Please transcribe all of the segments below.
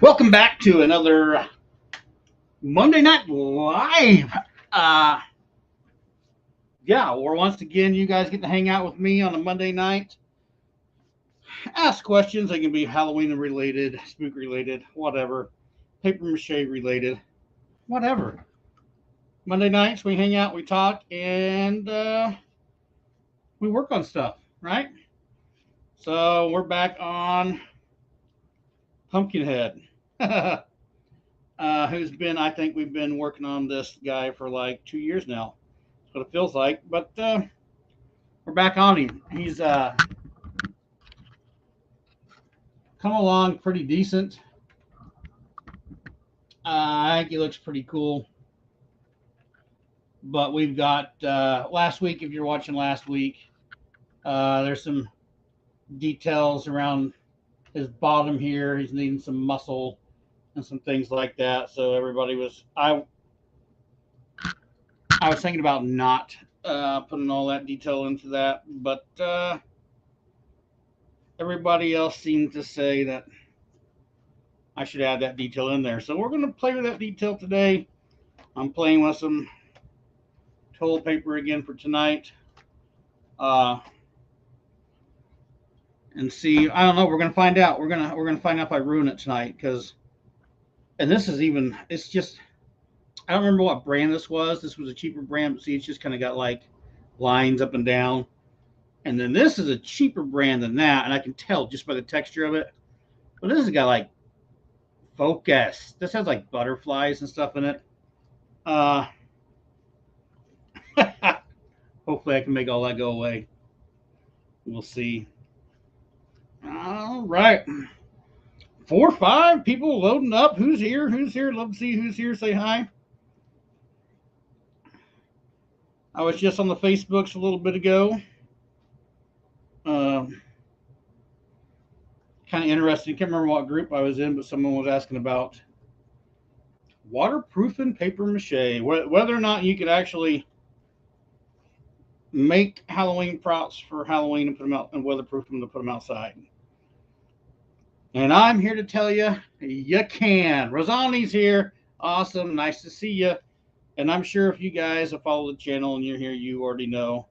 Welcome back to another Monday Night Live. Uh, yeah, or once again, you guys get to hang out with me on a Monday night. Ask questions. They can be Halloween related, spook related, whatever, paper mache related, whatever. Monday nights, we hang out, we talk, and we work on stuff, right? So we're back on Pumpkinhead. Who's been, I think we've been working on this guy for like 2 years now. That's what it feels like. But we're back on him. He's come along pretty decent. I think he looks pretty cool. But we've got last week, if you're watching last week, there's some details around his bottom here. He's needing some muscle and some things like that. So everybody was, I was thinking about not putting all that detail into that, but everybody else seemed to say that I should add that detail in there. So we're going to play with that detail today. I'm playing with some toilet paper again for tonight. And see, I don't know. We're going to find out. We're gonna find out if I ruin it tonight because, and this is even. It's just. I don't remember what brand this was. This was a cheaper brand, but see, it's just kind of got like lines up and down. And then this is a cheaper brand than that, and I can tell just by the texture of it. But this has got like focus. This has like butterflies and stuff in it. Hopefully, I can make all that go away. We'll see. All right. 4 or 5 people loading up. Who's here? Who's here? Love to see who's here. Say hi. I was just on the Facebooks a little bit ago. Kind of interesting. Can't remember what group I was in, but someone was asking about waterproofing paper mache, whether or not you could actually make Halloween props for Halloween and put them out and weatherproof them to put them outside. And I'm here to tell you, you can. Rosani's here. Awesome. Nice to see you. And I'm sure if you guys have followed the channel and you're here, you already know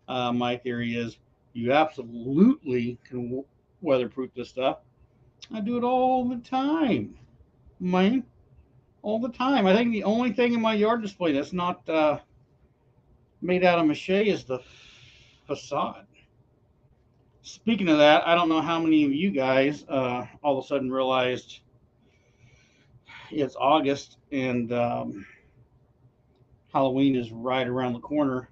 my theory is you absolutely can weatherproof this stuff. I do it all the time, man. All the time. I think the only thing in my yard display that's not made out of mache is the facade. Speaking of that, I don't know how many of you guys all of a sudden realized it's August and Halloween is right around the corner.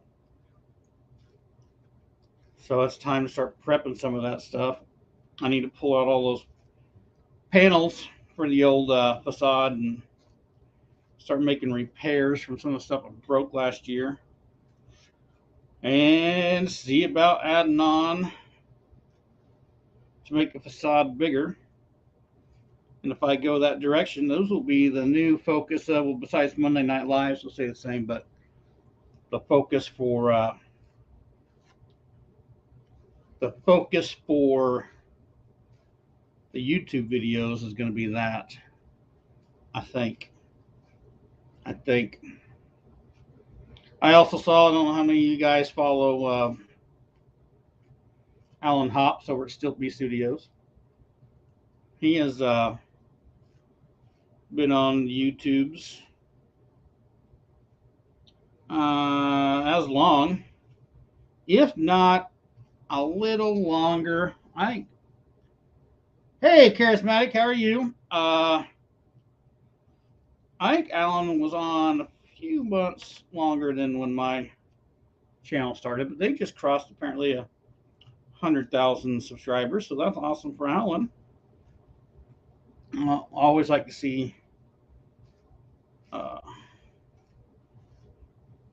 So it's time to start prepping some of that stuff. I need to pull out all those panels for the old facade and start making repairs from some of the stuff I broke last year. And see about adding on to make the facade bigger. And if I go that direction, those will be the new focus. Well, besides Monday Night Lives, we'll say the same, but the focus for the YouTube videos is going to be that. I think. I also saw. I don't know how many of you guys follow Alan Hops over at Stiltby Studios. He has been on YouTube's as long, if not a little longer. I think. Hey, Charismatic, how are you? I think Alan was on a few months longer than when my channel started, but they just crossed apparently 100,000 subscribers, so that's awesome for Alan. I always like to see. I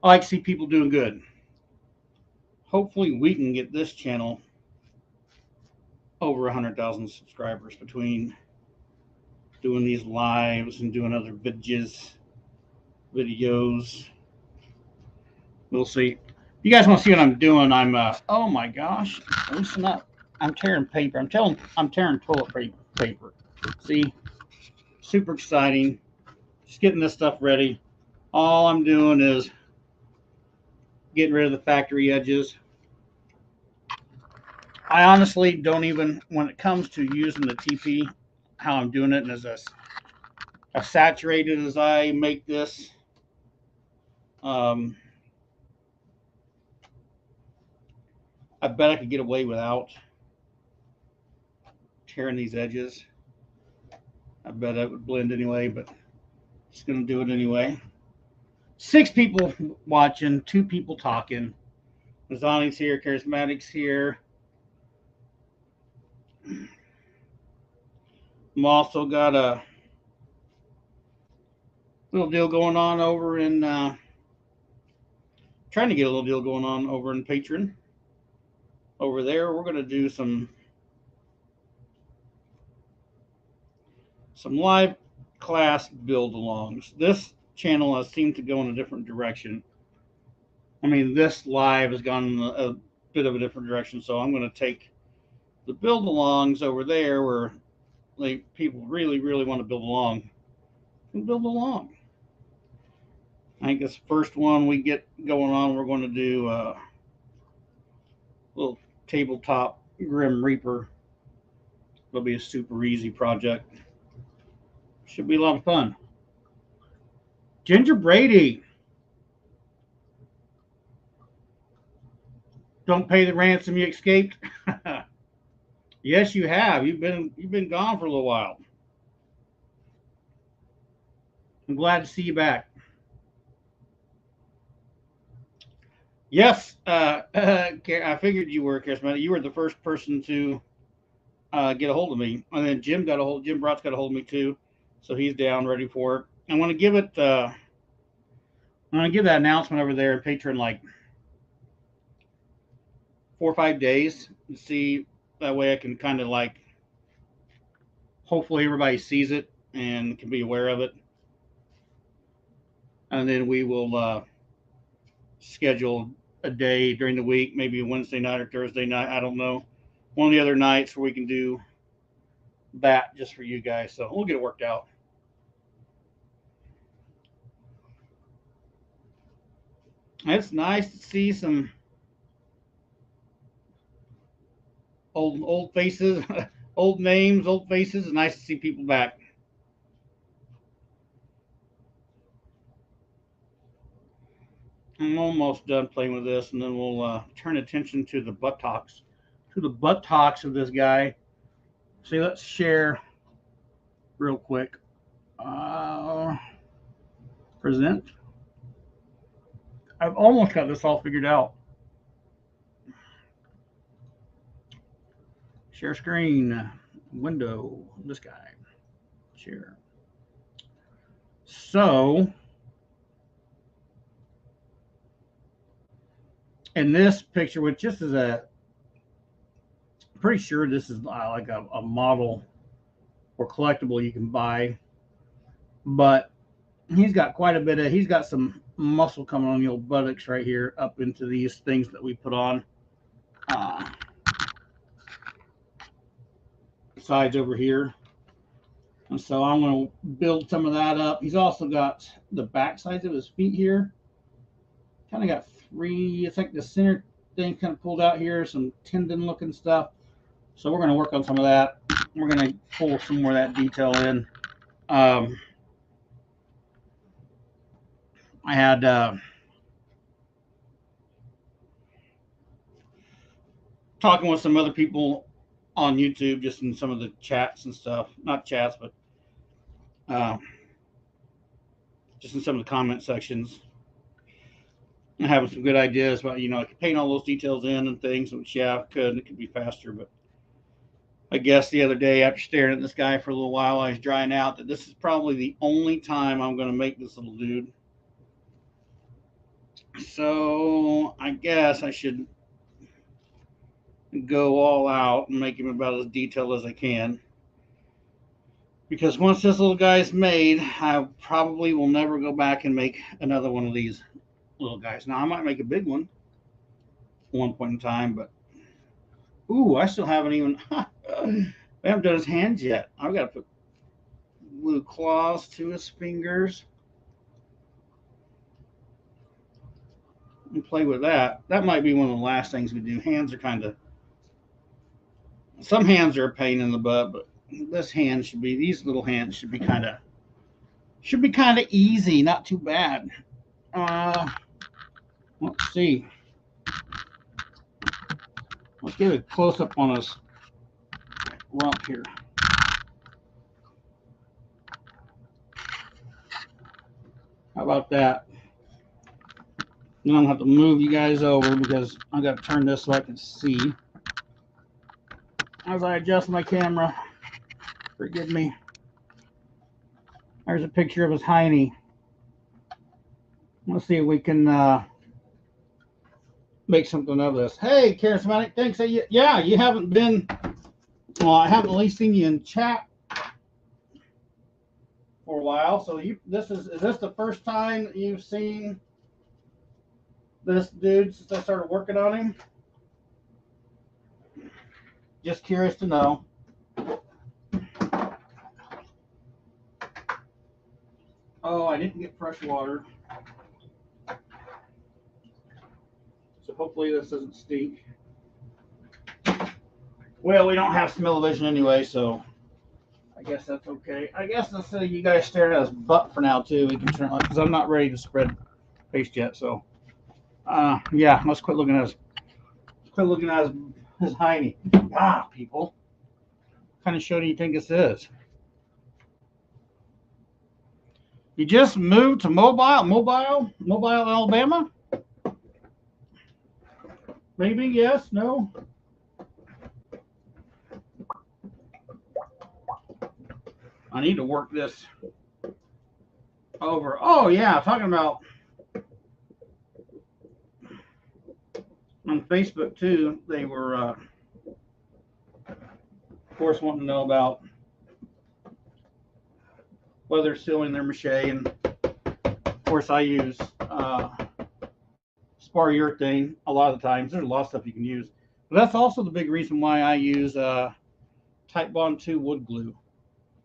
like to see people doing good. Hopefully, we can get this channel over 100,000 subscribers between doing these lives and doing other videos. We'll see. You guys want to see what I'm doing? I'm oh my gosh, loosen up. I'm tearing paper. I'm tearing toilet paper. See, Super exciting. Just getting this stuff ready. All I'm doing is getting rid of the factory edges. I honestly don't even, when it comes to using the TP, how I'm doing it, and as saturated as I make this, I bet I could get away without tearing these edges. I bet it would blend anyway, but just gonna do it anyway. 6 people watching, 2 people talking. Mazani's here, Charismatic's here. I'm also got a little deal going on over in trying to get a little deal going on over in Patreon. Over there, we're gonna do some live class build alongs. This channel has seemed to go in a different direction. I mean, this live has gone in a bit of a different direction, so I'm going to take the build alongs over there where people really, really want to build along and build along. I think this first one we get going on, we're going to do a little tabletop Grim Reaper. It'll be a super easy project. Should be a lot of fun. Ginger Brady. Don't pay the ransom, you escaped. Yes, you have. You've been gone for a little while. I'm glad to see you back. Yes, I figured you were, Charismatic. You were the first person to get a hold of me, and then Jim Brott's got a hold of me too, so he's down, ready for it. I want to give it. I want to give that announcement over there in Patreon like 4 or 5 days to see. That way, I can kind of like. Hopefully, everybody sees it and can be aware of it, and then we will schedule a day during the week, maybe a Wednesday night or Thursday night. I don't know. One of the other nights where we can do that just for you guys. So we'll get it worked out. It's nice to see some old faces, old names, old faces. It's nice to see people back. I'm almost done playing with this, and then we'll turn attention to the buttocks, of this guy. See, let's share real quick. Present. I've almost got this all figured out. Share screen, window, this guy, share. So, in this picture, which just is pretty sure this is like a model or collectible you can buy, but he's got quite a bit of, he's got some muscle coming on the old buttocks right here up into these things that we put on. Sides over here. And so I'm going to build some of that up. He's also got the back sides of his feet here. Kind of got 3, it's like the center thing kind of pulled out here, some tendon looking stuff. So we're going to work on some of that. We're going to pull some more of that detail in. I had talking with some other people on YouTube, just in some of the chats and stuff. Not chats, but just in some of the comment sections. And having some good ideas about, I could paint all those details in and things, which, yeah, I could, and it could be faster. But I guess the other day, after staring at this guy for a little while, I was drying out that this is probably the only time I'm going to make this little dude. So I guess I should go all out and make him about as detailed as I can. Because once this little guy's made, I probably will never go back and make another one of these little guys. Now, I might make a big one at one point in time, but ooh, I still haven't even I haven't done his hands yet. I've got to put glue claws to his fingers. And play with that. That might be one of the last things we do. Hands are kind of, some hands are a pain in the butt, but this hand should be, these little hands should be kind of easy, not too bad. Let's see. Let's get a close up on his rump here. How about that? You don't have to move you guys over because I got to turn this so I can see. As I adjust my camera, forgive me. There's a picture of his hiney. Let's see if we can make something of this. Hey, Charismatic, thanks. Yeah, you haven't been. Well, I haven't at least seen you in chat for a while. So is this the first time that you've seen this dude since I started working on him? Just curious to know. Oh, I didn't get fresh water. So hopefully this doesn't stink. Well, we don't have smell-o-vision anyway, so I guess that's okay. I guess let's say you guys stare at his butt for now too. We can turn it because I'm not ready to spread paste yet. So, yeah, let's quit looking at his hiney. Ah, people, what kind of show do you think this is? You just moved to Mobile, Alabama? Maybe, yes, no. I need to work this over. Oh, yeah, talking about on Facebook, too, they were, of course, wanting to know about whether sealing their mache. And, of course, I use spar urethane a lot of the times. There's a lot of stuff you can use. But that's also the big reason why I use Type Bond 2 wood glue.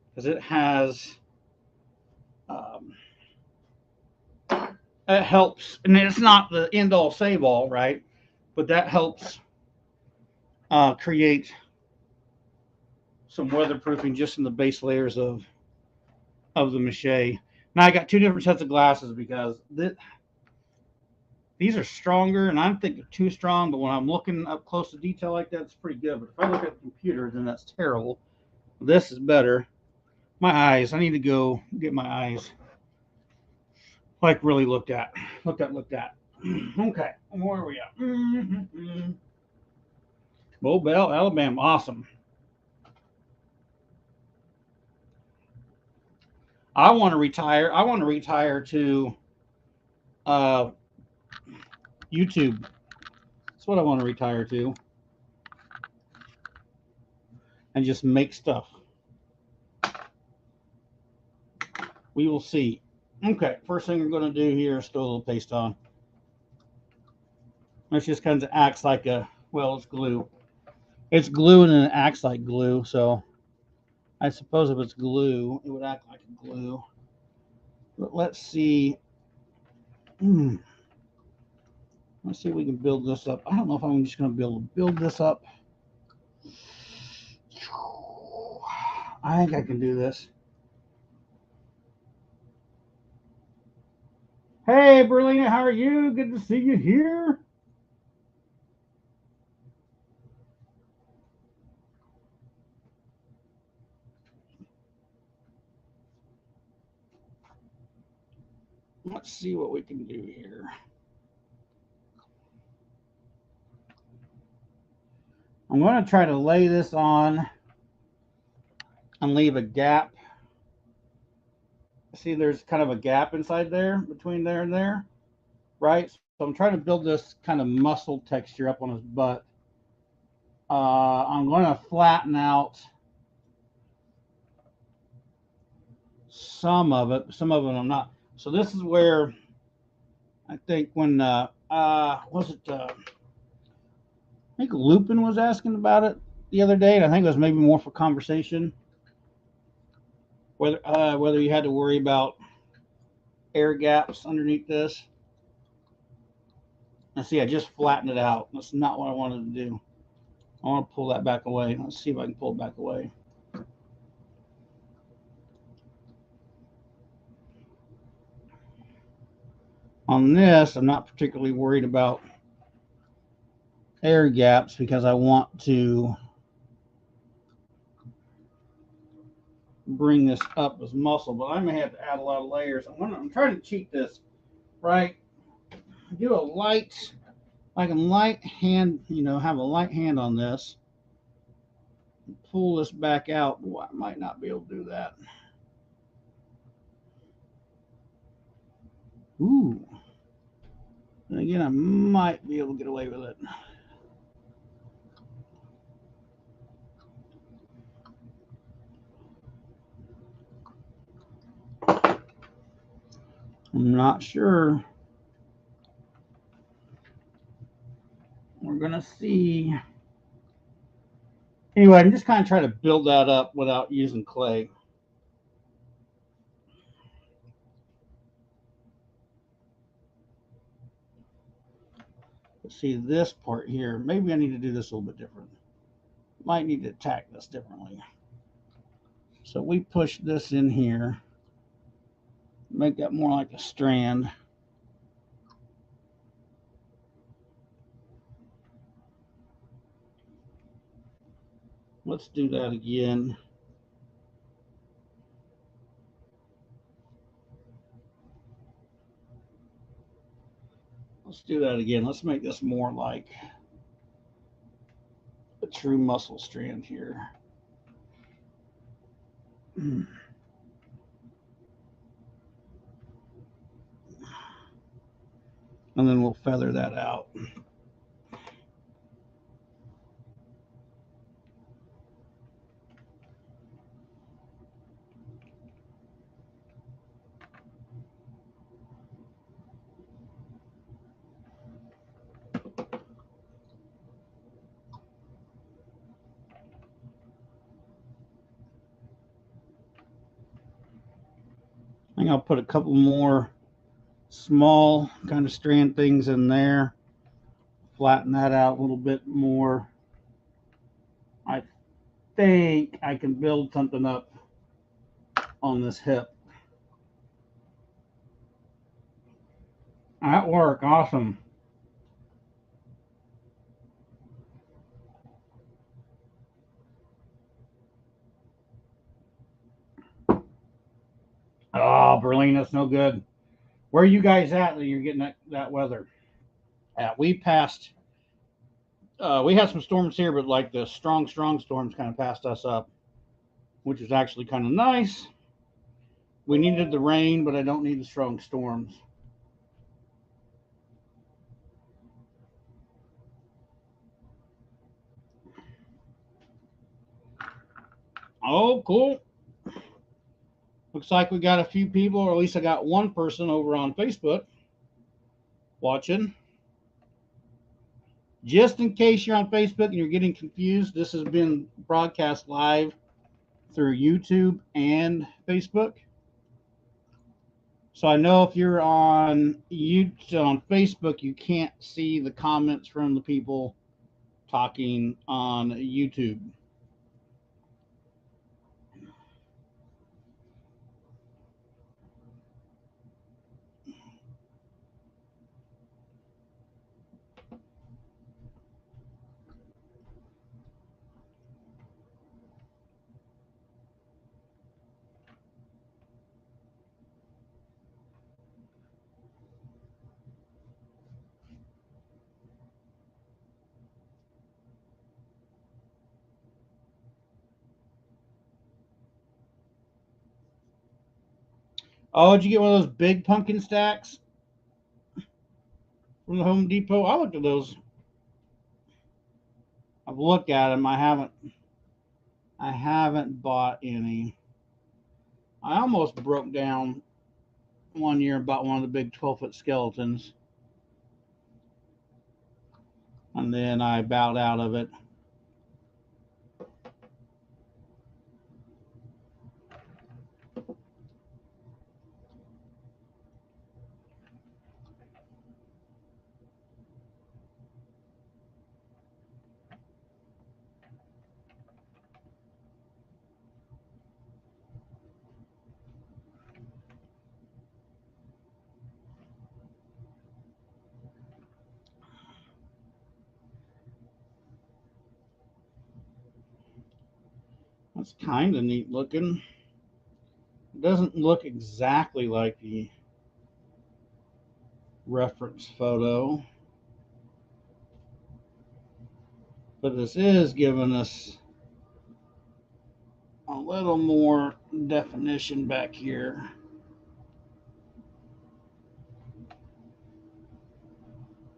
Because it has, it helps, and it's not the end all save all, right? But that helps create some weatherproofing just in the base layers of the mache. Now I got two different sets of glasses because these are stronger, and I'm thinking too strong. But when I'm looking up close to detail like that, it's pretty good. But if I look at the computer, then that's terrible. This is better. My eyes. I need to go get my eyes like really looked at. Okay, where are we at? Mobile, Alabama, awesome. I want to retire. I want to retire to YouTube. That's what I want to retire to, and just make stuff. We will see. Okay, first thing we're going to do here is throw a little paste on. This just kind of acts like a, well, it's glue. It's glue and it acts like glue, so I suppose if it's glue, it would act like a glue. But let's see. Let's see if we can build this up. I don't know if I'm just going to be able to build this up. I think I can do this. Hey, Berlina, how are you? Good to see you here. Let's see what we can do here. I'm going to try to lay this on and leave a gap. See, there's kind of a gap inside there, between there and there, right? So I'm trying to build this kind of muscle texture up on his butt. I'm going to flatten out some of it. Some of it I'm not. So this is where I think when, was it, I think Lupin was asking about it the other day, and I think it was maybe more for conversation. whether you had to worry about air gaps underneath this. And see, I just flattened it out. That's not what I wanted to do. I want to pull that back away. Let's see if I can pull it back away. On this, I'm not particularly worried about air gaps because I want to bring this up as muscle, but I may have to add a lot of layers. I'm trying to cheat this, right? Do a light, I can light hand, have a light hand on this. Pull this back out. Well, I might not be able to do that. Ooh. And again, I might be able to get away with it. I'm not sure. We're going to see. Anyway, I'm just kind of trying to build that up without using clay. See this part here. Maybe I need to do this a little bit different. Might need to tack this differently. So we push this in here. Make that more like a strand. Let's do that again. Let's do that again. Let's make this more like a true muscle strand here. And then we'll feather that out. I think I'll put a couple more small kind of strand things in there. Flatten that out a little bit more. I think I can build something up on this hip. That worked. Awesome. Oh, Berlin, that's no good. Where are you guys at that you're getting that weather? We passed. We had some storms here, but like the strong storms kind of passed us up, which is actually kind of nice. We needed the rain, but I don't need the strong storms. Oh, cool. Looks like we got a few people, or at least I got one person over on Facebook watching. Just in case you're on Facebook and you're getting confused, this has been broadcast live through YouTube and Facebook. So I know if you're on Facebook, you can't see the comments from the people talking on YouTube. Oh, did you get one of those big pumpkin stacks from the Home Depot? I looked at those. I've looked at them. I haven't bought any. I almost broke down one year and bought one of the big 12-foot skeletons. And then I bowed out of it. That's kind of neat looking. It doesn't look exactly like the reference photo, but this is giving us a little more definition back here.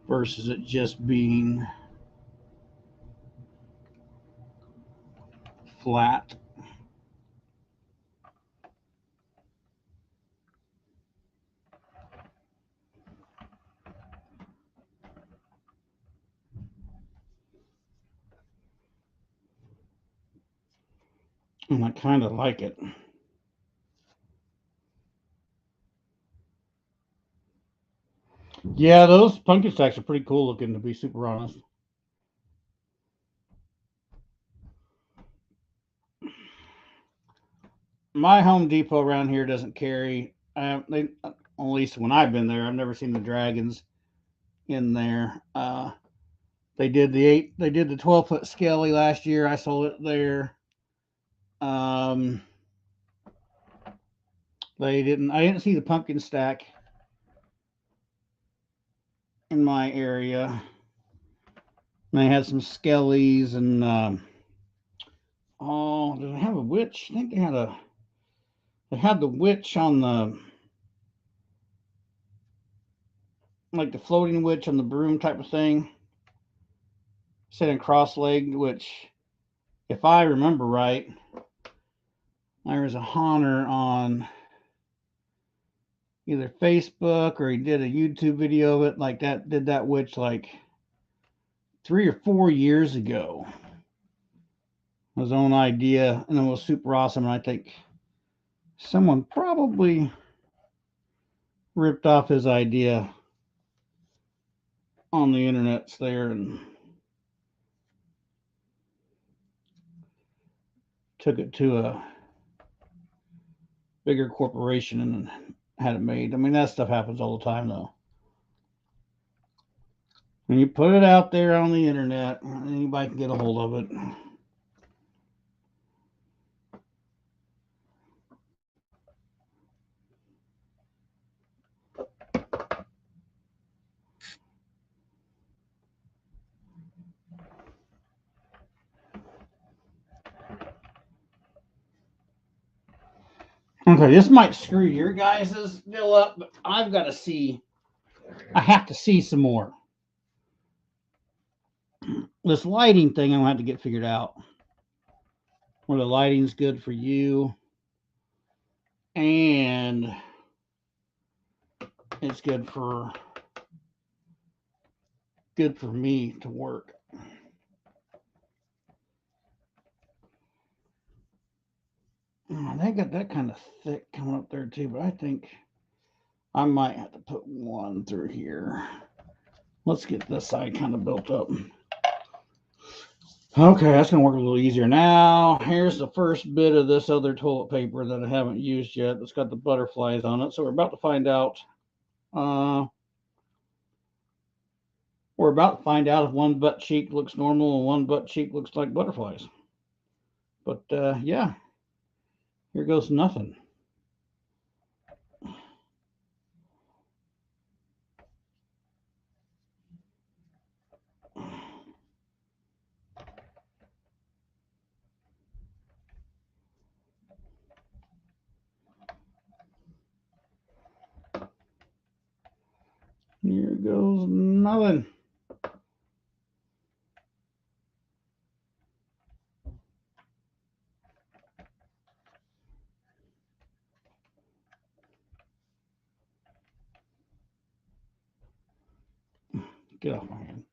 Versus it just being flat. And I kind of like it. Yeah, those pumpkin stacks are pretty cool looking, to be super honest. My Home Depot around here doesn't carry. At least when I've been there, I've never seen the dragons in there. They did the 12-foot skelly last year. I sold it there. Um, they didn't. I didn't see the pumpkin stack in my area. They had some skellies and oh, did they have a witch? I think they had the witch on the like the floating witch on the broom type of thing, sitting cross-legged. Which, if I remember right, there was a haunter on either Facebook or he did a YouTube video of it like that. Did that witch like 3 or 4 years ago. His own idea, and it was super awesome. And I think someone probably ripped off his idea on the internets there and took it to a bigger corporation and had it made. I mean, that stuff happens all the time, though. When you put it out there on the internet, anybody can get a hold of it. Okay, this might screw your guys' deal up, but I've got to see. I have to see some more. This lighting thing, I'm going to have to get figured out. Where the lighting's good for you and it's good for me to work. They got that kind of thick coming up there too, but I think I might have to put one through here. Let's get this side kind of built up. Okay, that's going to work a little easier. Now, here's the first bit of this other toilet paper that I haven't used yet. It's got the butterflies on it. So we're about to find out. We're about to find out if one butt cheek looks normal and one butt cheek looks like butterflies. But yeah, here goes nothing. Here goes nothing. Get off my hand.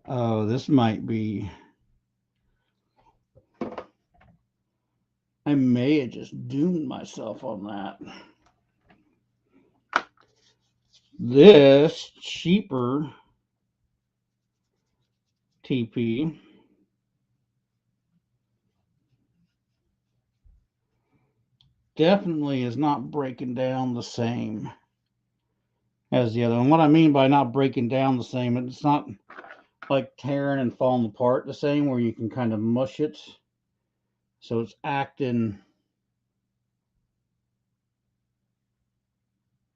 Oh, this might be. I may have just doomed myself on that. This cheaper TP definitely is not breaking down the same as the other. And what I mean by not breaking down the same, it's not like tearing and falling apart the same, where you can kind of mush it. So it's acting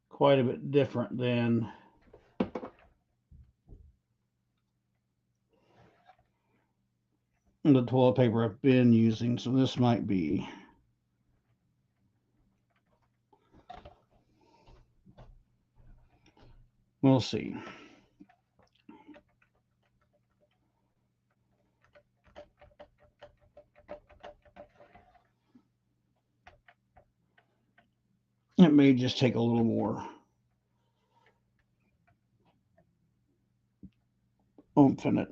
quite a bit different than the toilet paper I've been using. So this might be. We'll see. It may just take a little more oomph in it.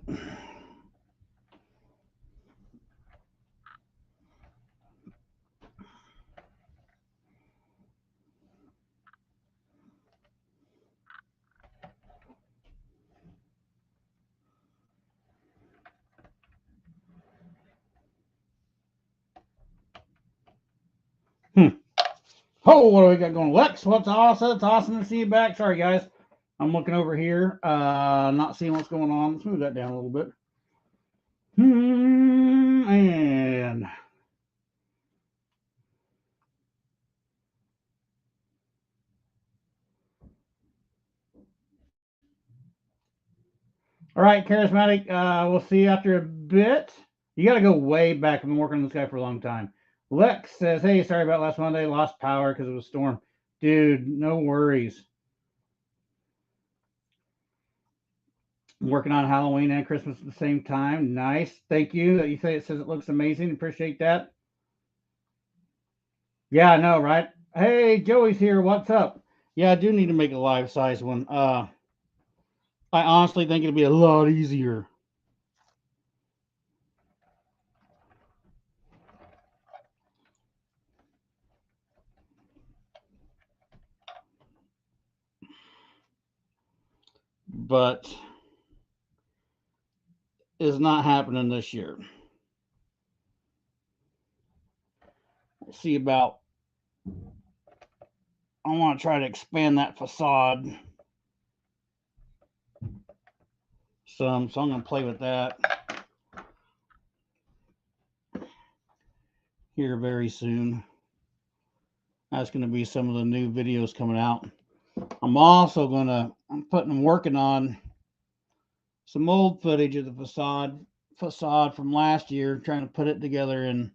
Oh, what do we got going? Lex, what's awesome? It's awesome to see you back. Sorry, guys. I'm looking over here, not seeing what's going on. Let's move that down a little bit. And all right, charismatic. We'll see you after a bit. You got to go way back. I've been working on this guy for a long time. Lex says, "Hey, sorry about last Monday. Lost power because of a storm, dude. No worries. I'm working on Halloween and Christmas at the same time. Nice. Thank you. That you say it says it looks amazing. Appreciate that. Yeah, I know, right? Hey, Joey's here. What's up? Yeah, I do need to make a live size one. I honestly think it'll be a lot easier. But it's not happening this year. We'll see about. I want to try to expand that facade some, so I'm going to play with that here very soon. That's going to be some of the new videos coming out. I'm also I'm working on some old footage of the facade from last year, trying to put it together in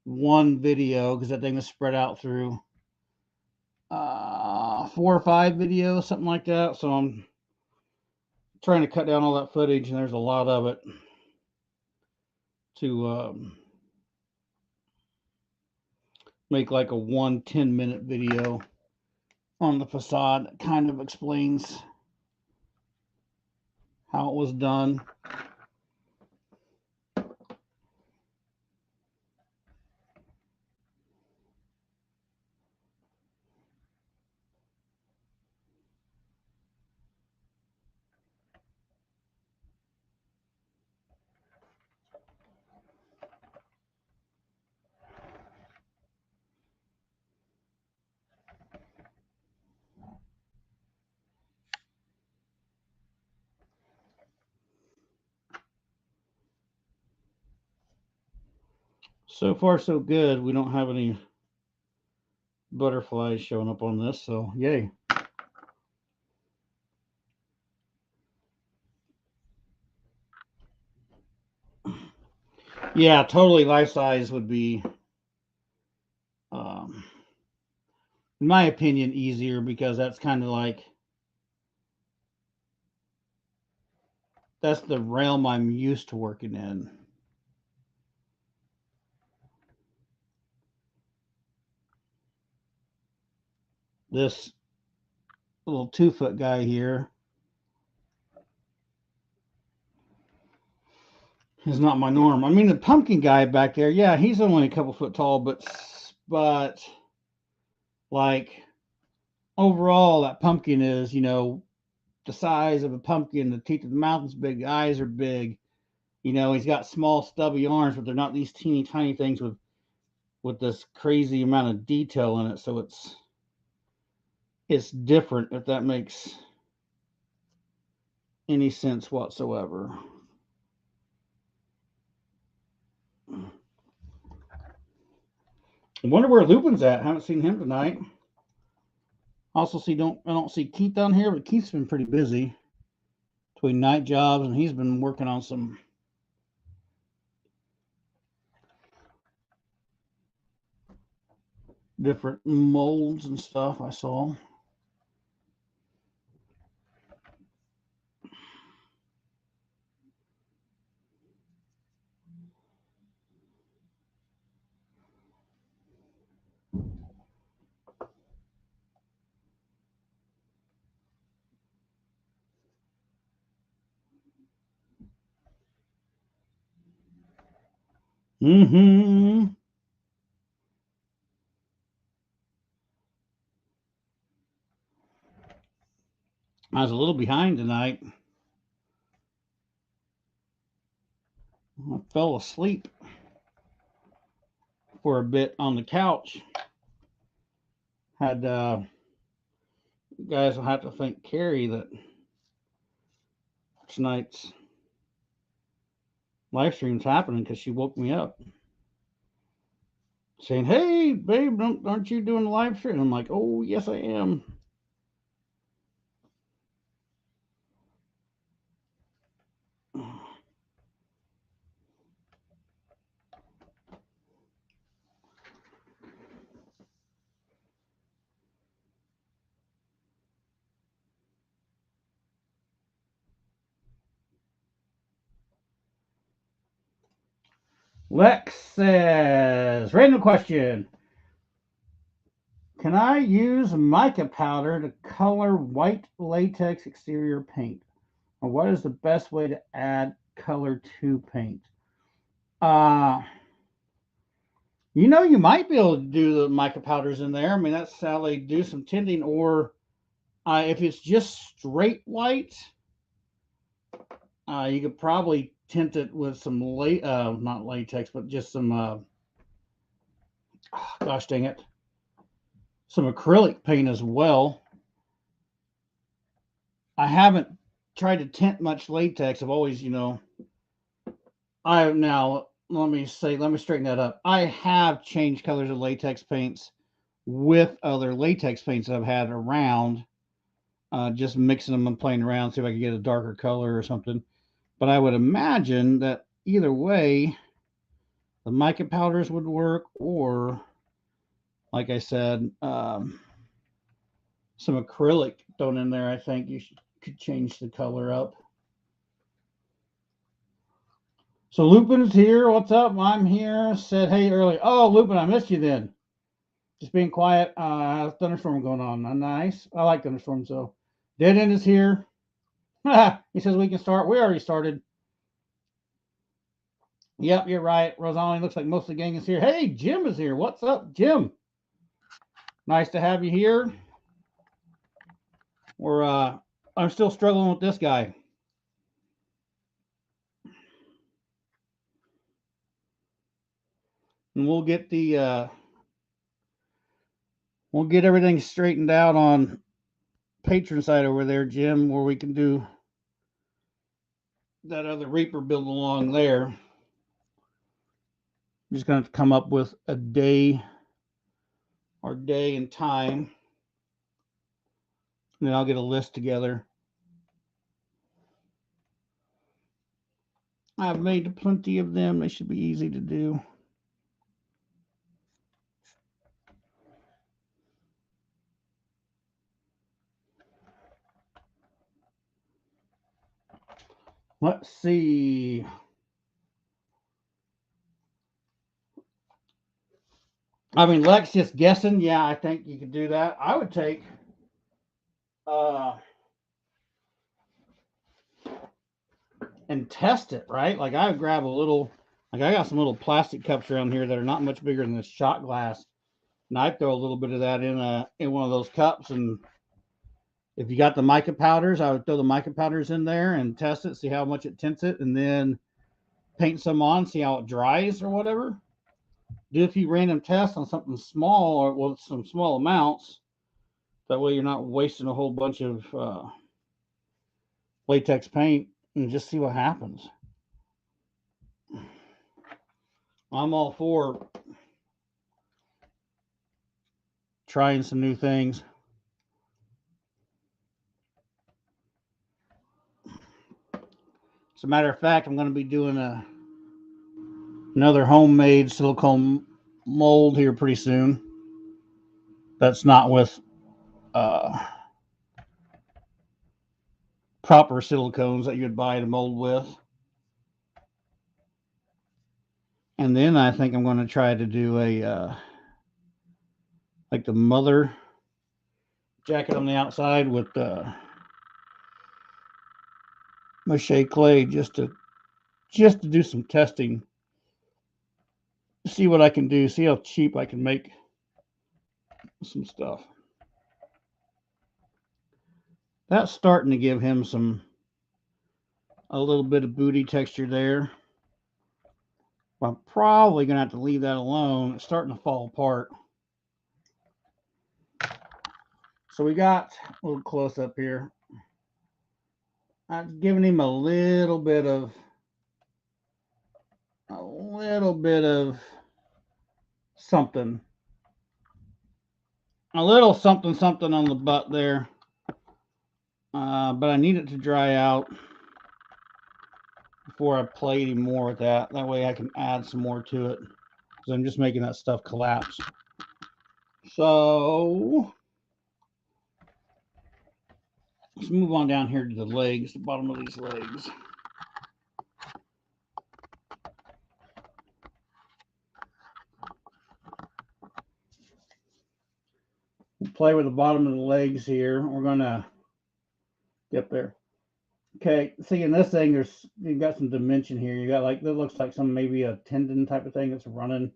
one video because that thing was spread out through 4 or 5 videos, something like that. So I'm trying to cut down all that footage, and there's a lot of it to make like a 10-minute video on the facade that kind of explains how it was done. So far, so good. We don't have any butterflies showing up on this, so yay. Yeah, totally life size would be, in my opinion, easier because that's kind of like, that's the realm I'm used to working in. This little 2-foot guy here is not my norm. I mean, the pumpkin guy back there, yeah, he's only a couple foot tall, but like overall, that pumpkin is, the size of a pumpkin. The teeth of the mouth is big, the eyes are big. He's got small, stubby arms, but they're not these teeny tiny things with this crazy amount of detail in it. So it's different, if that makes any sense whatsoever. I wonder where Lupin's at. Haven't seen him tonight. Also I don't see Keith on here, but Keith's been pretty busy between night jobs, and he's been working on some different molds and stuff I saw. Mm-hmm. I was a little behind tonight. I fell asleep for a bit on the couch. Had you guys will have to thank Carrie that tonight's live stream's happening, because she woke me up saying, "Hey, babe, aren't you doing the live stream?" I'm like, "Oh, yes, I am." Lex says, random question. Can I use mica powder to color white latex exterior paint? Or what is the best way to add color to paint? You might be able to do the mica powders in there. I mean, that's how they do some tinting. Or if it's just straight white, you could probably tint it with some not latex, but just some gosh dang it, some acrylic paint as well. I haven't tried to tint much latex. I've always, let me straighten that up. I have changed colors of latex paints with other latex paints that I've had around, just mixing them and playing around, see if I can get a darker color or something. But I would imagine that either way, the mica powders would work, or, like I said, some acrylic thrown in there. I think could change the color up. So Lupin's here. What's up? I'm here. Said hey earlier. Oh, Lupin, I missed you then. Just being quiet. Thunderstorm going on. Nice. I like thunderstorms though. Dead End is here. He says we can start. We already started. Yep, you're right. Rosalie, looks like most of the gang is here. Hey, Jim is here. What's up, Jim? Nice to have you here. I'm still struggling with this guy. And we'll get everything straightened out on patron side over there, Jim, where we can do that other Reaper build along there. I'm just going to come up with a day and time, and then I'll get a list together. I've made plenty of them. They should be easy to do. Let's see. I mean, Lex just guessing. Yeah, I think you could do that. I would take and test it, right? Like I would grab a little, like I got some little plastic cups around here that are not much bigger than this shot glass. And I'd throw a little bit of that in one of those cups, and if you got the mica powders, I would throw the mica powders in there and test it, see how much it tints it, and then paint some on, see how it dries or whatever. Do a few random tests on something small or with some small amounts, That way you're not wasting a whole bunch of latex paint, and just see what happens. I'm all for trying some new things. As a matter of fact, I'm going to be doing another homemade silicone mold here pretty soon. That's not with proper silicones that you'd buy to mold with. And then I think I'm going to try to do a like the mother jacket on the outside with mache clay, just to do some testing, see what I can do, see how cheap I can make some stuff. That's starting to give him a little bit of booty texture there. I'm probably gonna have to leave that alone. It's starting to fall apart. So we got a little close up here. I've given him a little bit of something, a little something something on the butt there. But I need it to dry out before I play any more with that. That way I can add some more to it, because I'm just making that stuff collapse. So let's move on down here to the legs, the bottom of these legs. We'll play with the bottom of the legs here. We're gonna get there. Okay, see, in this thing, you've got some dimension here. You got like, that looks like some, maybe a tendon type of thing that's running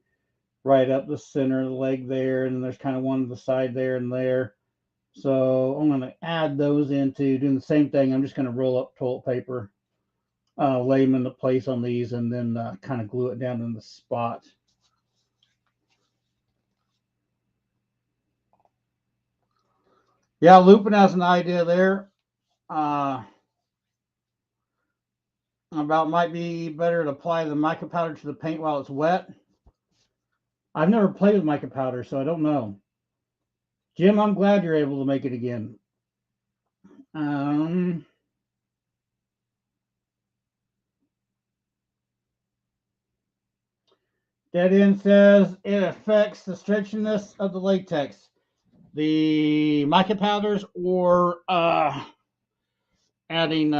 right up the center of the leg there, and then there's kind of one to the side there and there. So I'm going to add those into doing the same thing. I'm just going to roll up toilet paper, lay them into place on these, and then kind of glue it down in the spot. Yeah, Lupin has an idea there. About might be better to apply the mica powder to the paint while it's wet. I've never played with mica powder, so I don't know. Jim, I'm glad you're able to make it again. Dead End says it affects the stretchiness of the latex. The mica powders, or adding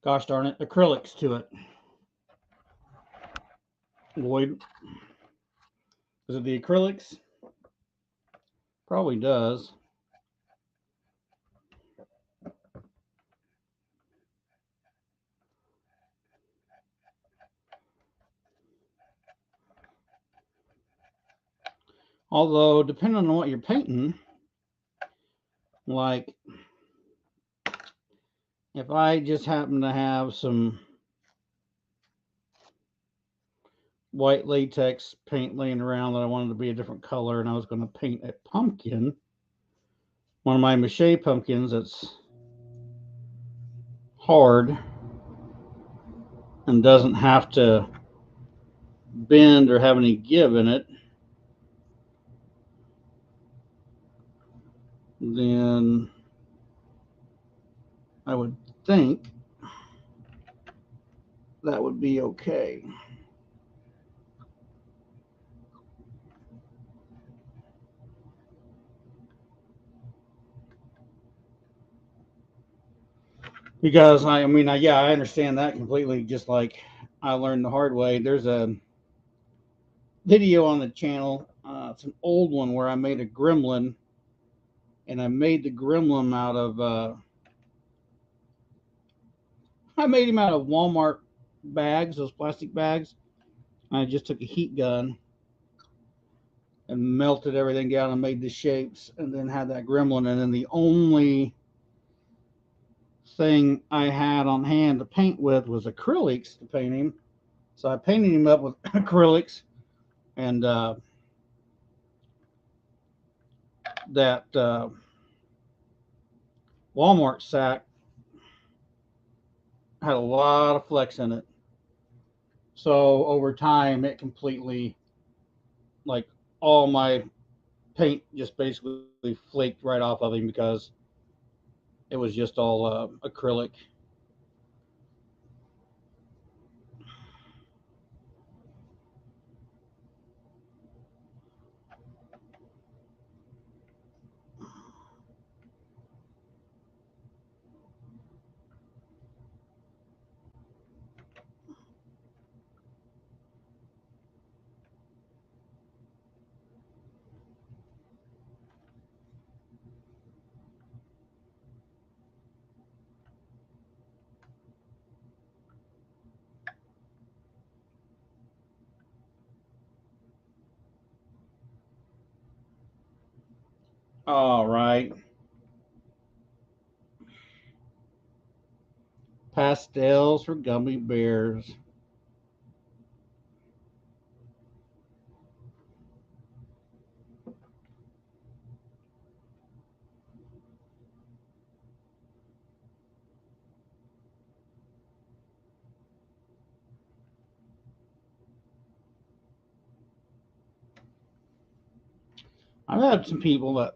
gosh darn it, acrylics to it. Lloyd, is it the acrylics? Probably does. Although, depending on what you're painting, like if I just happen to have some white latex paint laying around that I wanted to be a different color, and I was going to paint a pumpkin, one of my mache pumpkins that's hard and doesn't have to bend or have any give in it, then I would think that would be okay. Because I mean, yeah, I understand that completely. Just like I learned the hard way. There's a video on the channel. It's an old one where I made a gremlin, and I made the gremlin out of. I made him out of Walmart bags, those plastic bags. I just took a heat gun and melted everything down and made the shapes, and then had that gremlin. And then the only thing I had on hand to paint with was acrylics to paint him. So I painted him up with acrylics, and that Walmart sack had a lot of flecks in it. So over time, it completely, like, all my paint just basically flaked right off of him because it was just all acrylic. All right. Pastels for gummy bears. I've had some people that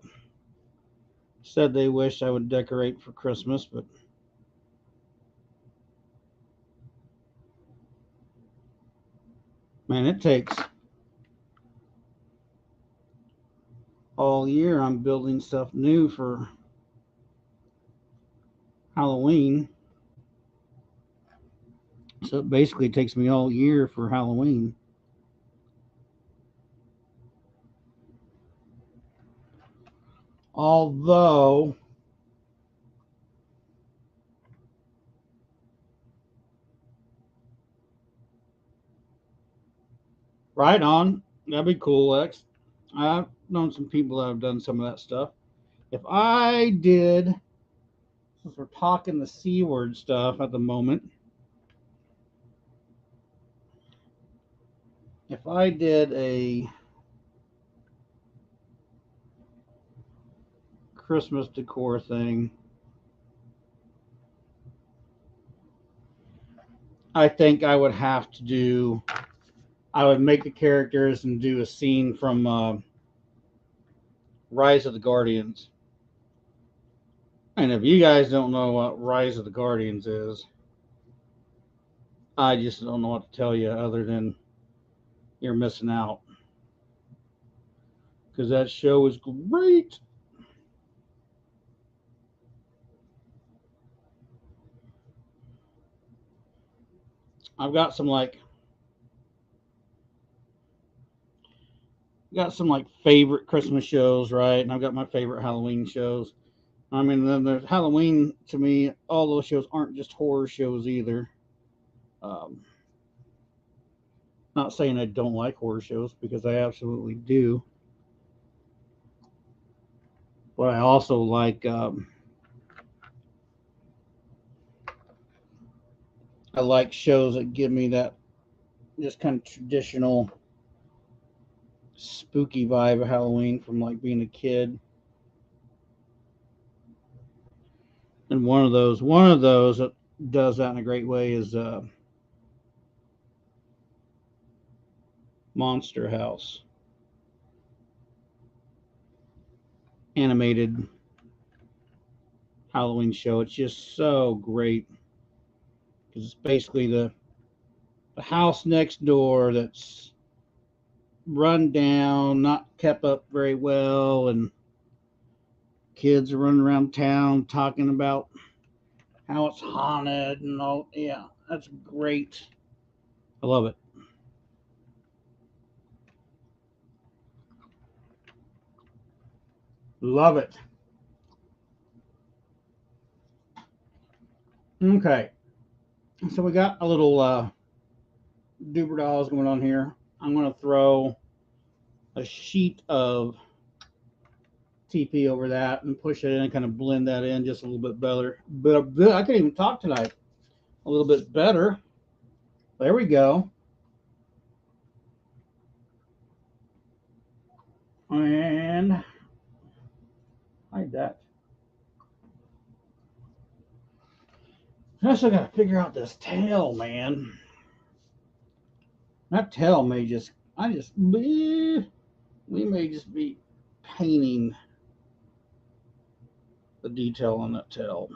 said they wish I would decorate for Christmas, but man, it takes all year. I'm building stuff new for Halloween. So it basically takes me all year for Halloween. Although, right on, that'd be cool, Lex. I've known some people that have done some of that stuff. If I did, since we're talking the C word stuff at the moment, if I did a Christmas decor thing, I think I would have to do, I would make the characters and do a scene from Rise of the Guardians. And if you guys don't know what Rise of the Guardians is, I just don't know what to tell you other than you're missing out. Because that show is great. I've got some like favorite Christmas shows, right? And I've got my favorite Halloween shows. I mean, then there's Halloween to me. All those shows aren't just horror shows either. Um, Not saying I don't like horror shows because I absolutely do, but I also like I like shows that give me that just kind of traditional spooky vibe of Halloween from like being a kid. And one of those that does that in a great way is Monster House animated Halloween show. It's just so great because it's basically the house next door that's run down, not kept up very well, and kids are running around town talking about how it's haunted and all. Yeah, that's great. I love it. Love it. Okay, so we got a little duper dolls going on here. I'm going to throw a sheet of TP over that and push it in and kind of blend that in just a little bit better. But I can even talk tonight a little bit better. There we go. And Hide that. I still gotta figure out this tail, man. That tail may just, we may just be painting the detail on that tail.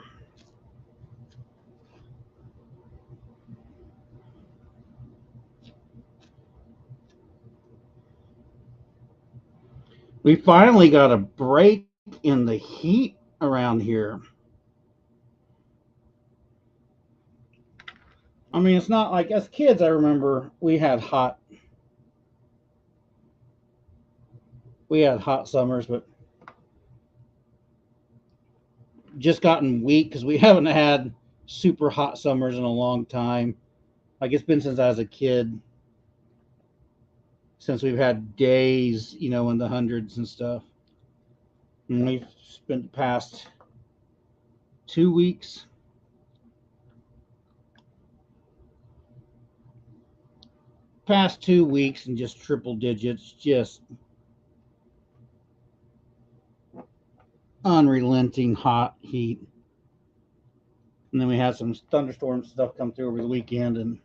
We finally got a break in the heat around here. I mean, it's not like as kids, I remember we had hot summers, but just gotten weak because we haven't had super hot summers in a long time. Like it's been since I was a kid, since we've had days, in the hundreds and stuff. And we've spent the past 2 weeks. Past 2 weeks in just triple digits, just unrelenting hot heat. And then we had some thunderstorms and stuff come through over the weekend and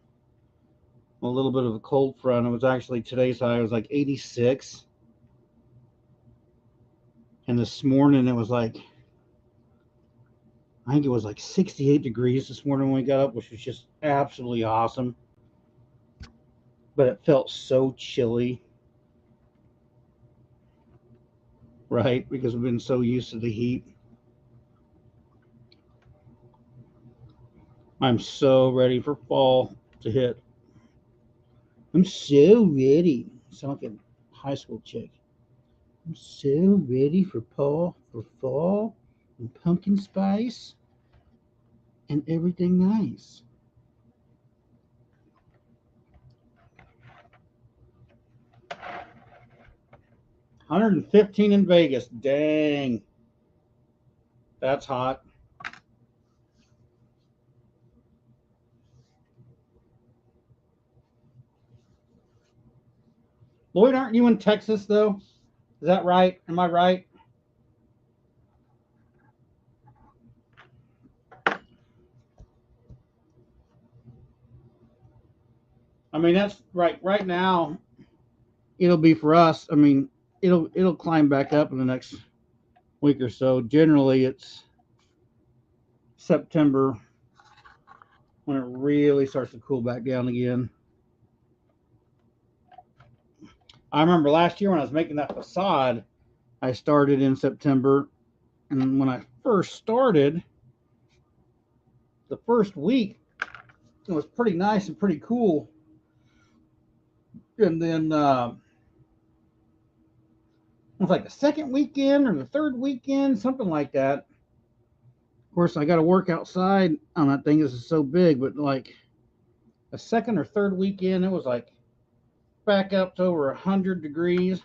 a little bit of a cold front. It was actually today's high was like 86. And this morning it was like, I think it was like 68 degrees this morning when we got up, which was just absolutely awesome. But it felt so chilly, right? Because we've been so used to the heat. I'm so ready for fall to hit. I'm so ready. Sound like a high school chick. I'm so ready for fall and pumpkin spice and everything nice. 115 in Vegas. Dang. That's hot. Lloyd, aren't you in Texas though? Is that right? Am I right? I mean, that's right. Right now, it'll be for us. I mean, it'll climb back up in the next week or so. Generally, it's September when it really starts to cool back down again. I remember last year when I was making that facade, I started in September, and when I first started, the first week it was pretty nice and pretty cool, and then it was like the second weekend or the third weekend, something like that. Of course, I got to work outside on that thing. This is so big, but like the second or third weekend, it was like back up to over 100 degrees.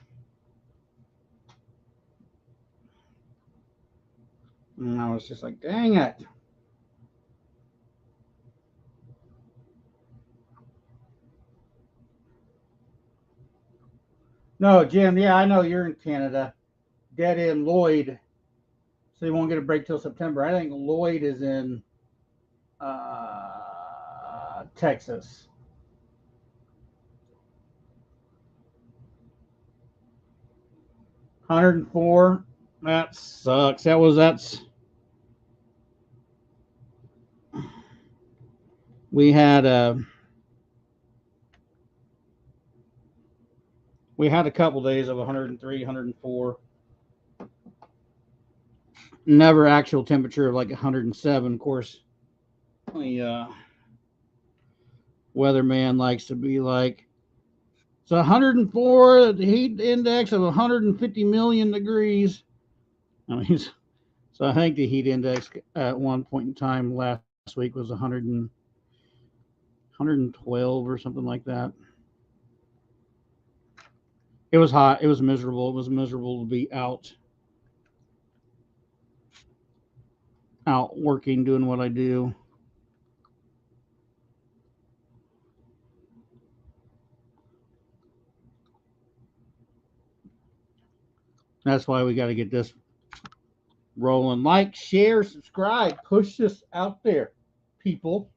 And I was just like, dang it. No, Jim, yeah, I know you're in Canada. Dead end Lloyd, so you won't get a break till September. I think Lloyd is in Texas. 104. That sucks. That's we had a couple days of 103, 104. Never actual temperature of like 107. Of course, the weatherman likes to be like, it's 104, the heat index of 150 million degrees. I mean, so I think the heat index at one point in time last week was 112 or something like that. It was hot. It was miserable. It was miserable to be out working, doing what I do. That's why we got to get this Rolling. Like, share, subscribe. Push this out there, people.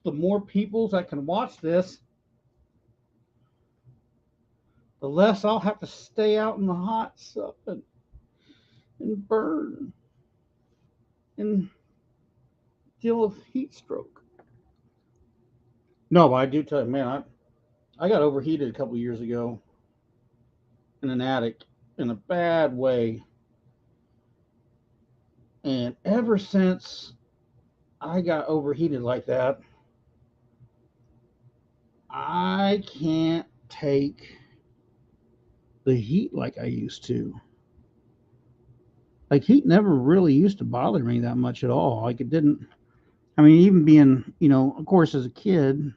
The more peoples that can watch this, the less I'll have to stay out in the hot stuff and burn and deal with heat stroke. No, but I do tell you, man, I got overheated a couple years ago in an attic in a bad way. And ever since I got overheated like that, I can't take the heat like I used to. Like, heat never really used to bother me that much at all. Like, it didn't. I mean, even being, of course, as a kid,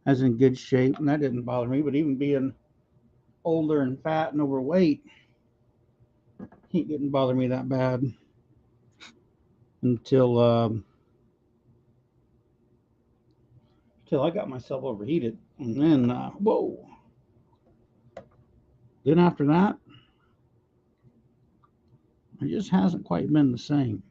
I was in good shape, and that didn't bother me. But even being older and fat and overweight, heat didn't bother me that bad until I got myself overheated, and then whoa. Then after that, it just hasn't quite been the same.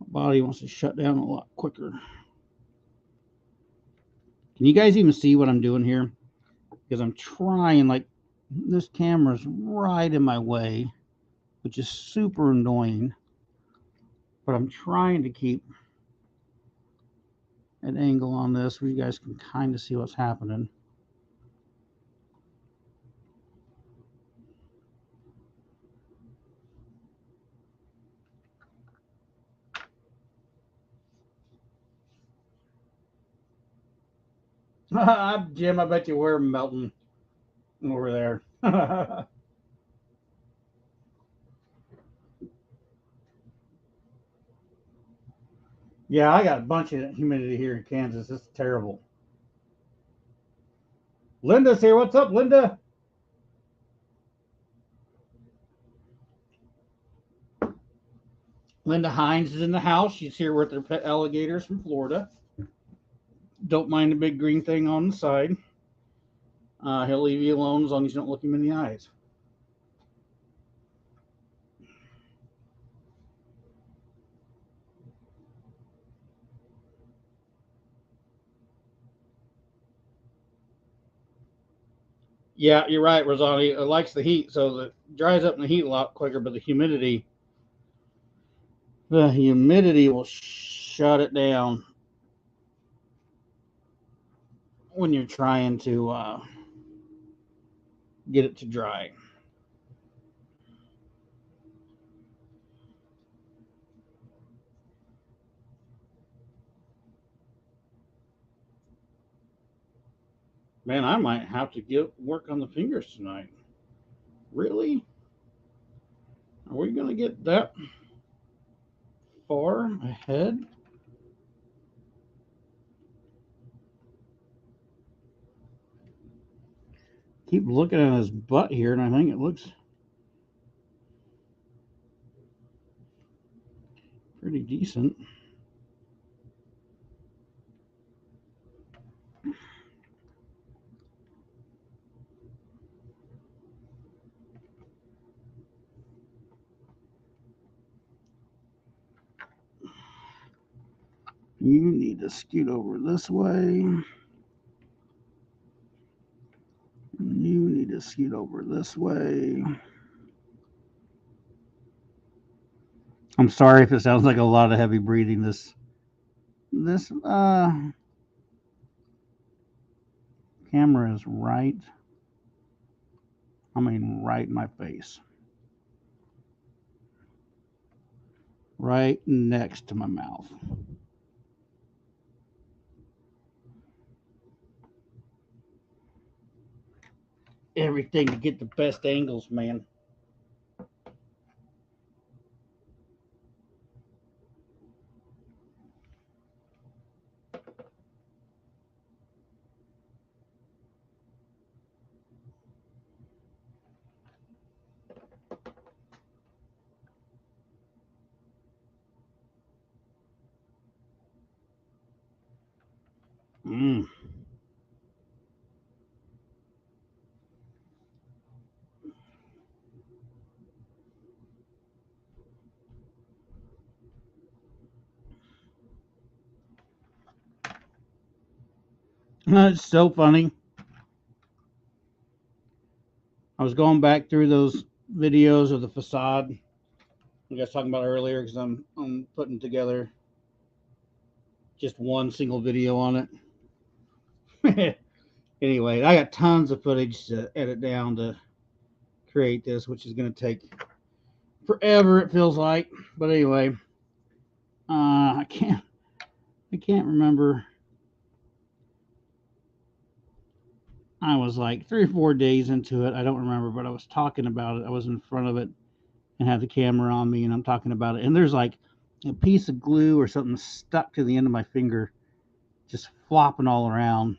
My body wants to shut down a lot quicker. Can you guys even see what I'm doing here? Because I'm trying, like, this camera's right in my way, which is super annoying. But I'm trying to keep an angle on this where you guys can kind of see what's happening. Jim, I bet you we're melting over there. Yeah, I got a bunch of humidity here in Kansas. It's terrible. Linda's here. What's up, Linda? Linda Hines is in the house. She's here with her pet alligators from Florida. Don't mind the big green thing on the side. He'll leave you alone as long as you don't look him in the eyes. Yeah, you're right, Rosani. It likes the heat, so it dries up in the heat a lot quicker, but the humidity will shut it down when you're trying to get it to dry. Man, I might have to get work on the fingers tonight. Really? Are we going to get that far ahead? Keep looking at his butt here, and I think it looks pretty decent. You need to scoot over this way. You need to scoot over this way. I'm sorry if it sounds like a lot of heavy breathing. This camera is right. I mean, right in my face. Right next to my mouth. Everything to get the best angles, man. Mm. It's so funny. I was going back through those videos of the facade you guys talking about earlier because I'm putting together just one single video on it. Anyway, I got tons of footage to edit down to create this, which is going to take forever. It feels like, but anyway, I can't remember. I was like 3 or 4 days into it. I don't remember, but I was talking about it. I was in front of it and had the camera on me, and I'm talking about it. And there's like a piece of glue or something stuck to the end of my finger, just flopping all around.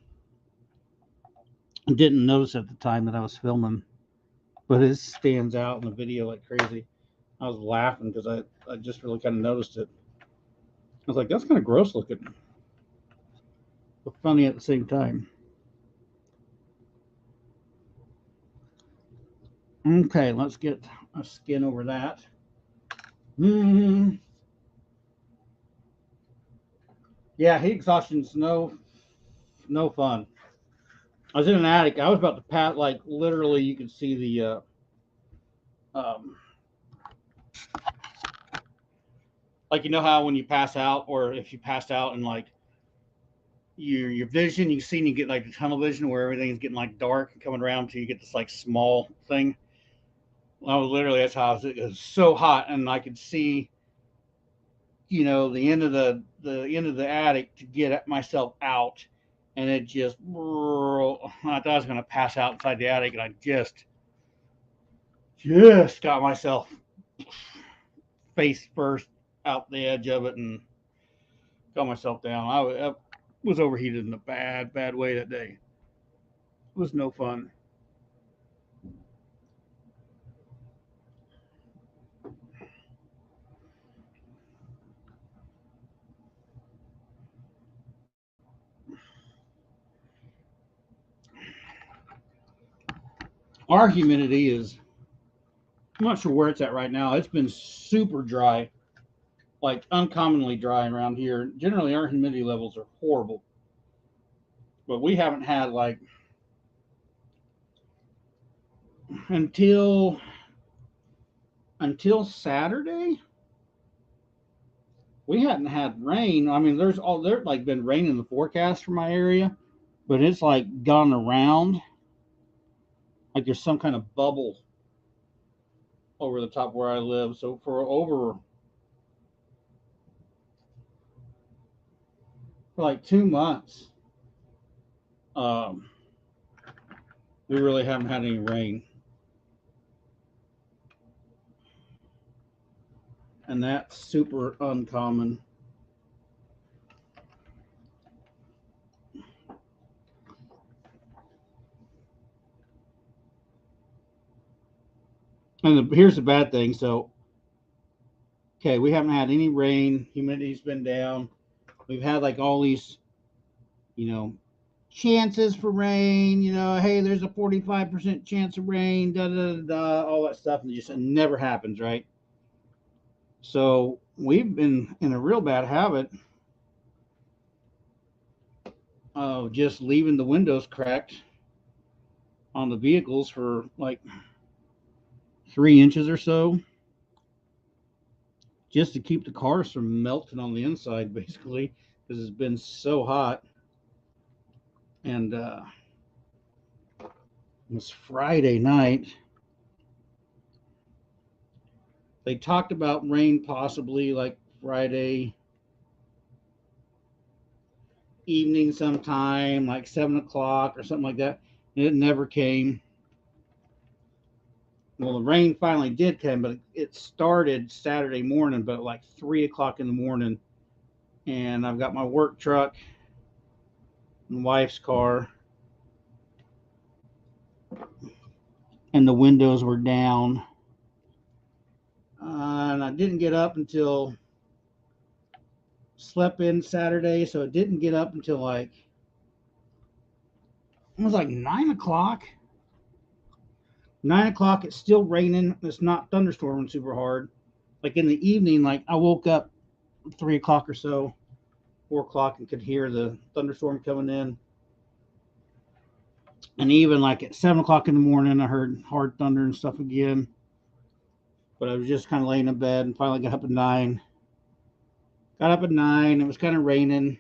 I didn't notice at the time that I was filming, but it stands out in the video like crazy. I was laughing because I just really kind of noticed it. I was like, that's kind of gross looking, but funny at the same time. Okay, let's get a skin over that. Mm, yeah, heat exhaustion's no fun. I was in an attic. I was about to pass, like literally, you could see the um, like you know how when you pass out, or if you passed out and like your vision, you see, and you get like the tunnel vision where everything's getting like dark and coming around till you get this like small thing. I was literally that's how it was so hot, and I could see the end of the end of the attic to get myself out, and it just I thought I was gonna pass out inside the attic, and I just got myself face first out the edge of it and got myself down. I was overheated in a bad way that day. It was no fun. Our humidity is, I'm not sure where it's at right now. It's been super dry, like uncommonly dry around here. Generally, our humidity levels are horrible, but we haven't had like until Saturday. We hadn't had rain. I mean, there's like been rain in the forecast for my area, but it's like gone around like there's some kind of bubble over the top where I live. So for like 2 months, um, we really haven't had any rain, and that's super uncommon. And here's the bad thing. So, okay, we haven't had any rain. Humidity's been down. We've had like all these, you know, chances for rain. Hey, there's a 45% chance of rain. Da da da da. All that stuff, and it just never happens, right? So we've been in a real bad habit of just leaving the windows cracked on the vehicles for like 3 inches or so, just to keep the cars from melting on the inside, basically, because it's been so hot. And it was Friday night. They talked about rain possibly like Friday evening sometime, like 7 o'clock or something like that. And it never came. Well, the rain finally did come, but it started Saturday morning, but like 3 o'clock in the morning. And I've got my work truck and wife's car, and the windows were down. And I didn't get up until slept in Saturday, so it didn't get up until like It was like 9 o'clock. 9 o'clock. It's still raining. It's not thunderstorming super hard. Like in the evening, like I woke up 3 o'clock or so, 4 o'clock, and could hear the thunderstorm coming in. And even like at 7 o'clock in the morning, I heard hard thunder and stuff again. But I was just kind of laying in bed and finally got up at 9. Got up at 9. It was kind of raining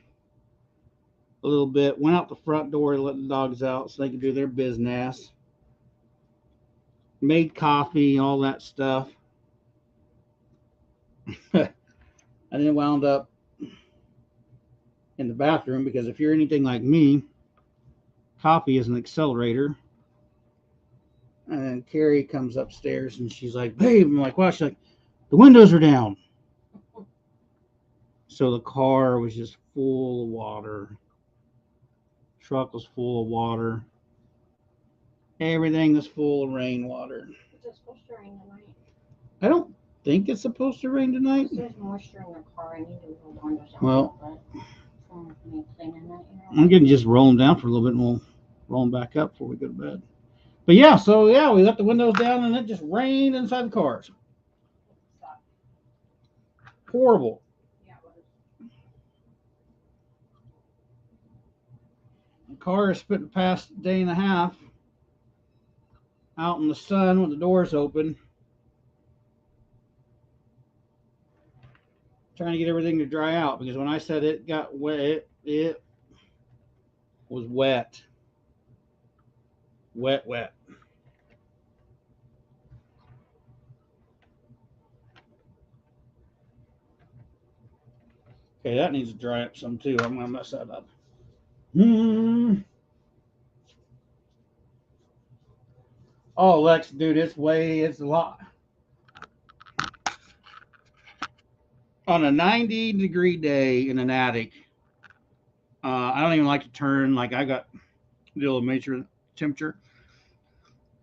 a little bit. Went out the front door to let the dogs out so they could do their business. Made coffee, all that stuff. And then wound up in the bathroom because if you're anything like me, coffee is an accelerator. And Carrie comes upstairs and she's like, "Babe," I'm like, "Wow." She's like, "The windows are down." So the car was just full of water. Truck was full of water. Everything was full of rainwater. Is it supposed to rain tonight? I don't think it's supposed to rain tonight. There's moisture in the car. I need to roll the windows down. Well, me cleaning that, I'm going to just roll them down for a little bit and we'll roll them back up before we go to bed. But yeah, so yeah, we left the windows down and it just rained inside the cars. Horrible. Yeah, The car has spent the past day and a half out in the sun with the doors open, trying to get everything to dry out because when I said it got wet, it was wet. Wet, wet. Okay, that needs to dry up some too. I'm going to mess that up. Oh, Lex, dude, it's a lot. On a 90-degree day in an attic, I don't even like to turn, like I got the old measure temperature.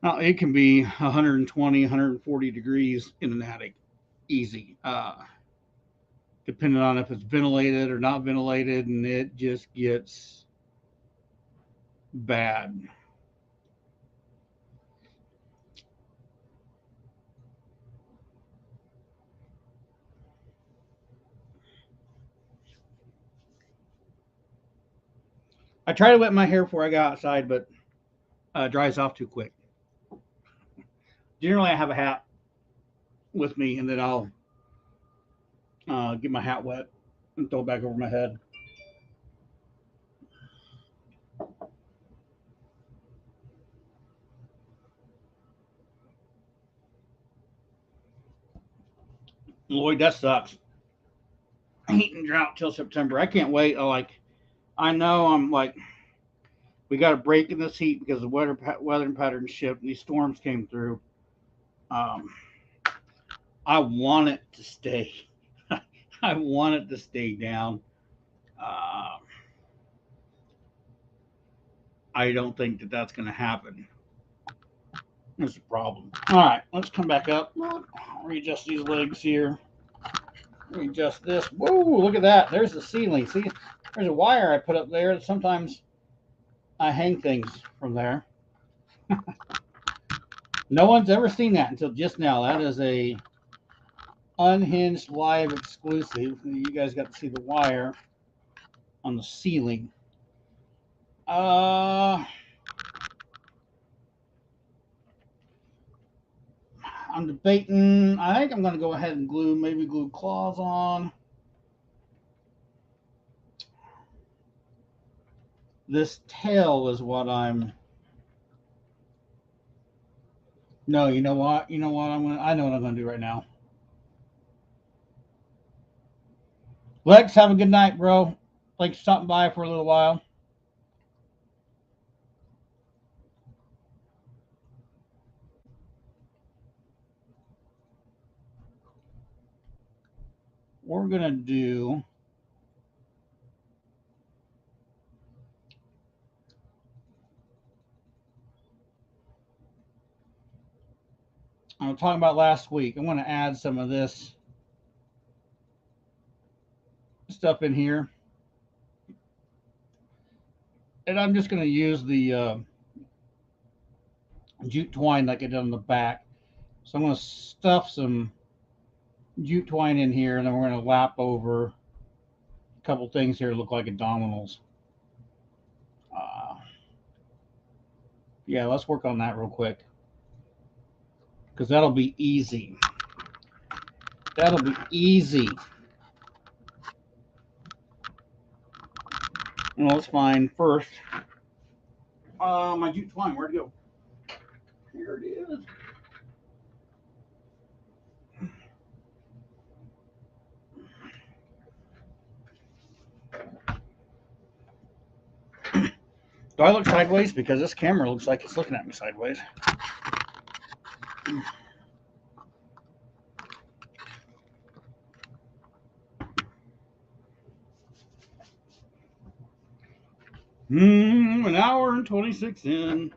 It can be 120, 140 degrees in an attic, easy. Depending on if it's ventilated or not ventilated, and it just gets bad. I try to wet my hair before I go outside, but it dries off too quick. Generally, I have a hat with me, and then I'll get my hat wet and throw it back over my head. Lloyd, that sucks. Heat and drought till September. I can't wait. I know I'm like, we got a break in this heat because the weather patterns shift. And these storms came through. Um, I want it to stay. I want it to stay down. Uh, I don't think that that's going to happen. That's a problem. All right, let's come back up. Readjust these legs here. Readjust this. Whoa, look at that. There's the ceiling. See, there's a wire I put up there. Sometimes I hang things from there. No one's ever seen that until just now. That is a unhinged live exclusive. You guys got to see the wire on the ceiling. I'm debating. I think I'm going to go ahead and glue claws on. This tail is what I'm. No, you know what? I know what I'm gonna do right now. Lex, have a good night, bro. Thanks for stopping by for a little while. We're gonna do. I'm talking about last week. I'm gonna add some of this stuff in here. And I'm just going to use the jute twine like I did on the back. So I'm going to stuff some jute twine in here, and then we're going to lap over a couple things here that look like abdominals. Yeah, let's work on that real quick, because that'll be easy. That'll be easy. Well, let's find first my jute twine. Where'd it go? Here it is. Do I look sideways? Because this camera looks like it's looking at me sideways. An hour and 26 in.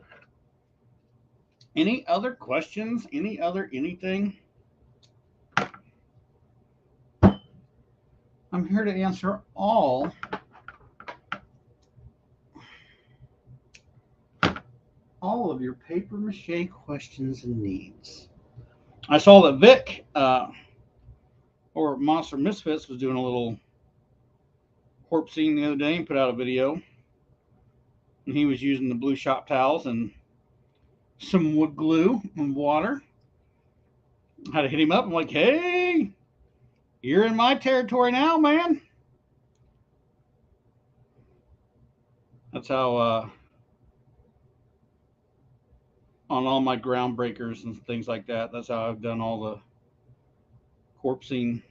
Any other questions? Any other anything? I'm here to answer all of your paper mache questions and needs. I saw that Vic or Monster Misfits was doing a little corpse scene the other day and put out a video. And he was using the blue shop towels and some wood glue and water. I had to hit him up. I'm like, hey, you're in my territory now, man. That's how on all my groundbreakers and things like that, that's how I've done all the corpsing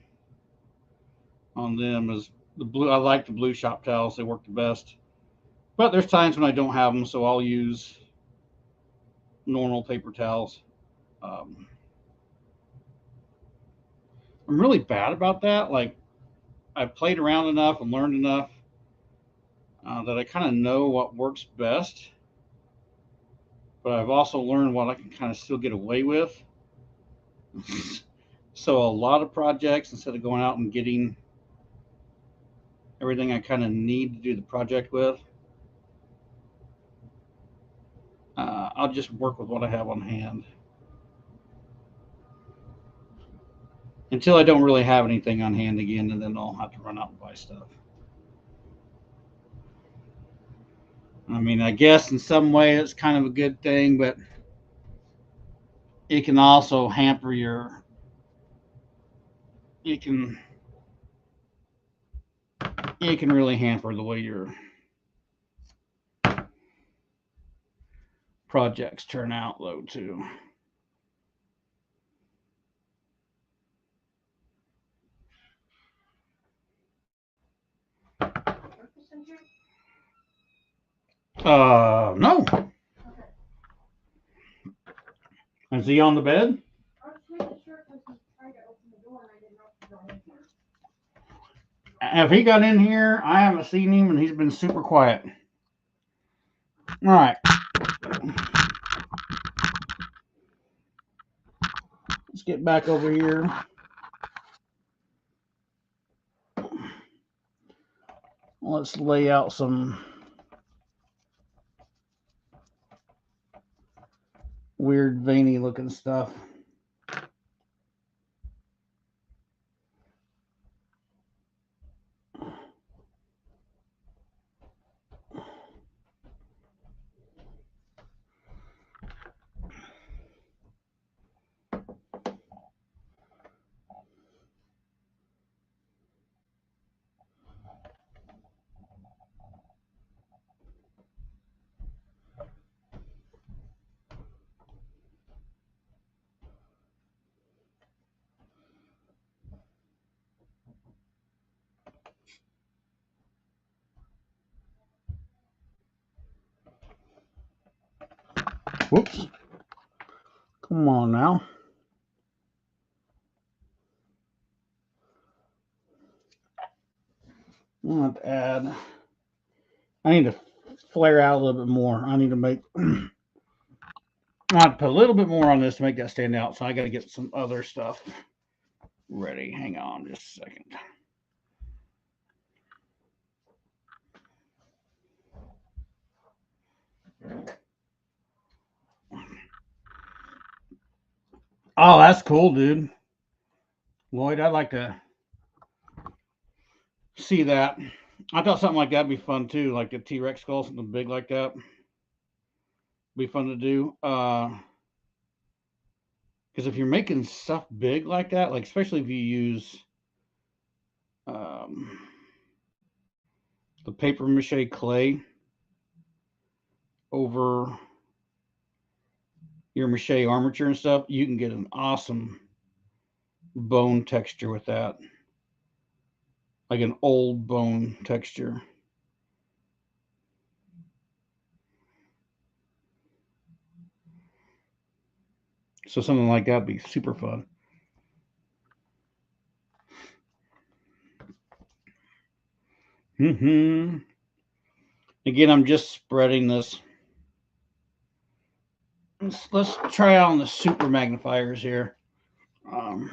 on them. Is the blue. I like the blue shop towels. They work the best. But there's times when I don't have them, so I'll use normal paper towels. I'm really bad about that. Like, I've played around enough and learned enough that I kind of know what works best. But I've also learned what I can kind of still get away with. So a lot of projects, instead of going out and getting everything I kind of need to do the project with, I'll just work with what I have on hand until I don't really have anything on hand again, and then I'll have to run out and buy stuff. I mean, I guess in some way it's kind of a good thing, but it can also hamper your. It can really hamper the way your projects turn out, though, too. No. Is he on the bed? If he got in here, I haven't seen him, and he's been super quiet. All right. Let's get back over here. Let's lay out some weird veiny looking stuff. Whoops. Come on now. I want to add. I need to flare out a little bit more. I need to make. I have to put a little bit more on this to make that stand out. So I got to get some other stuff ready. Hang on just a second. Oh, that's cool, dude. Lloyd, I'd like to see that. I thought something like that'd be fun too, like a T-Rex skull, something big like that. Be fun to do. Because if you're making stuff big like that, like especially if you use um, the paper mache clay over your mache armature and stuff, you can get an awesome bone texture with that, like an old bone texture. So something like that would be super fun. Mm-hmm. Again, I'm just spreading this. Let's try out on the super magnifiers here. Um,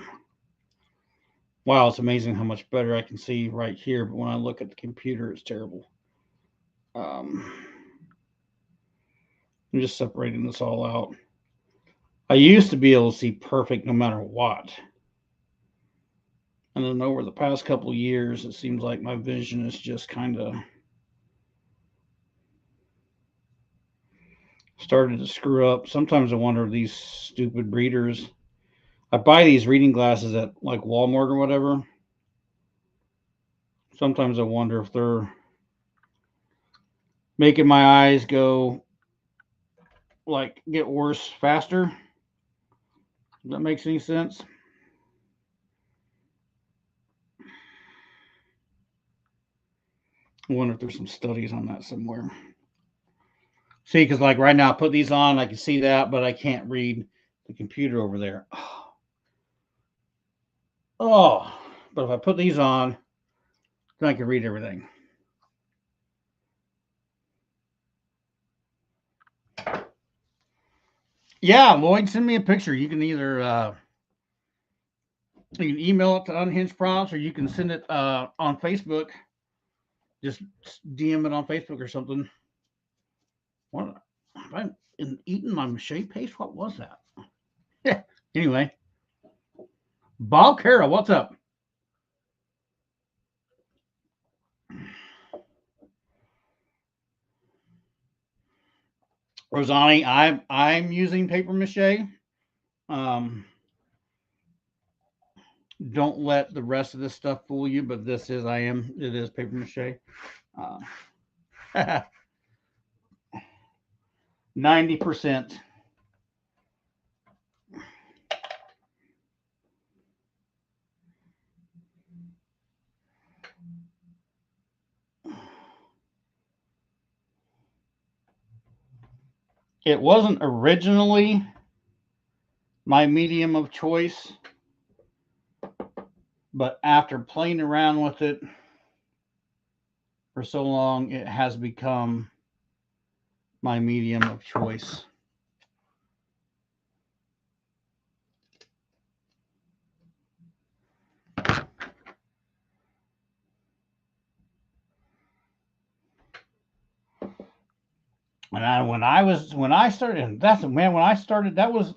wow, it's amazing how much better I can see right here, but when I look at the computer, it's terrible. Um, I'm just separating this all out. I used to be able to see perfect no matter what. And then over the past couple of years, it seems like my vision is just kind of started to screw up. Sometimes I wonder if these stupid readers, I buy these reading glasses at like Walmart or whatever. Sometimes I wonder if they're making my eyes go like get worse faster. If that makes any sense. I wonder if there's some studies on that somewhere. See, because like right now, I put these on, I can see that, but I can't read the computer over there. Oh, but if I put these on, then I can read everything. Yeah, Lloyd, send me a picture. You can either you can email it to Unhinged Prompts, or you can send it on Facebook. Just DM it on Facebook or something. What have I eaten my mache paste? What was that? Yeah. Anyway, Bob Carroll, what's up? Rosani, I'm using paper mache. Um, don't let the rest of this stuff fool you, but it is paper mache. 90%. It wasn't originally my medium of choice, but after playing around with it for so long, it has become my medium of choice. When I started, that's man, when I started, that was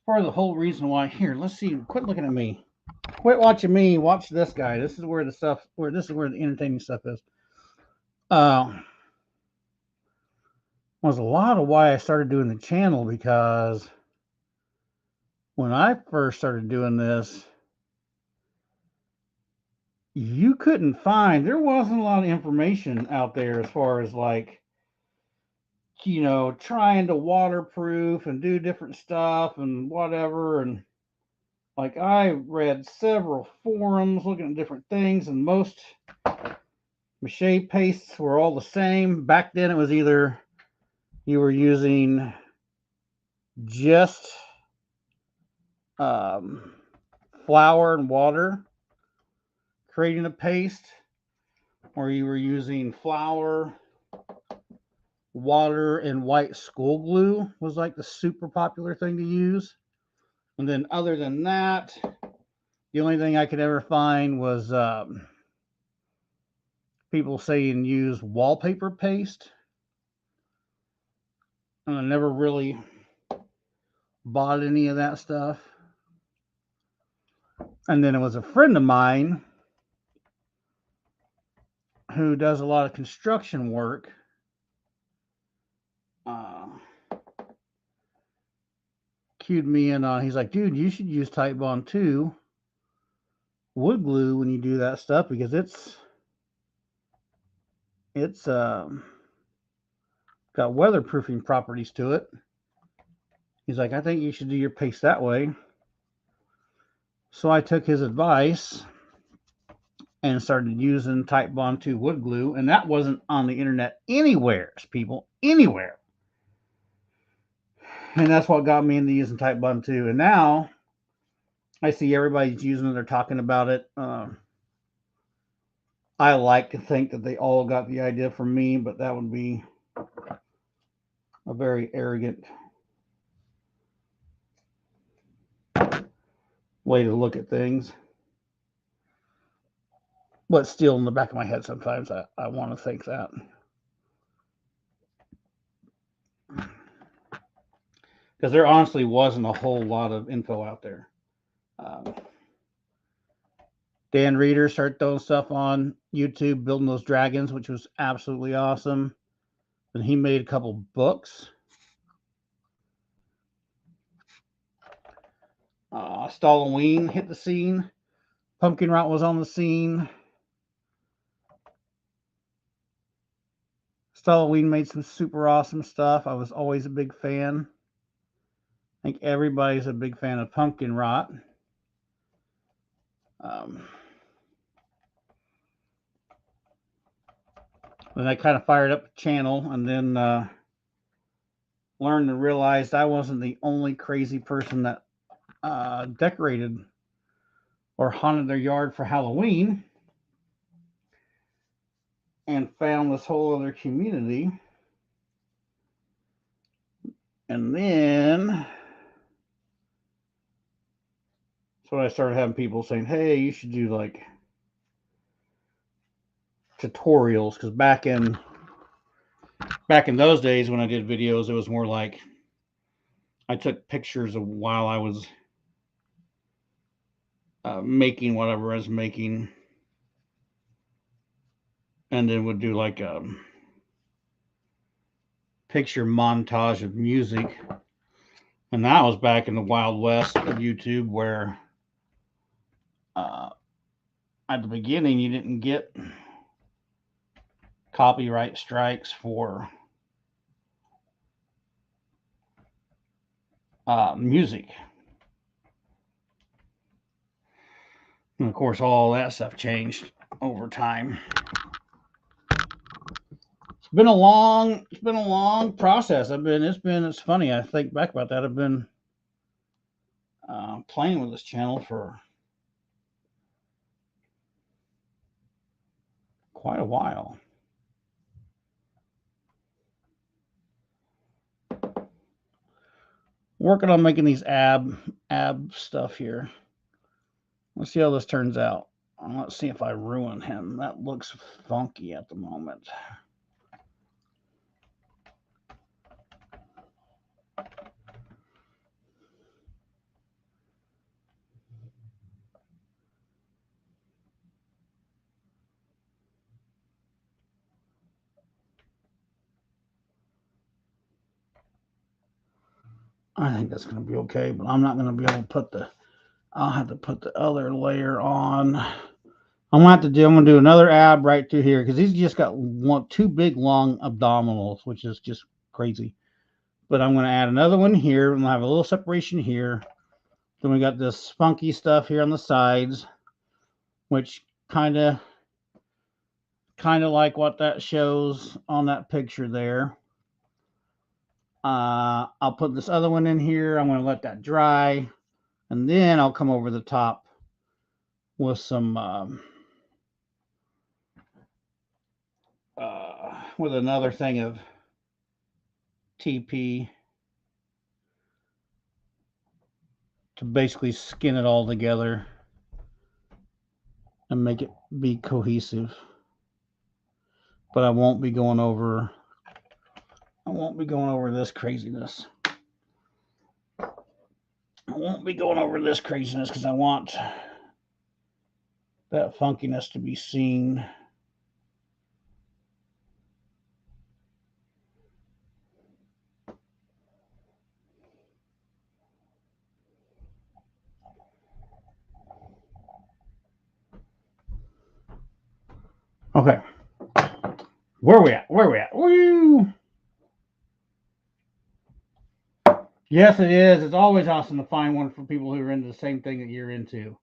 part of the whole reason why. Here, let's see. Quit looking at me. Quit watching me. Watch this guy. This is where the entertaining stuff is. Uh, was a lot of why I started doing the channel because when I first started doing this, you couldn't find, there wasn't a lot of information out there as far as like, trying to waterproof and do different stuff and whatever. And like I read several forums looking at different things, and most mache pastes were all the same. Back then, it was either you were using just um, flour and water, creating a paste, or you were using flour, water, and white school glue was like the super popular thing to use. And then other than that, the only thing I could ever find was people saying use wallpaper paste. And I never really bought any of that stuff. And then it was a friend of mine who does a lot of construction work. Cued me in on, he's like, dude, you should use Type Bond 2 wood glue when you do that stuff because it's got weatherproofing properties to it. He's like, I think you should do your paste that way. So I took his advice and started using Type Bond 2 wood glue, and that wasn't on the internet anywhere, people, anywhere. And that's what got me into using Type Bond 2. And now I see everybody's using it, they're talking about it. I like to think that they all got the idea from me, but that would be a very arrogant way to look at things. But still, in the back of my head, sometimes I want to think that. Because there honestly wasn't a whole lot of info out there. Dan Reeder started throwing stuff on YouTube, building those dragons, which was absolutely awesome. And he made a couple books. Stalloween hit the scene. Pumpkin Rot was on the scene. Stalloween made some super awesome stuff. I was always a big fan. I think everybody's a big fan of Pumpkin Rot. Then I kind of fired up the channel and then learned and realized I wasn't the only crazy person that decorated or haunted their yard for Halloween, and found this whole other community. And then so I started having people saying, hey, you should do like tutorials, because back in those days when I did videos, it was more like I took pictures of while I was making whatever I was making, and then would do like a picture montage of music. And that was back in the Wild West of YouTube, where at the beginning you didn't get copyright strikes for music. And of course, all that stuff changed over time. It's been a long process. It's funny. I think back about that. I've been playing with this channel for quite a while. Working on making these ab stuff here. Let's see how this turns out. Let's see if I ruin him. That looks funky at the moment. I think that's going to be okay, but I'm not going to be able to put I'll have to put the other layer on. I'm going to do another ab right through here, because he's just got two big long abdominals, which is just crazy. But I'm going to add another one here, and I'll have a little separation here. Then we got this funky stuff here on the sides, which kind of like what that shows on that picture there. I'll put this other one in here. I'm going to let that dry, and then I'll come over the top with some with another thing of TP to basically skin it all together and make it be cohesive. But I won't be going over this craziness. I won't be going over this craziness because I want that funkiness to be seen. Okay. Where are we at? Where are we at? Woo! Yes, it is. It's always awesome to find one for people who are into the same thing that you're into.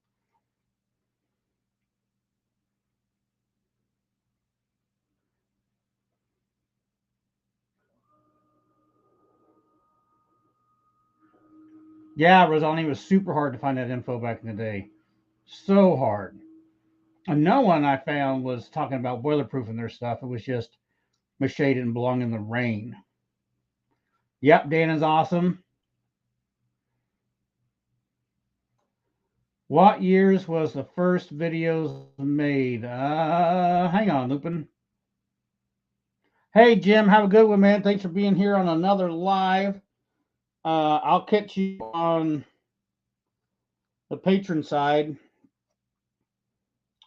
Yeah, Rosani was super hard to find that info back in the day. So hard. And no one I found was talking about boilerproofing their stuff. It was just mache and belong in the rain. Yep, Dan is awesome. What years was the first videos made? Hang on, Lupin. Hey, Jim, have a good one, man. Thanks for being here on another live. I'll catch you on the patron side,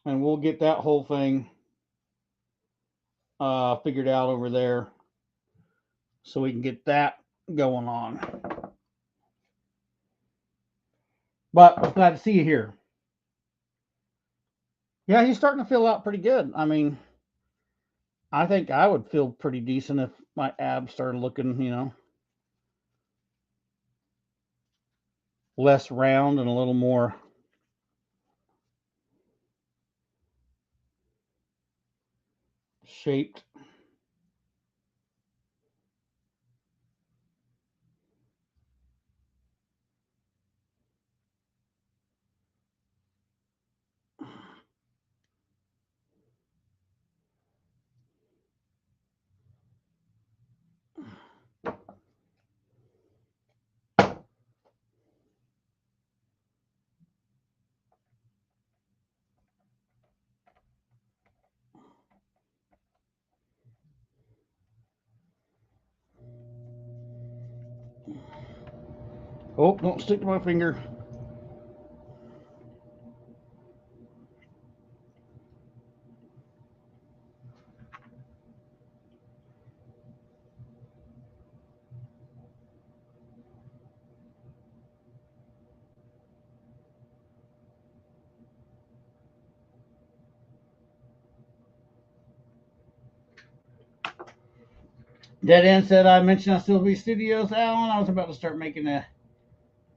and we'll get that whole thing figured out over there so we can get that going on. But I'm glad to see you here. Yeah, he's starting to feel out pretty good. I mean, I think I would feel pretty decent if my abs started looking, less round and a little more shaped. Oh, don't stick to my finger. Dead End said I mentioned on Sylvie Studios, Alan. I was about to start making a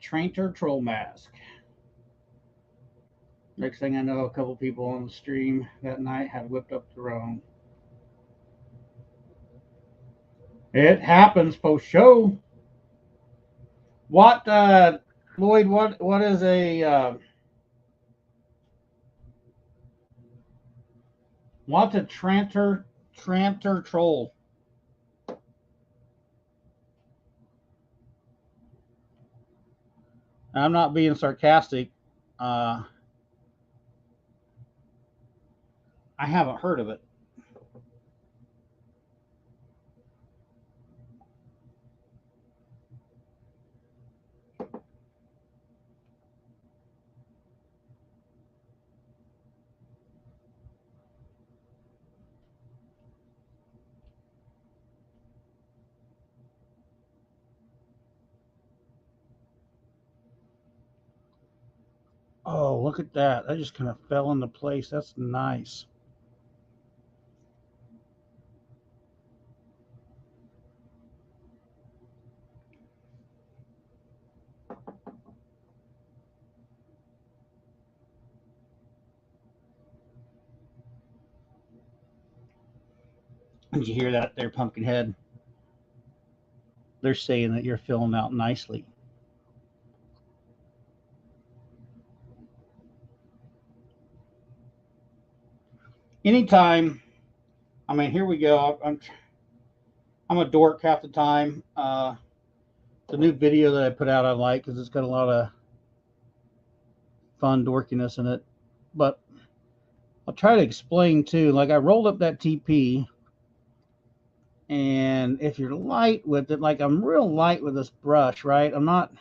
Tranter troll mask. Next thing I know, a couple people on the stream that night had whipped up their own. It happens post show. What, Lloyd? What is a what's a Tranter troll? I'm not being sarcastic. Uh, I haven't heard of it. Oh, look at that. That just kind of fell into place. That's nice. Did you hear that there, Pumpkinhead? They're saying that you're filling out nicely. Anytime, I mean, here we go. I'm a dork half the time. The new video that I put out I like because it's got a lot of fun dorkiness in it. But I'll try to explain too. Like I rolled up that TP, and if you're light with it, like I'm real light with this brush, right? I'm not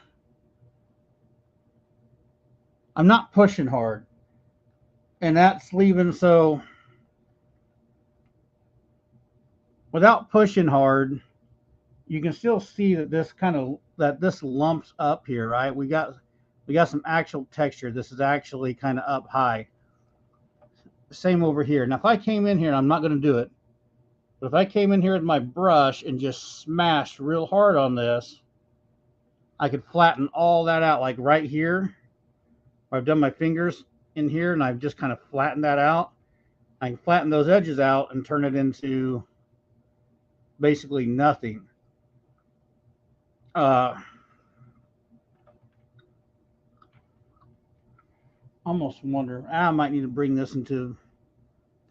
I'm not pushing hard. And that's leaving, so without pushing hard, you can still see that this lumps up here, right? We got some actual texture. This is actually kind of up high. Same over here. Now if I came in here, and I'm not going to do it, but if I came in here with my brush and just smashed real hard on this, I could flatten all that out, like right here, where I've done my fingers in here, and I've just kind of flattened that out. I can flatten those edges out and turn it into basically nothing. Uh, Almost wonder, I might need to bring this into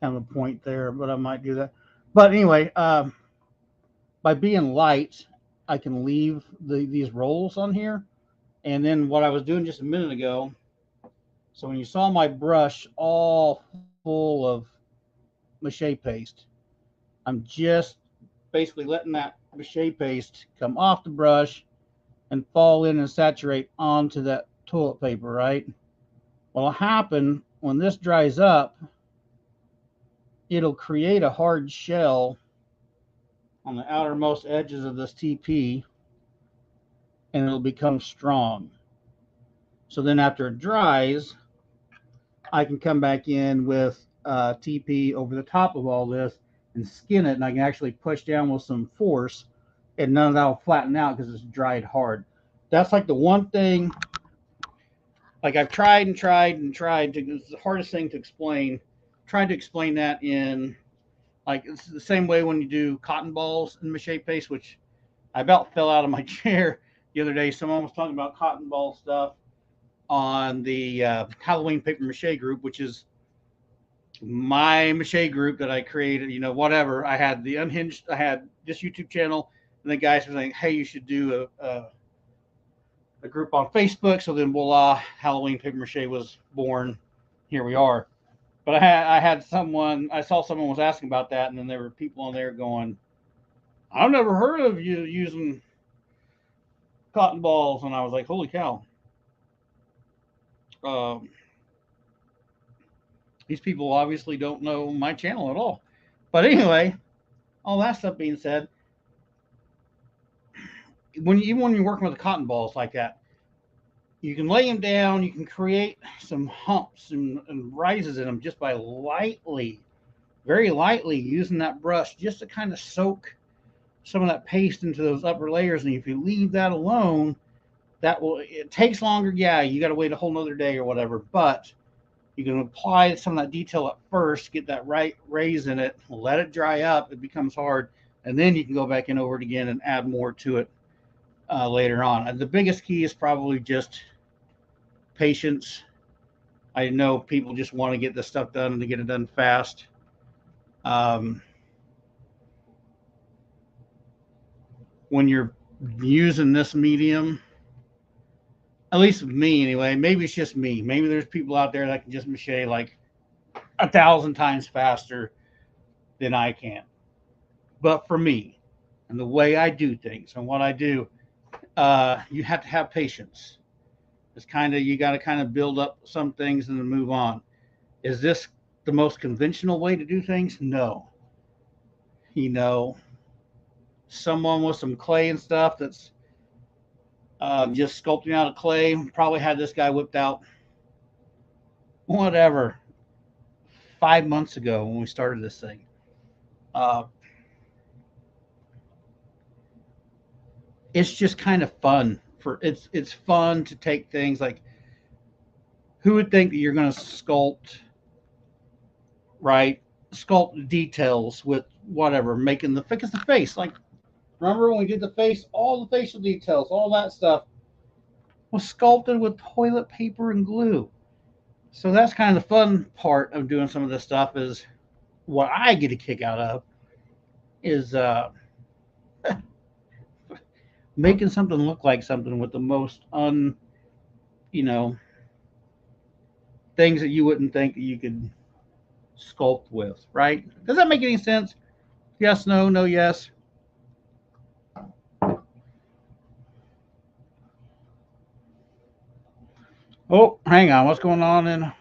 kind of a point there, but I might do that. But anyway, by being light, I can leave these rolls on here. And then what I was doing just a minute ago, so when you saw my brush all full of mache paste, I'm just basically letting that mache paste come off the brush and fall in and saturate onto that toilet paper, right? What'll happen when this dries up, it'll create a hard shell on the outermost edges of this TP, and it'll become strong. So then after it dries, I can come back in with TP over the top of all this and skin it, and I can actually push down with some force, and none of that will flatten out because it's dried hard. That's like the one thing, like I've tried and tried and tried to, it's the hardest thing to explain. Tried to explain that in, like, it's the same way when you do cotton balls in mache paste, which I about fell out of my chair the other day. Someone was talking about cotton ball stuff on the Halloween paper mache group, which is my mache group that I created. You know, whatever. I had the unhinged. I had this YouTube channel, and the guys were saying, "Hey, you should do a group on Facebook." So then, voila, Halloween paper mache was born. Here we are. But I had someone. I saw someone was asking about that, and then there were people on there going, "I've never heard of you using cotton balls," and I was like, "Holy cow!" Um, these people obviously don't know my channel at all. But anyway, all that stuff being said, even when you're working with the cotton balls like that, you can lay them down. You can create some humps and rises in them just by lightly, very lightly using that brush just to kind of soak some of that paste into those upper layers. And if you leave that alone, it takes longer. Yeah, you got to wait a whole nother day or whatever, but you can apply some of that detail at first, get that right raise in it, let it dry up, it becomes hard, and then you can go back in over it again and add more to it later on. And the biggest key is probably just patience. I know people just want to get this stuff done and to get it done fast. Um, when you're using this medium, at least with me anyway, maybe it's just me. Maybe there's people out there that can just mache like 1,000 times faster than I can. But for me, and the way I do things and what I do, you have to have patience. It's kind of, you got to kind of build up some things and then move on. Is this the most conventional way to do things? No. You know, someone with some clay and stuff that's just sculpting out of clay probably had this guy whipped out, whatever, 5 months ago when we started this thing. Uh, it's just kind of fun it's fun to take things like, who would think that you're going to sculpt, right? Sculpt details with whatever, making the fix the face. Like, remember when we did the face, all the facial details, all that stuff was sculpted with toilet paper and glue. So that's kind of the fun part of doing some of this stuff, is what I get a kick out of is making something look like something with the most you know, things that you wouldn't think that you could sculpt with, right? Does that make any sense? Yes, no, no, yes. Oh, hang on. What's going on in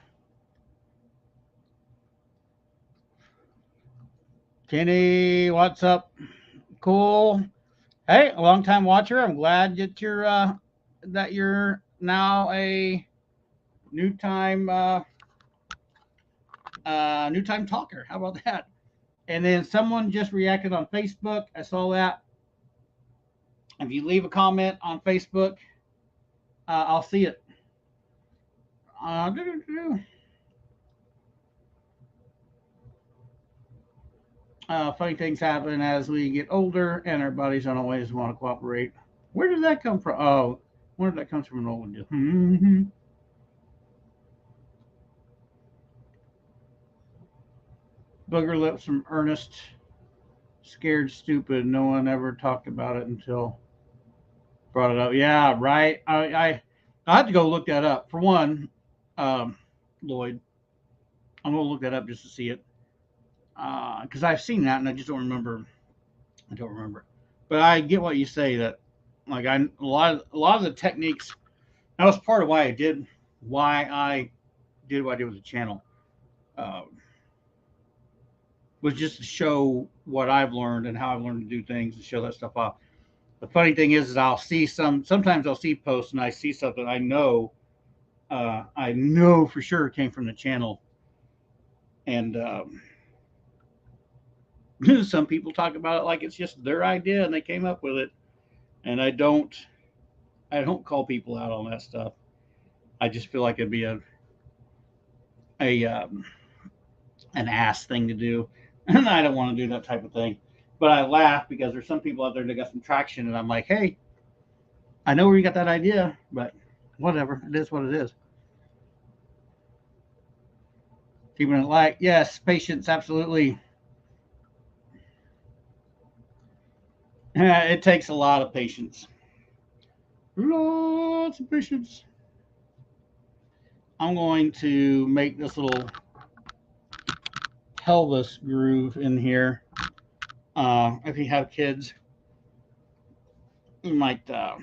Kenny? What's up? Cool. Hey, a long time watcher. I'm glad that you're now a new time new time talker. How about that? And then someone just reacted on Facebook. I saw that. If you leave a comment on Facebook, I'll see it. Uh, Funny things happen as we get older, and our bodies don't always want to cooperate. Where did that come from? Oh, where did that come from? An old one. Booger lips from Ernest. Scared stupid. No one ever talked about it until brought it up. Yeah, right. I had to go look that up. For one, Lloyd, I'm gonna look that up just to see it because I've seen that and I just don't remember. I don't remember. But I get what you say that like a lot of the techniques that was part of why I did what I did with the channel uh, was just to show what I've learned and how I've learned to do things and show that stuff off. The funny thing is I'll see sometimes I'll see posts and I see something I know for sure it came from the channel, and some people talk about it like it's just their idea and they came up with it, and I don't call people out on that stuff. I just feel like it'd be a an ass thing to do, and I don't want to do that type of thing. But I laugh because there's some people out there that got some traction, and I'm like, hey, I know where you got that idea, but whatever, it is what it is. Keeping it light, yes, patience, absolutely. It takes a lot of patience, lots of patience. I'm going to make this little pelvis groove in here. If you have kids, you might uh,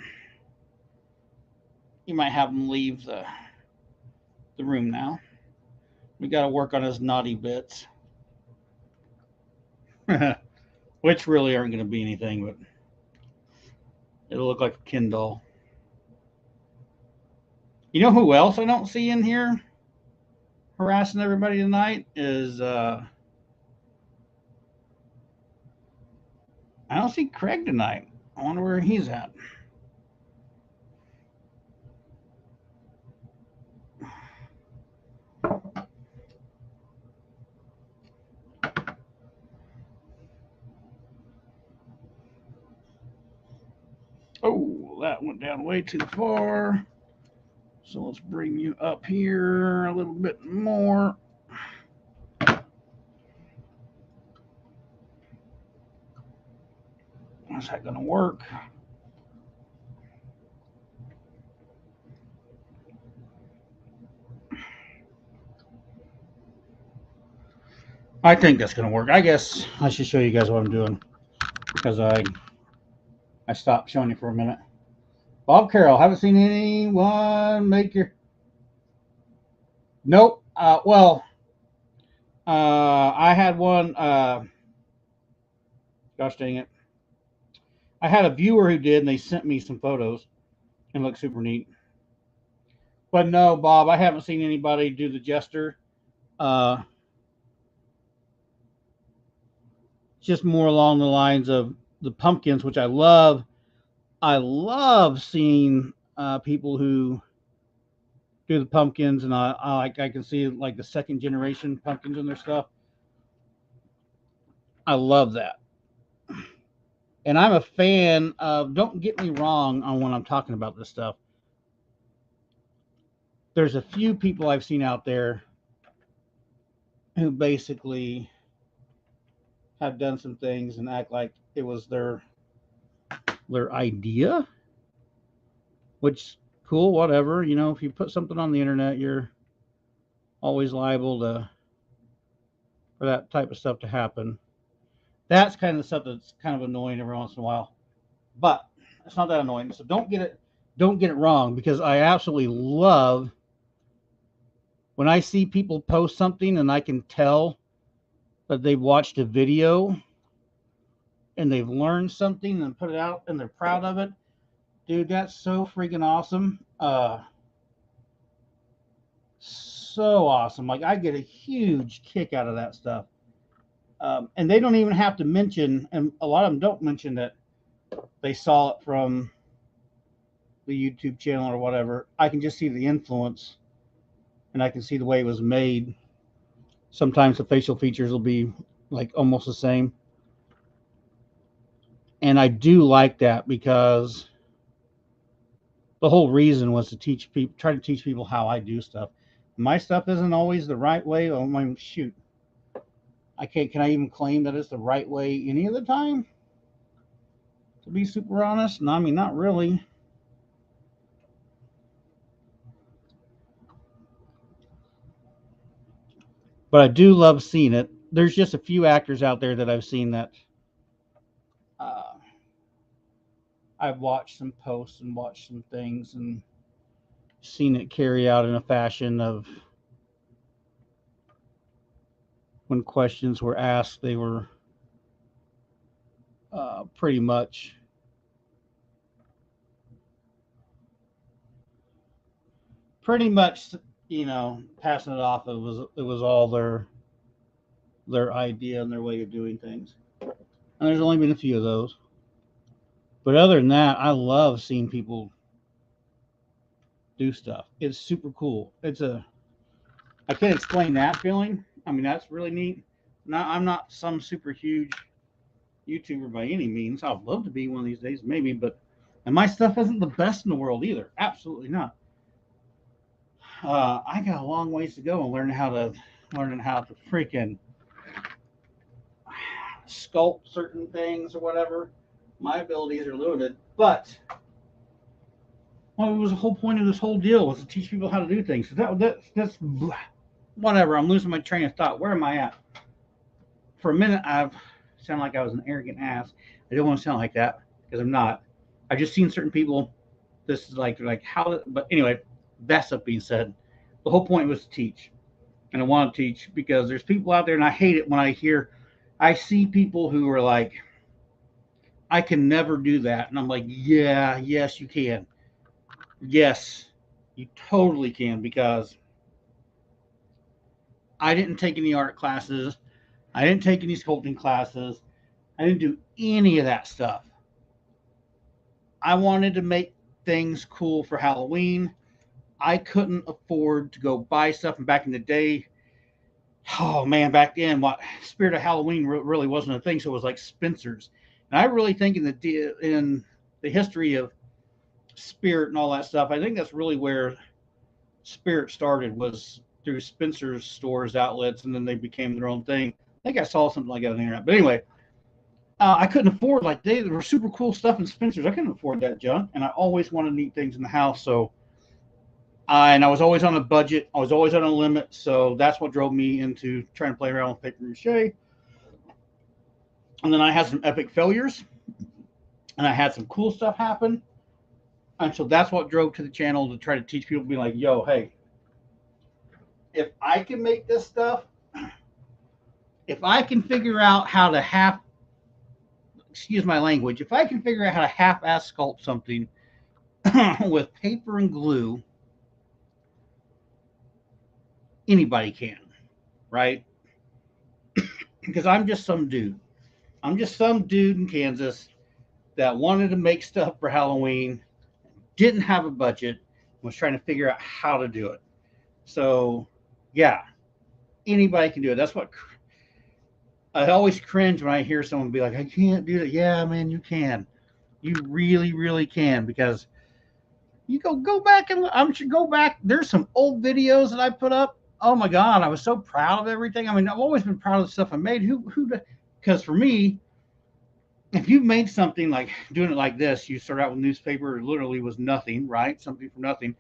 you might have them leave the room now. We got to work on his naughty bits, which really aren't going to be anything, but it'll look like a Ken doll. You know who else I don't see in here harassing everybody tonight is I don't see Craig tonight. I wonder where he's at. Oh, that went down way too far. So let's bring you up here a little bit more. How's that going to work? I think that's going to work. I guess I should show you guys what I'm doing because I stopped showing you for a minute. Bob Carroll, haven't seen anyone make your. Nope. I had one. Gosh dang it. I had a viewer who did, and they sent me some photos and looked super neat. But no, Bob, I haven't seen anybody do the jester. Uh, just more along the lines of the pumpkins, which I love. I love seeing people who do the pumpkins, and I can see like the second generation pumpkins and their stuff. I love that, and I'm a fan of. Don't get me wrong on when I'm talking about this stuff. There's a few people I've seen out there who basically have done some things and act like it was their idea, which cool, whatever. You know, if you put something on the internet, you're always liable to for that type of stuff to happen. That's kind of the stuff that's kind of annoying every once in a while, but it's not that annoying. So don't get it wrong because I absolutely love when I see people post something and I can tell that they've watched a video and they've learned something and put it out and they're proud of it, dude, that's so freaking awesome. So awesome. Like, I get a huge kick out of that stuff. And they don't even have to mention, and a lot of them don't mention that they saw it from the YouTube channel or whatever. I can just see the influence and I can see the way it was made. Sometimes the facial features will be like almost the same. And I do like that because the whole reason was to teach people, try to teach people how I do stuff. My stuff isn't always the right way. Oh my shoot. Can I even claim that it's the right way any of the time? To be super honest? No, I mean, not really. But I do love seeing it. There's just a few actors out there that I've seen that uh, I've watched some posts and watched some things and seen it carry out in a fashion of when questions were asked, they were pretty much passing it off. It was all their idea and their way of doing things. And there's only been a few of those. But other than that, I love seeing people do stuff. It's super cool. I can't explain that feeling. I mean, that's really neat. I'm not some super huge YouTuber by any means. I'd love to be one of these days, maybe, and my stuff isn't the best in the world either. Absolutely not. I got a long ways to go in learning how to freaking sculpt certain things or whatever. My abilities are limited, but it was the whole point of this whole deal was to teach people how to do things. So that's whatever. I'm losing my train of thought. Where am I at? For a minute, I've sounded like I was an arrogant ass. I don't want to sound like that because I'm not. I've just seen certain people. This is like how. But anyway, that's up being said. The whole point was to teach, and I want to teach because there's people out there, and I hate it when I see people who are like, I can never do that, and I'm like, yeah, yes, you can. Yes, you totally can because I didn't take any art classes. I didn't take any sculpting classes. I didn't do any of that stuff. I wanted to make things cool for Halloween. I couldn't afford to go buy stuff. And back in the day, oh man, back then, what Spirit of Halloween really wasn't a thing. So it was like Spencer's. And I really think in the history of Spirit and all that stuff, I think that's really where Spirit started was through Spencer's stores, outlets, and then they became their own thing. I think I saw something like that on the internet. But anyway, I couldn't afford there were super cool stuff in Spencer's. I couldn't afford that junk, and I always wanted neat things in the house. So, and I was always on a budget. I was always on a limit. So that's what drove me into trying to play around with paper mache. And then I had some epic failures, and I had some cool stuff happen. And so that's what drove to the channel to try to teach people to be like, yo, hey, if I can make this stuff, if I can figure out how to excuse my language, if I can figure out how to half-ass sculpt something with paper and glue, anybody can, right? Because I'm just some dude. I'm just some dude in Kansas that wanted to make stuff for Halloween, didn't have a budget, was trying to figure out how to do it. So, yeah, anybody can do it. That's what I always cringe when I hear someone be like, I can't do it. Yeah, man, you can. You really, really can because you go back and I'm sure go back. There's some old videos that I put up. Oh my God, I was so proud of everything. I mean, I've always been proud of the stuff I made. Because for me, if you've made something like doing it like this, you start out with newspaper, it literally was nothing, right? Something from nothing.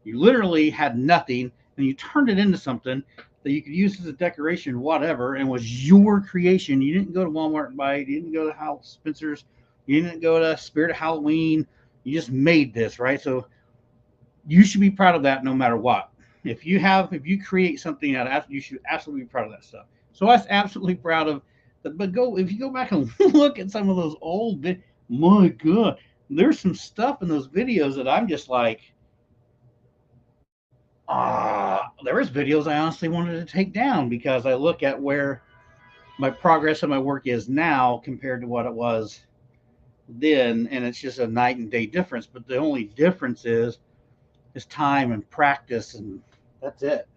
You literally had nothing and you turned it into something that you could use as a decoration, whatever, and was your creation. You didn't go to Walmart and buy it. You didn't go to House Spencer's. You didn't go to Spirit of Halloween. You just made this, right? So you should be proud of that no matter what. if you create something out of, you should absolutely be proud of that stuff. So I was absolutely proud of the, but go if you go back and look at some of those old my god, there's some stuff in those videos that I'm just like, there was videos I honestly wanted to take down because I look at where my progress of my work is now compared to what it was then, and it's just a night and day difference. But the only difference is time and practice, and that's it.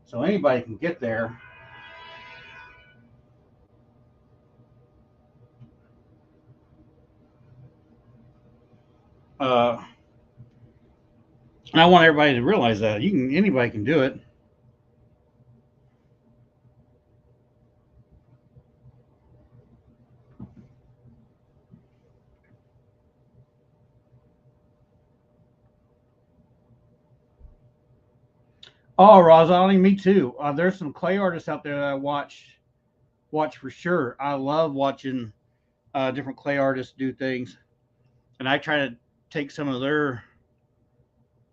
So anybody can get there. Uh, and I want everybody to realize that anybody can do it. Oh, Rosali, me too. There's some clay artists out there that I watch for sure. I love watching different clay artists do things, and I try to take some of their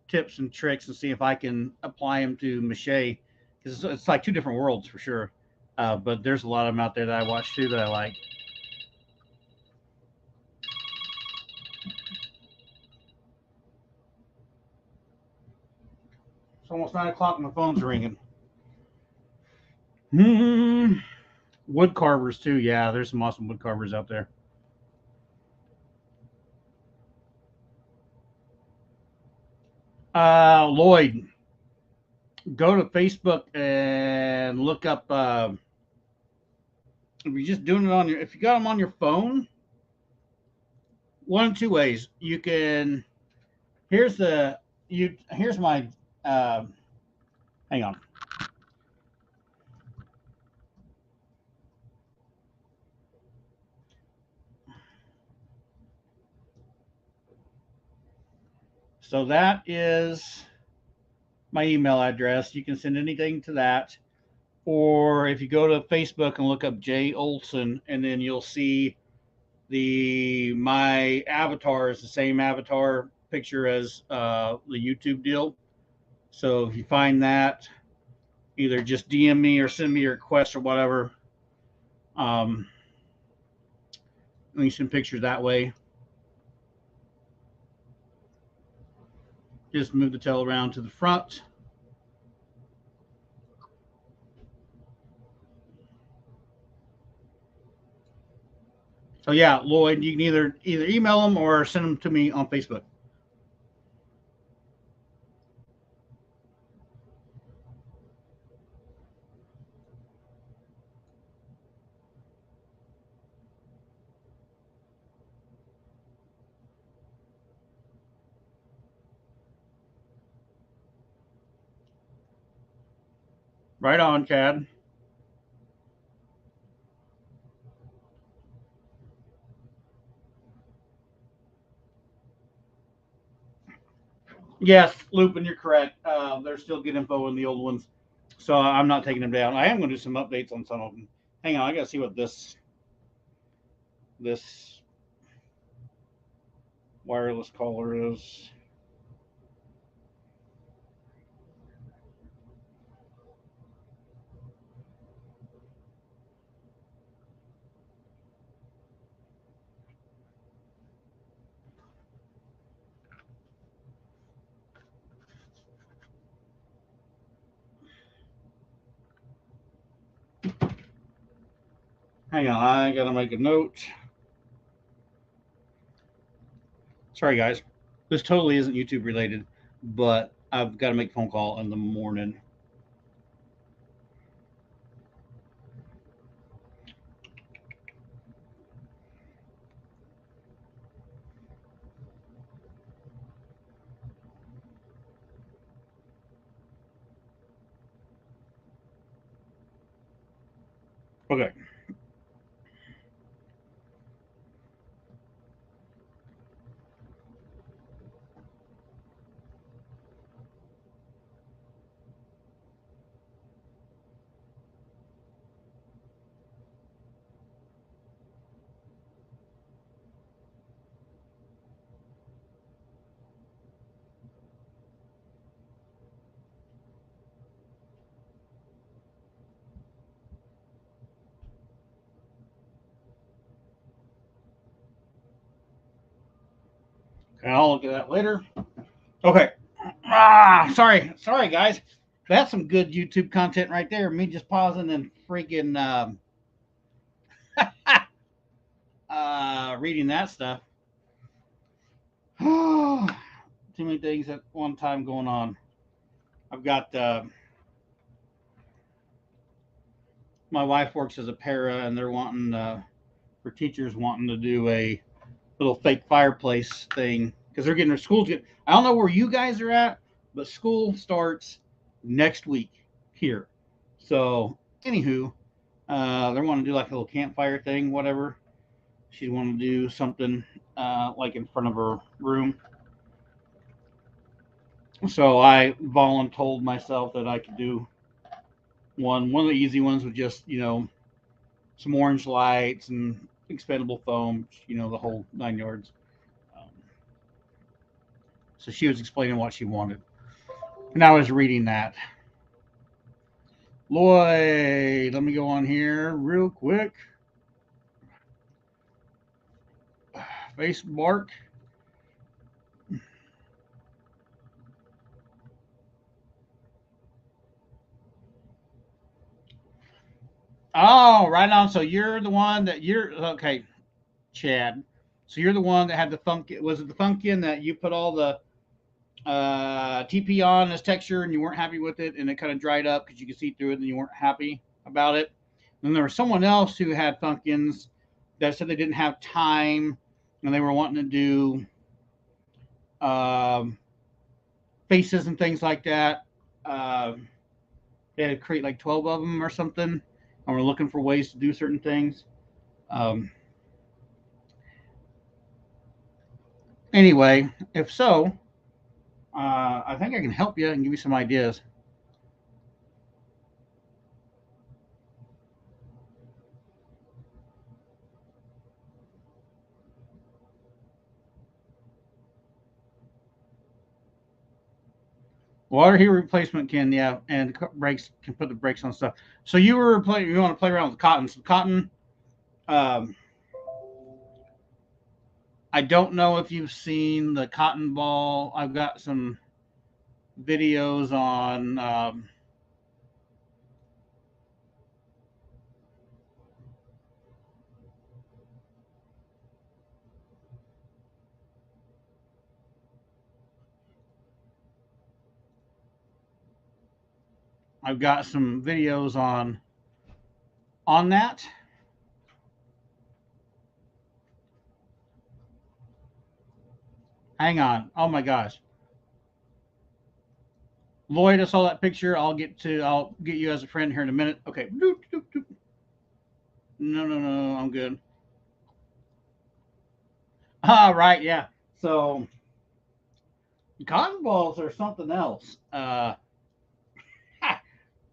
tips and tricks and see if I can apply them to mache because it's like two different worlds for sure. But there's a lot of them out there that I watch too that I like. It's almost 9 o'clock and the phone's ringing. Hmm. Wood carvers too. Yeah, there's some awesome wood carvers out there. Lloyd, go to Facebook and look up. If you're just doing it on your, if you got them on your phone, one of two ways. You can. Here's the you. Here's my. Uh, hang on. So that is my email address. You can send anything to that. Or if you go to Facebook and look up Jay Olson, and then you'll see my avatar is the same avatar picture as the YouTube deal. So if you find that, either just DM me or send me a request or whatever. Um, me some pictures that way. Just move the tail around to the front. So yeah, Lloyd, you can either email them or send them to me on Facebook. Right on, Chad. Yes, Lupin, you're correct. There's still good info in the old ones, so I'm not taking them down. I am going to do some updates on some of them. Hang on, I got to see what this wireless collar is. Hang on, I got to make a note. Sorry, guys. This totally isn't YouTube related, but I've got to make a phone call in the morning. Okay. Okay, I'll look at that later. Okay. Sorry, guys. That's some good YouTube content right there. Me just pausing and freaking reading that stuff. Too many things at one time going on. I've got my wife works as a para, and they're wanting for teachers wanting to do a little fake fireplace thing because they're getting their schools get. I don't know where you guys are at, but school starts next week here. So, anywho, they want to do like a little campfire thing, whatever. She wanted to do something like in front of her room. So I voluntold myself that I could do one. One of the easy ones was just some orange lights and expendable foam, the whole 9 yards. Um, so she was explaining what she wanted, and I was reading that. Lloyd, let me go on here real quick. Face bark. Oh, right on. So you're the one that you're okay, Chad. So you're the one that had the funk. Was it the funkin that you put all the TP on as texture and you weren't happy with it, and it kind of dried up because you could see through it and you weren't happy about it? And there was someone else who had pumpkins that said they didn't have time and they were wanting to do um, faces and things like that. They had to create like 12 of them or something, and we're looking for ways to do certain things. Um, anyway, if so, I think I can help you and give you some ideas. Water heater replacement can, yeah, and brakes can put the brakes on stuff. So you want to play around with cotton. So cotton, um, I don't know if you've seen the cotton ball. I've got some videos on. I've got some videos on that. Hang on. Oh my gosh, Lloyd, I saw that picture. I'll get you as a friend here in a minute. Okay. No, no, no, I'm good. Ah, right, yeah. So cotton balls are something else.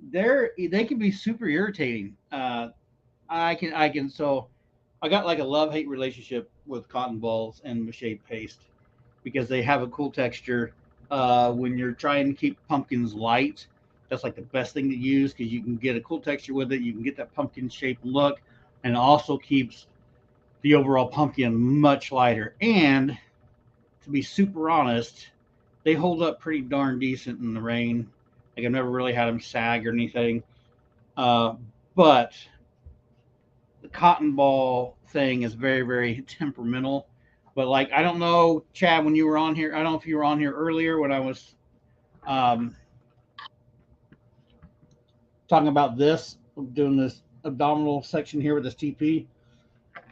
They can be super irritating. So I got like a love hate relationship with cotton balls and mache paste because they have a cool texture. When you're trying to keep pumpkins light, that's like the best thing to use because you can get a cool texture with it. You can get that pumpkin shaped look, and it also keeps the overall pumpkin much lighter. And to be super honest, they hold up pretty darn decent in the rain. Like I've never really had them sag or anything. Uh, but the cotton ball thing is very, very temperamental. But like I don't know, Chad, when you were on here, I don't know if you were on here earlier when I was um, talking about this, doing this abdominal section here with this TP.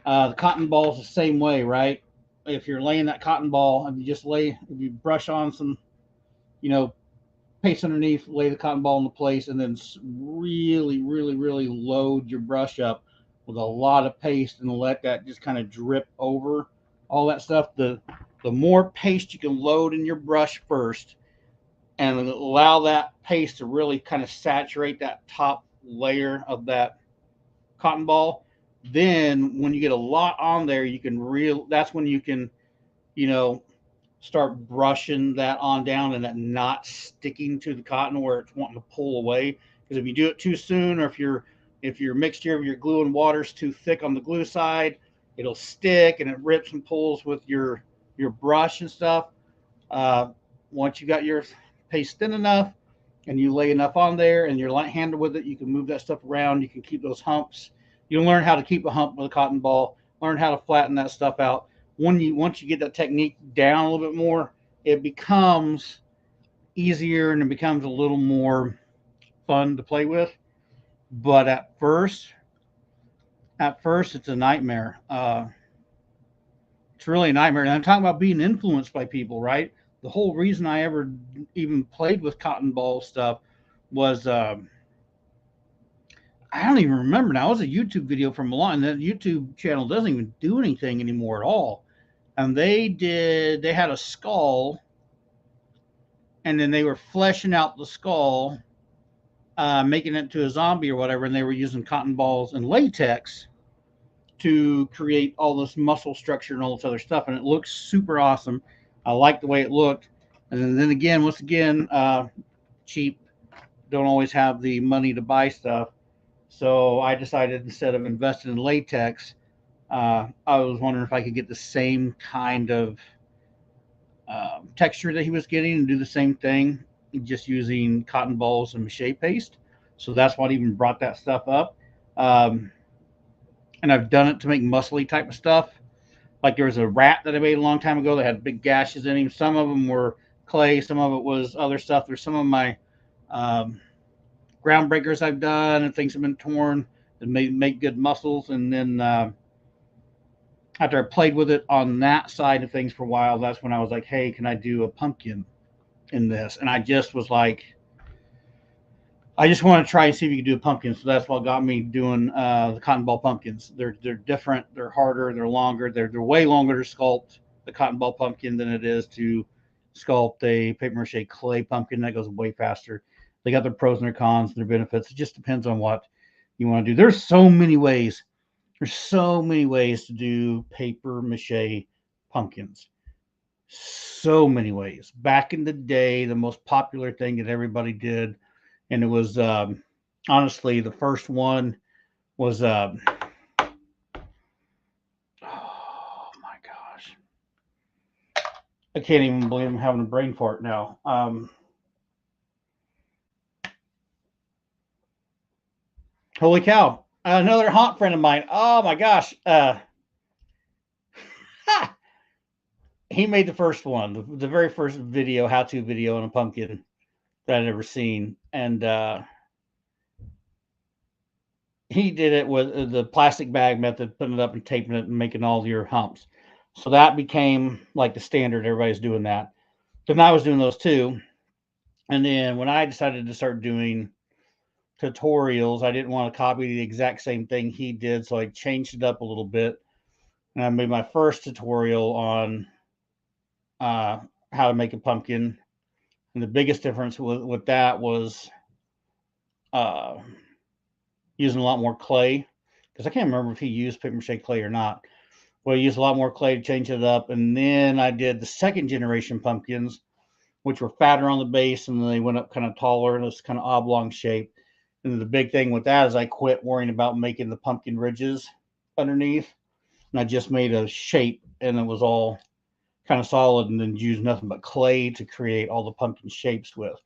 The cotton ball is the same way, right? If you're laying that cotton ball and if you brush on some, you know, paste underneath, lay the cotton ball into place, and then really, really, really load your brush up with a lot of paste and let that just kind of drip over all that stuff. The more paste you can load in your brush first, and allow that paste to really kind of saturate that top layer of that cotton ball. Then when you get a lot on there, you can that's when you can, you know, start brushing that on down and that not sticking to the cotton where it's wanting to pull away. Because if you do it too soon, or if your mixture of your glue and water is too thick on the glue side, it'll stick and it rips and pulls with your your brush and stuff. Uh, Once you got your paste thin enough and you lay enough on there and you're light handed with it, you can move that stuff around. You can keep those humps. You'll learn how to keep a hump with a cotton ball, learn how to flatten that stuff out. Once you get that technique down a little bit more, it becomes easier and it becomes a little more fun to play with. But at first, it's a nightmare. It's really a nightmare. And I'm talking about being influenced by people, right? The whole reason I ever even played with cotton ball stuff was I don't even remember now. It was a YouTube video from Milan. That YouTube channel doesn't even do anything anymore at all. And they had a skull, and then they were fleshing out the skull, making it to a zombie or whatever, and they were using cotton balls and latex to create all this muscle structure and all this other stuff, and it looks super awesome. I like the way it looked, and then again, once again, cheap, don't always have the money to buy stuff, so I decided instead of investing in latex, I was wondering if I could get the same kind of texture that he was getting and do the same thing, just using cotton balls and mache paste. So that's what even brought that stuff up. Um, and I've done it to make muscly type of stuff. Like there was a rat that I made a long time ago that had big gashes in him. Some of them were clay, some of it was other stuff. There's some of my um, groundbreakers I've done and things have been torn and make good muscles. And then after I played with it on that side of things for a while, that's when I was like, hey, can I do a pumpkin in this? And I just was like, I just want to try and see if you can do a pumpkin. So that's what got me doing the cotton ball pumpkins. They're different. They're harder. They're longer. They're way longer to sculpt the cotton ball pumpkin than it is to sculpt a paper mache clay pumpkin. That goes way faster. They got their pros and their cons and their benefits. It just depends on what you want to do. There's so many ways. There's so many ways to do paper mache pumpkins. So many ways. Back in the day, the most popular thing that everybody did, and it was honestly the first one was oh my gosh, I can't even believe I'm having a brain fart now. Holy cow, another haunt friend of mine. Oh my gosh, he made the first one, the very first video, how-to video on a pumpkin that I'd ever seen, and he did it with the plastic bag method, putting it up and taping it and making all your humps. So that became like the standard. Everybody's doing that. Then I was doing those too. And then when I decided to start doing tutorials, I didn't want to copy the exact same thing he did. So I changed it up a little bit. And I made my first tutorial on uh, how to make a pumpkin. And the biggest difference with that was uh, using a lot more clay. Because I can't remember if he used paper mache clay or not. Well, I used a lot more clay to change it up. And then I did the second generation pumpkins, which were fatter on the base, and then they went up kind of taller, and it's kind of oblong shape. And the big thing with that is I quit worrying about making the pumpkin ridges underneath, and I just made a shape, and it was all kind of solid, and then used nothing but clay to create all the pumpkin shapes with.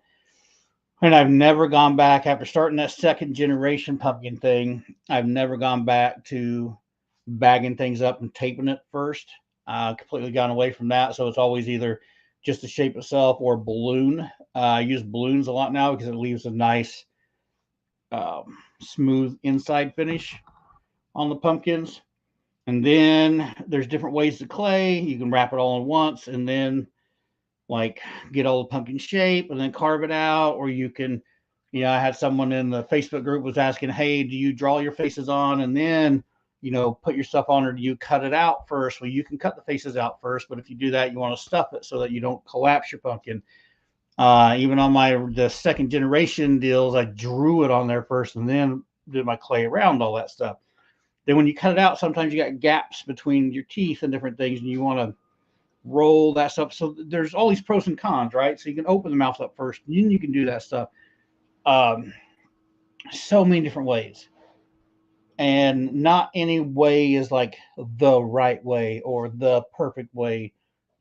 And I've never gone back after starting that second generation pumpkin thing. I've never gone back to bagging things up and taping it first. Completely gone away from that. So it's always either just the shape itself or balloon. I use balloons a lot now because it leaves a nice, smooth inside finish on the pumpkins. And then there's different ways to clay. You can wrap it all in once and then like get all the pumpkin shape and then carve it out, or you can, I had someone in the Facebook group was asking, hey, do you draw your faces on and then put your stuff on, or do you cut it out first? Well, you can cut the faces out first, but if you do that, you want to stuff it so that you don't collapse your pumpkin. Even on the second generation deals, I drew it on there first and then did my clay around all that stuff. Then when you cut it out, sometimes you got gaps between your teeth and different things, and you want to roll that stuff. So there's all these pros and cons, right? So you can open the mouth up first, and then you can do that stuff. So many different ways. And not any way is like the right way or the perfect way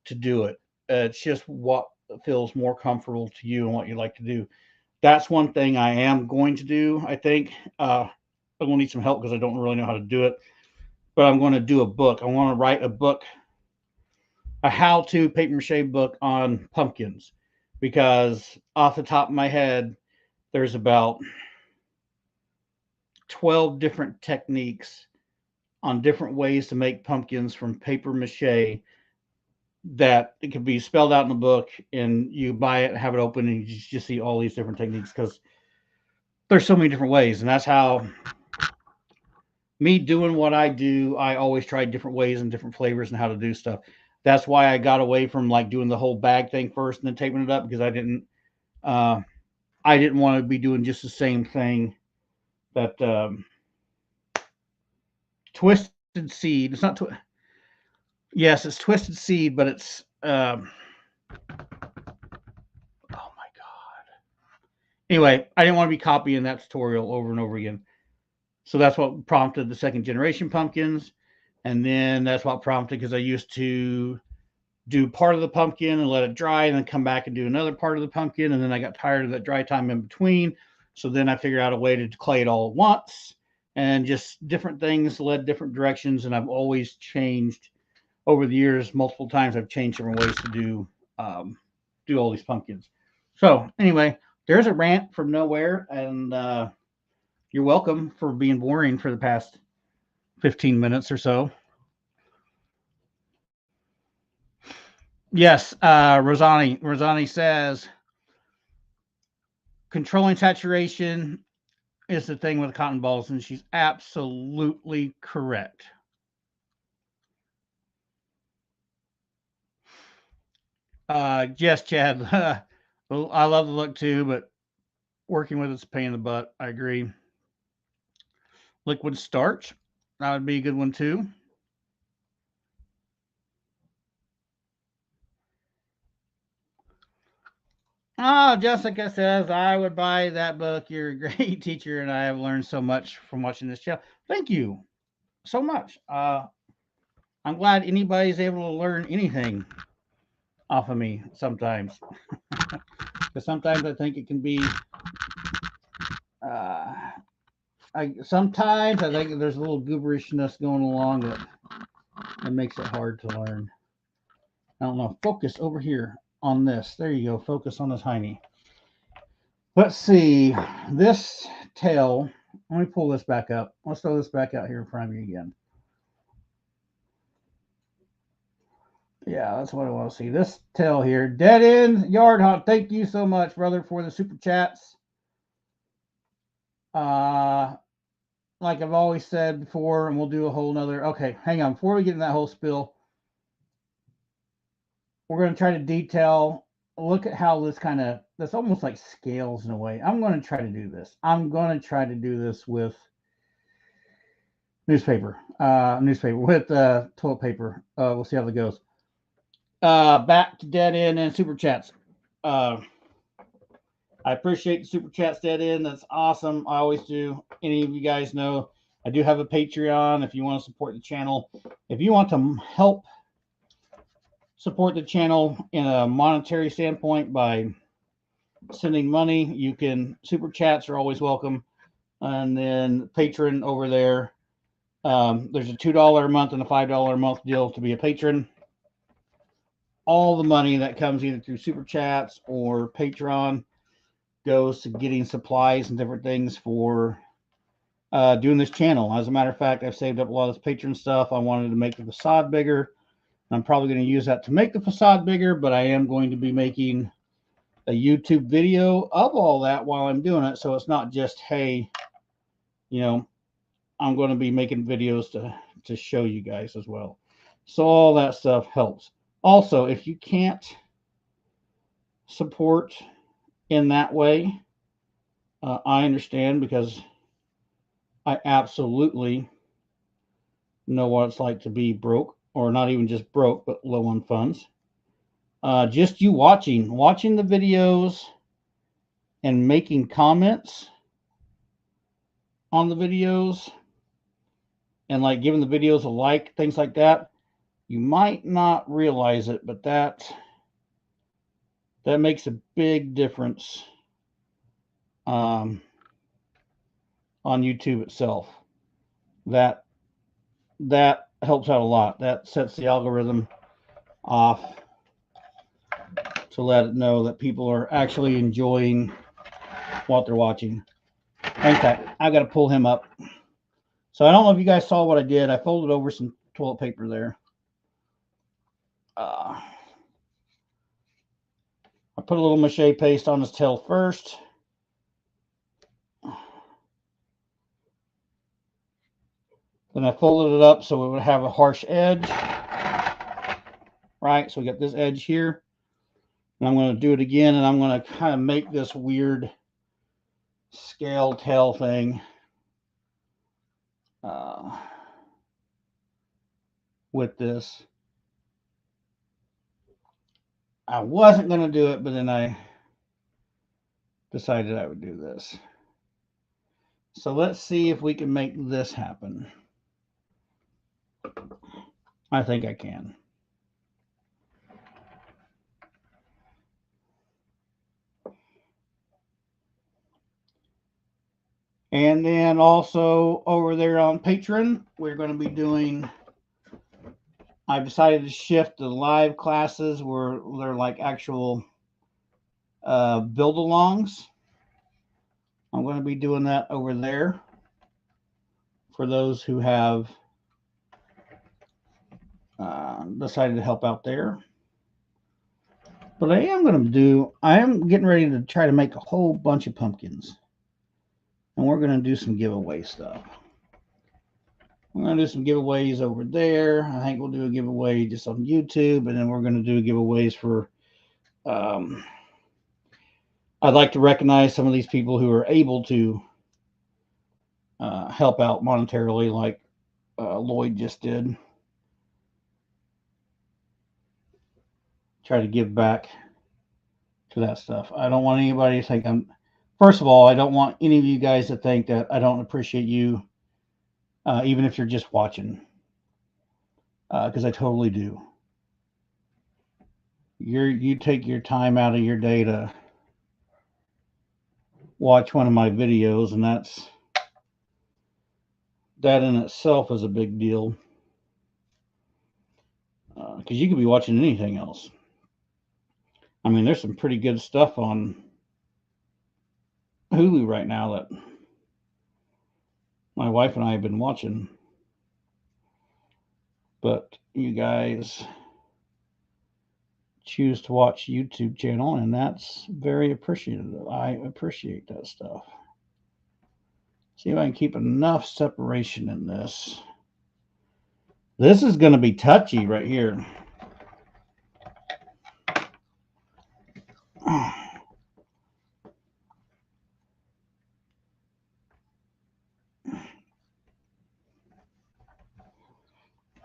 to do it. It's just what feels more comfortable to you and what you like to do. That's one thing I am going to do. I think I'm going to need some help because I don't really know how to do it. But I'm going to do a book. I want to write a book, a how-to paper mache book on pumpkins, because off the top of my head, there's about 12 different techniques on different ways to make pumpkins from paper mache that it could be spelled out in the book, and you buy it, have it open, and you just see all these different techniques because there's so many different ways. And that's how me doing what I do, I always try different ways and different flavors and how to do stuff. That's why I got away from like doing the whole bag thing first and then taping it up, because uh, I didn't want to be doing just the same thing that Twisted Seed. It's not yes, it's Twisted Seed, but it's oh my god. Anyway, I didn't want to be copying that tutorial over and over again. So that's what prompted the second generation pumpkins. And then that's what prompted, because I used to do part of the pumpkin and let it dry and then come back and do another part of the pumpkin. And then I got tired of that dry time in between. So then I figured out a way to clay it all at once, and just different things led different directions. And I've always changed over the years, multiple times. I've changed different ways to do all these pumpkins. So anyway, there's a rant from nowhere, and you're welcome for being boring for the past 15 minutes or so. Yes, Rosani says controlling saturation is the thing with cotton balls, and she's absolutely correct. Yes, Chad. Well, I love the look too, but working with it's a pain in the butt. I agree. Liquid starch, that would be a good one too. Oh, Jessica says, I would buy that book. You're a great teacher, and I have learned so much from watching this channel. Thank you so much. I'm glad anybody's able to learn anything off of me sometimes. Because sometimes I think it can be, uh, sometimes I think there's a little gooberishness going along that makes it hard to learn. I don't know. Focus over here on this. There you go. Focus on the tiny. Let's see. This tail, let me pull this back up. Let's throw this back out here in front of you again. Yeah, that's what I want to see. This tail here. Dead End Yard Hunt. Thank you so much, brother, for the super chats. Like I've always said before, and we'll do a whole nother. Okay, hang on. Before we get in that whole spill, we're going to try to detail, look at how this kind of, that's almost like scales in a way. I'm going to try to do this. I'm going to try to do this with newspaper with toilet paper. We'll see how that goes. Back to Dead End and super chats. I appreciate the super chats, Dead End. That's awesome. I always do. Any of you guys know I do have a Patreon if you want to support the channel. If you want to help support the channel in a monetary standpoint by sending money, you can. Super chats are always welcome. And then patron over there, there's a $2 a month and a $5 a month deal to be a patron. All the money that comes either through super chats or Patreon goes to getting supplies and different things for doing this channel. As a matter of fact, I've saved up a lot of this patron stuff. I wanted to make the facade bigger. I'm probably going to use that to make the facade bigger, but I am going to be making a YouTube video of all that while I'm doing it. So it's not just, hey, you know, I'm going to be making videos to show you guys as well. So all that stuff helps. Also, if you can't support in that way, I understand, because I absolutely know what it's like to be broke, or not even just broke, but low on funds. Just you watching the videos and making comments on the videos and like giving the videos a like, things like that. You might not realize it, but that makes a big difference on YouTube itself. That helps out a lot. That sets the algorithm off to let it know that people are actually enjoying what they're watching. In fact, I got to pull him up. So I don't know if you guys saw what I did. I folded over some toilet paper there. I put a little mache paste on his tail first. Then I folded it up so it would have a harsh edge. Right, so we got this edge here. And I'm going to do it again, and I'm going to kind of make this weird scale tail thing with this. I wasn't going to do it, but then I decided I would do this. So let's see if we can make this happen. I think I can. And then also over there on Patreon, we're going to be doing, I've decided to shift the live classes where they're like actual build-alongs. I'm going to be doing that over there for those who have decided to help out there. But I am getting ready to try to make a whole bunch of pumpkins. And we're going to do some giveaway stuff. We're going to do some giveaways over there. I think we'll do a giveaway just on YouTube. And then we're going to do giveaways for... I'd like to recognize some of these people who are able to help out monetarily like Lloyd just did. Try to give back to that stuff. I don't want anybody to think first of all, I don't want any of you guys to think that I don't appreciate you, even if you're just watching, because I totally do. You take your time out of your day to watch one of my videos, and that in itself is a big deal, because you could be watching anything else. I mean, there's some pretty good stuff on Hulu right now that my wife and I have been watching. But you guys choose to watch YouTube channel, and that's very appreciative. I appreciate that stuff. See if I can keep enough separation in this. This is going to be touchy right here.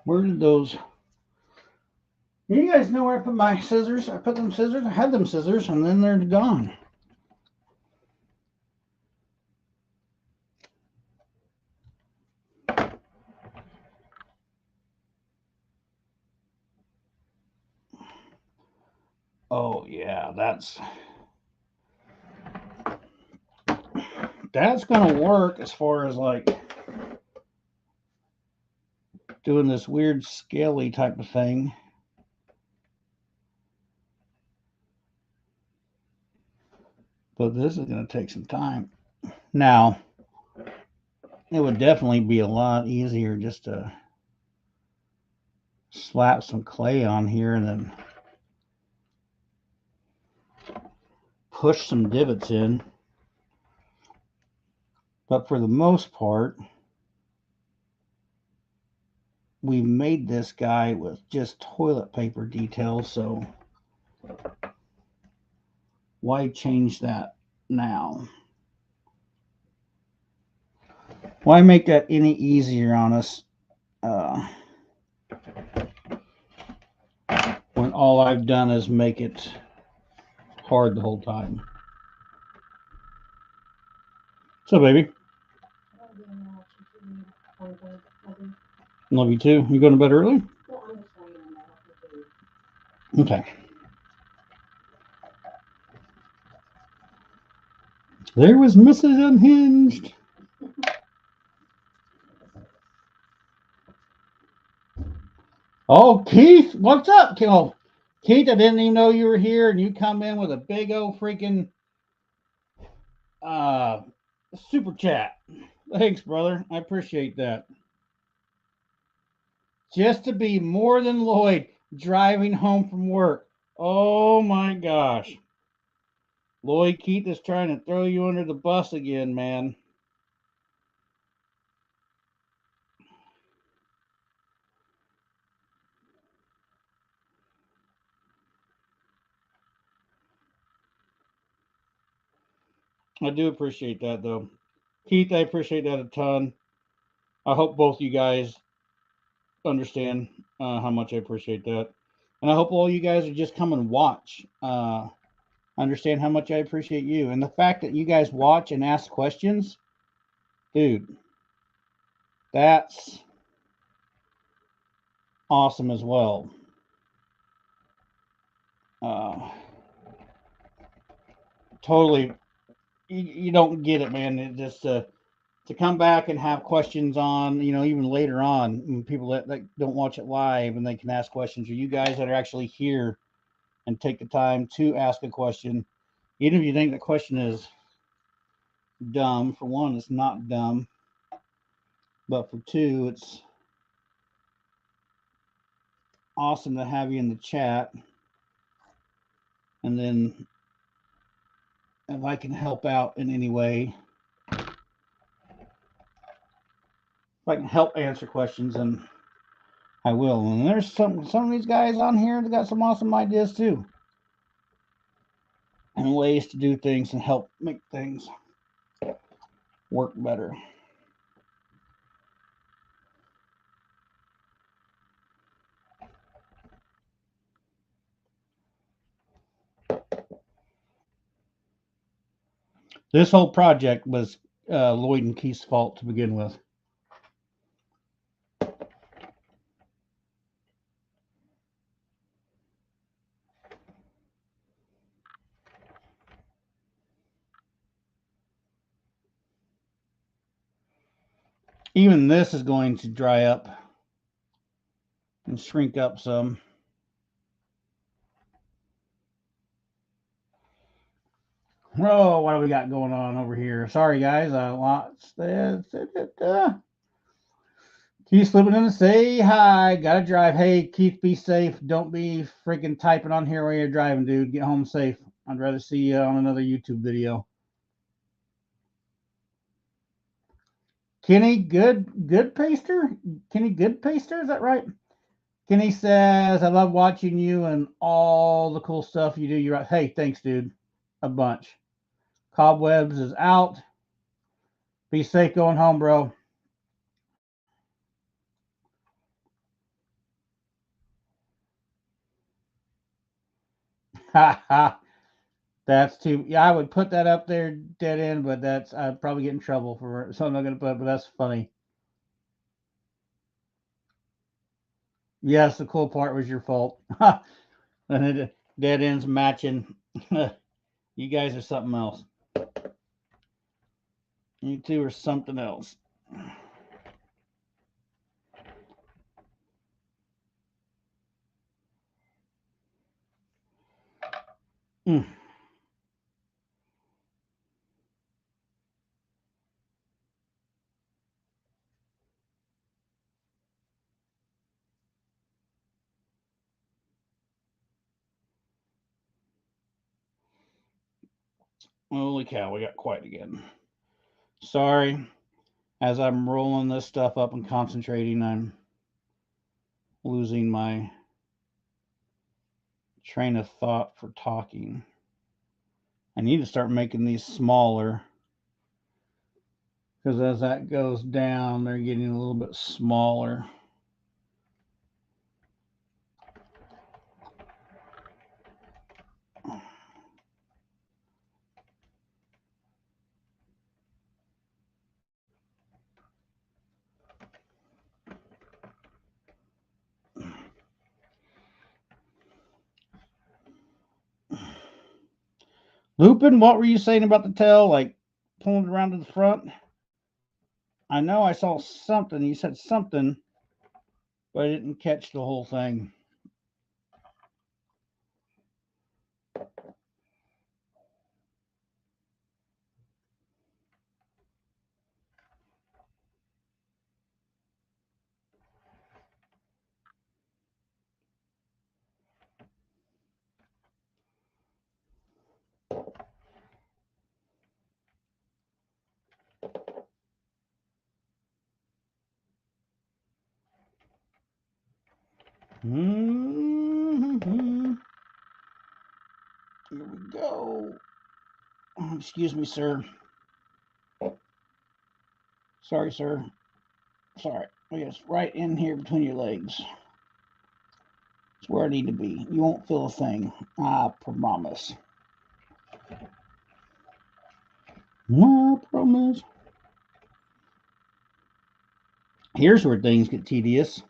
Where did those... You guys know where I put my scissors? I put them scissors. I had them scissors, and then they're gone. Oh, yeah, that's going to work as far as like doing this weird scaly type of thing. But this is going to take some time. Now, it would definitely be a lot easier just to slap some clay on here and then push some divots in. But for the most part, we made this guy with just toilet paper details, so why change that now? Why make that any easier on us when all I've done is make it hard the whole time? So, baby. Love you too. You going to bed early? Well, I'm just laying Okay. There was Mrs. Unhinged. Oh, Keith, what's up? Oh, Keith, I didn't even know you were here, and you come in with a big old freaking uh, super chat. Thanks, brother. I appreciate that. Just to be more than Lloyd driving home from work. Oh my gosh. Lloyd, Keith is trying to throw you under the bus again, man. I do appreciate that, though. Keith, I appreciate that a ton. I hope both you guys understand how much I appreciate that. And I hope all you guys are just come and watch. Understand how much I appreciate you. And the fact that you guys watch and ask questions, dude, that's awesome as well. Uh, totally, you don't get it, man. It just to come back and have questions on, even later on, people that don't watch it live and they can ask questions, or you guys that are actually here and take the time to ask a question, even if you think the question is dumb. For one, it's not dumb, but for two, it's awesome to have you in the chat. And then if I can help out in any way, if I can help answer questions, then I will. And there's some of these guys on here that got some awesome ideas too, and ways to do things and help make things work better. This whole project was Lloyd and Keith's fault to begin with. Even this is going to dry up and shrink up some. Oh, what do we got going on over here? Sorry, guys. Keith slipping in to say hi. Gotta drive. Hey, Keith, be safe. Don't be freaking typing on here while you're driving, dude. Get home safe. I'd rather see you on another YouTube video. Kenny Good Paster? Kenny Good Paster? Is that right? Kenny says, I love watching you and all the cool stuff you do. You're right. Hey, thanks, dude. A bunch. Cobwebs is out. Be safe going home, bro. Ha ha. That's too. Yeah, I would put that up there dead end, but that's I'd probably get in trouble for it. So I'm not gonna put. But that's funny. Yes, the cool part was your fault. And it dead ends matching. You guys are something else. You two are something else. Mm. Holy cow, we got quiet again. Sorry. As I'm rolling this stuff up and concentrating, I'm losing my train of thought for talking. I need to start making these smaller because as that goes down, they're getting a little bit smaller. Lupin, what were you saying about the tail? Like pulling it around to the front? I know I saw something. You said something, but I didn't catch the whole thing. Mm-hmm. Here we go. Oh, excuse me, sir. Sorry, sir. Sorry. It's right in here between your legs. It's where I need to be. You won't feel a thing. I promise. I promise. Here's where things get tedious.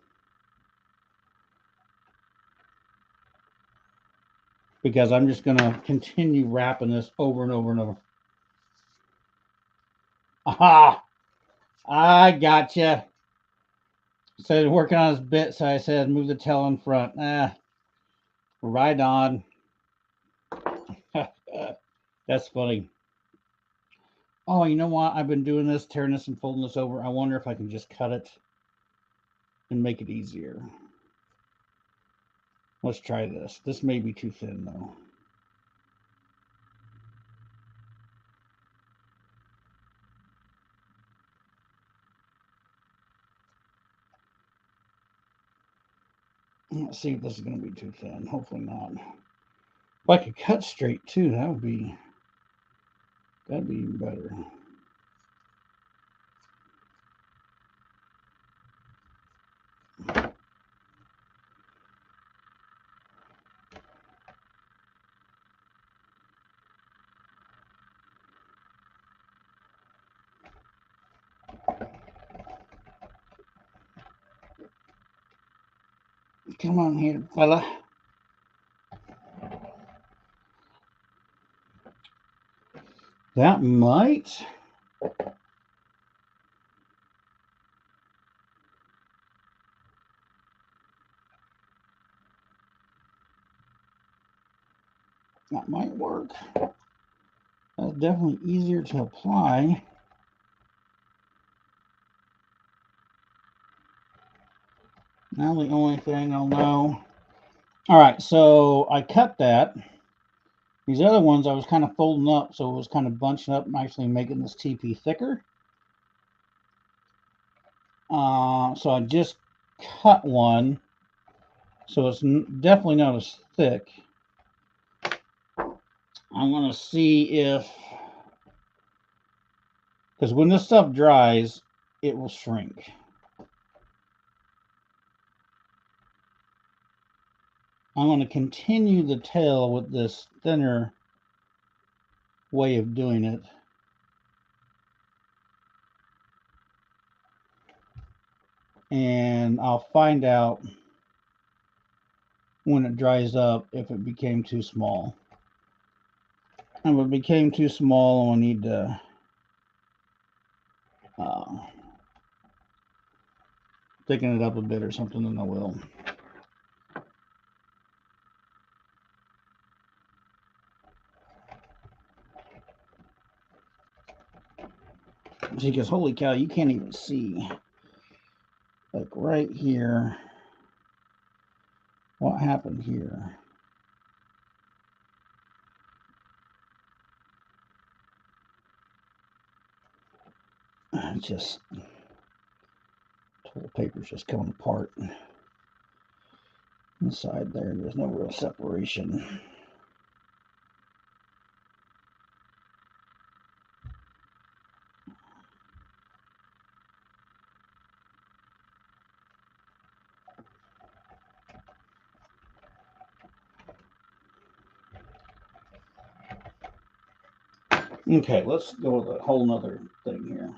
Because I'm just going to continue wrapping this over and over and over. Aha! I gotcha. So working on his bit, so I said move the tail in front. Right on. That's funny. Oh, you know what? I've been doing this, tearing this and folding this over. I wonder if I can just cut it and make it easier. Let's try this. This may be too thin, though. Let's see if this is going to be too thin. Hopefully not. If I could cut straight, too, that'd be even better. Come on here, fella. That might. That might work. That's definitely easier to apply. Now the only thing I'll know. All right, so I cut that. These other ones I was kind of folding up, so it was kind of bunching up and actually making this TP thicker. So I just cut one, so it's definitely not as thick. I'm going to see if, because when this stuff dries, it will shrink. I'm going to continue the tail with this thinner way of doing it. And I'll find out when it dries up if it became too small. And if it became too small, I'll need to thicken it up a bit or something, then I will. See, because holy cow, you can't even see. Like right here, what happened here? Just toilet paper's just coming apart. Inside there's no real separation. Okay, let's go with a whole nother thing here.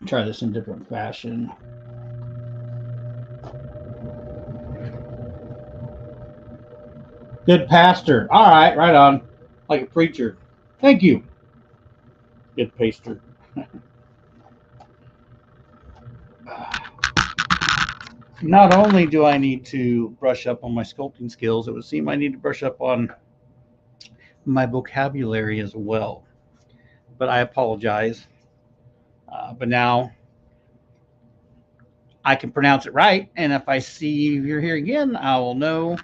Try this in different fashion. Good pastor. All right, right on. Like a preacher. Thank you. Good pastor. Not only do I need to brush up on my sculpting skills, it would seem I need to brush up on my vocabulary as well. But I apologize. But now I can pronounce it right, and if I see you're here again, I will know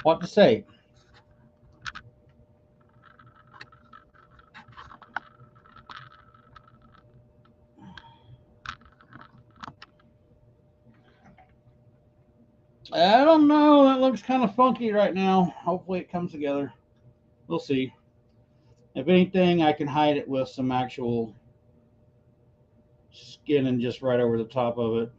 what to say. I don't know. That looks kind of funky right now. Hopefully it comes together. We'll see. If anything, I can hide it with some actual skin and just right over the top of it.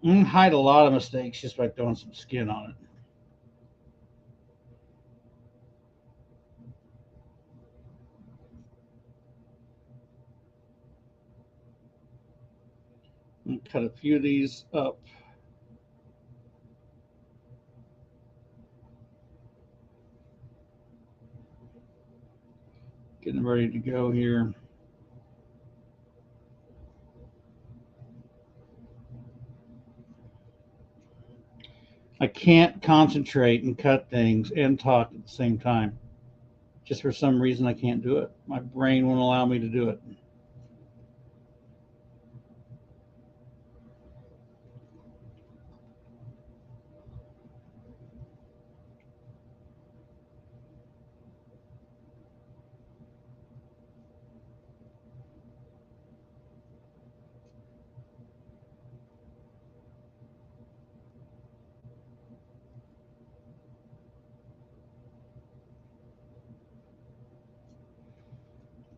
You can hide a lot of mistakes just by throwing some skin on it. And cut a few of these up. Getting ready to go here. I can't concentrate and cut things and talk at the same time. Just for some reason, I can't do it. My brain won't allow me to do it.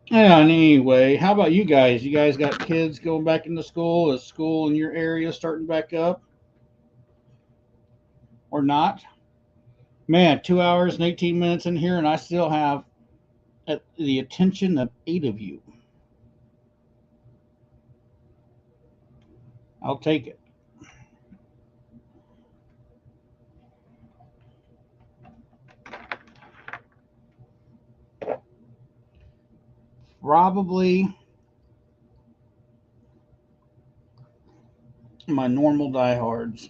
Yeah, anyway, how about you guys? You guys got kids going back into school? Is school in your area starting back up or not? Man, 2 hours and 18 minutes in here, and I still have the attention of 8 of you. I'll take it. Probably my normal diehards.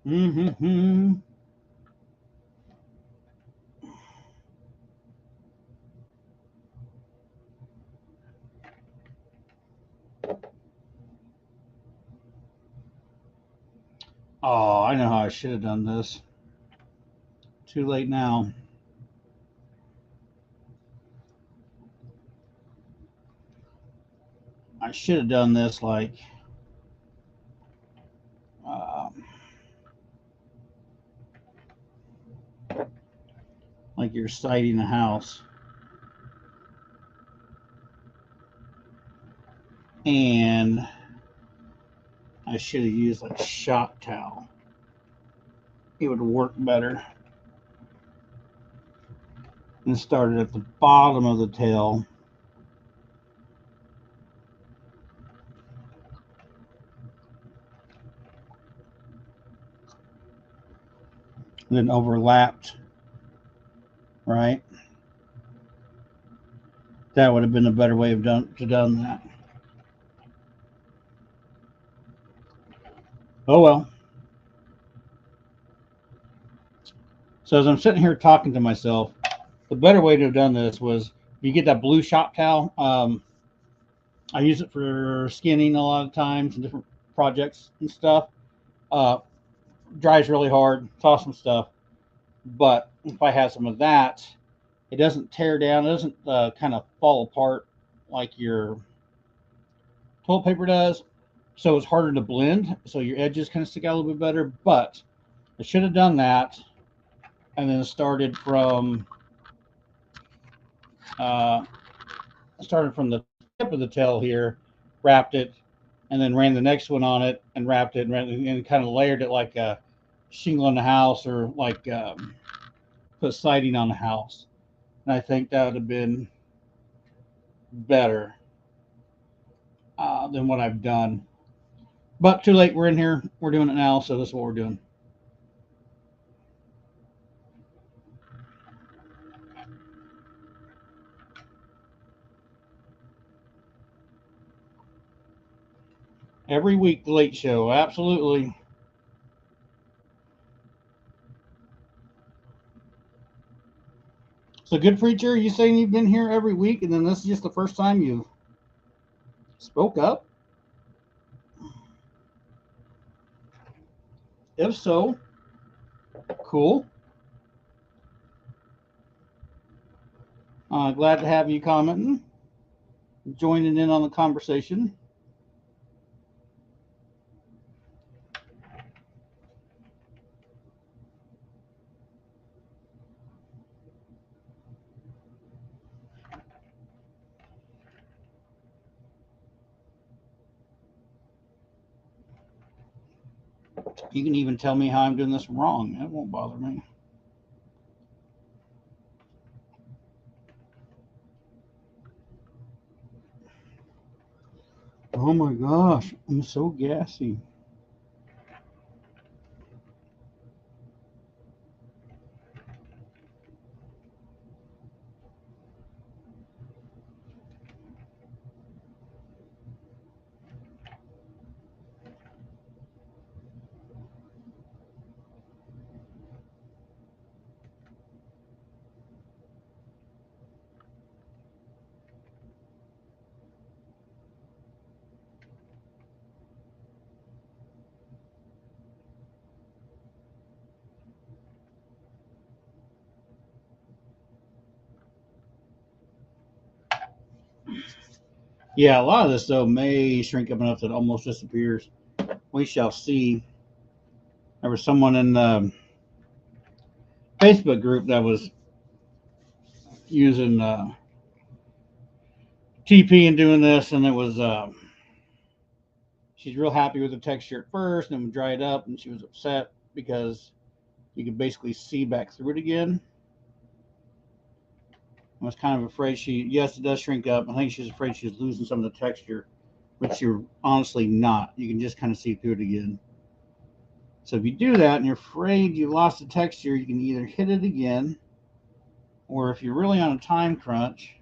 Mm-hmm. Oh, I know how I should have done this. Too late now. I should have done this um, like you're siting a house. And I should have used like a shop towel. It would work better. And started at the bottom of the tail. And then overlapped, right? That would have been a better way of done that. Oh well. So as I'm sitting here talking to myself, the better way to have done this was you get that blue shop towel. I use it for skinning a lot of times and different projects and stuff. Uh, Dries really hard. It's awesome stuff. But if I have some of that, it doesn't tear down. It doesn't kind of fall apart like your toilet paper does. So it's harder to blend. So your edges kind of stick out a little bit better. But I should have done that and then started from I started from the tip of the tail here, wrapped it, and then ran the next one on it and wrapped it and kind of layered it like a shingle on the house or like put siding on the house. And I think that would have been better than what I've done. But too late. We're in here. We're doing it now, so this is what we're doing. Every week, the Late Show. Absolutely. So, good preacher, you saying you've been here every week, and then this is just the first time you spoke up? If so, cool. Glad to have you commenting, joining in on the conversation. You can even tell me how I'm doing this wrong. That won't bother me. Oh my gosh, I'm so gassy. Yeah, a lot of this though may shrink up enough that it almost disappears. We shall see. There was someone in the Facebook group that was using TP and doing this, and it was she's real happy with the texture at first, and then we dry it up, and she was upset because you could basically see back through it again. I was kind of afraid yes, it does shrink up. I think she's afraid she's losing some of the texture, which you're honestly not. You can just kind of see through it again. So if you do that and you're afraid you lost the texture, you can either hit it again, or if you're really on a time crunch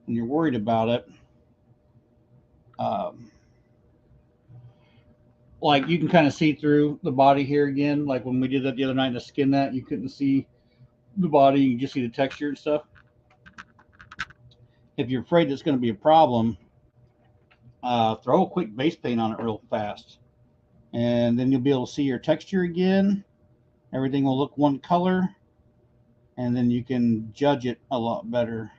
and you're worried about it, um, like you can kind of see through the body here again. Like when we did that the other night to skin that, you couldn't see the body, you just see the texture and stuff. If you're afraid it's going to be a problem, throw a quick base paint on it real fast, and then you'll be able to see your texture again. Everything will look one color, and then you can judge it a lot better.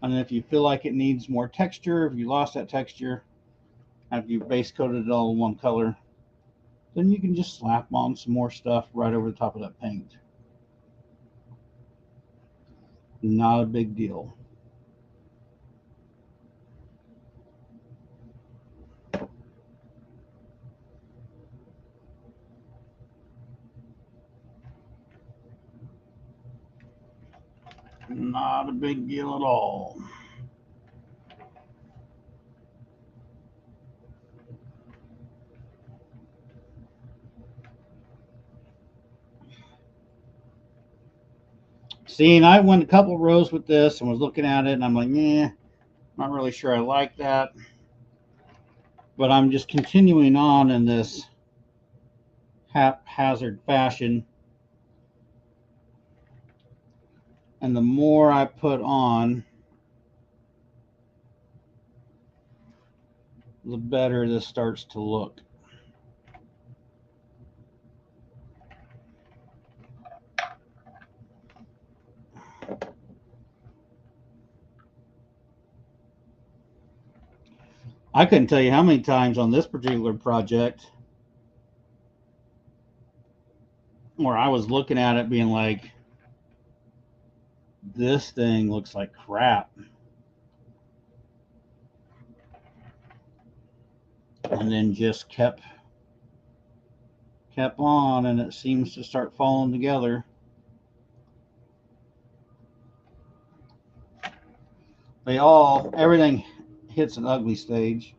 And if you feel like it needs more texture, if you lost that texture after you base coated it all in one color, then you can just slap on some more stuff right over the top of that paint. Not a big deal. Not a big deal at all. See, and I went a couple rows with this and was looking at it, and I'm like, not really sure I like that. But I'm just continuing on in this haphazard fashion. And the more I put on, the better this starts to look. I couldn't tell you how many times on this particular project where I was looking at it being like, This thing looks like crap. And then just kept on, and it seems to start falling together. Everything hits an ugly stage.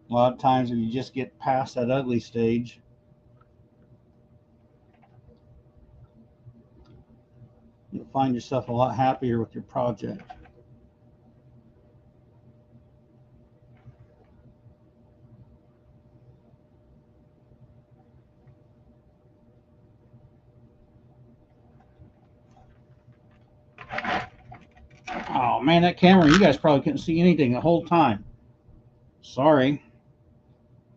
A lot of times if you just get past that ugly stage, you'll find yourself a lot happier with your project. Oh man, that camera, you guys probably couldn't see anything the whole time. Sorry.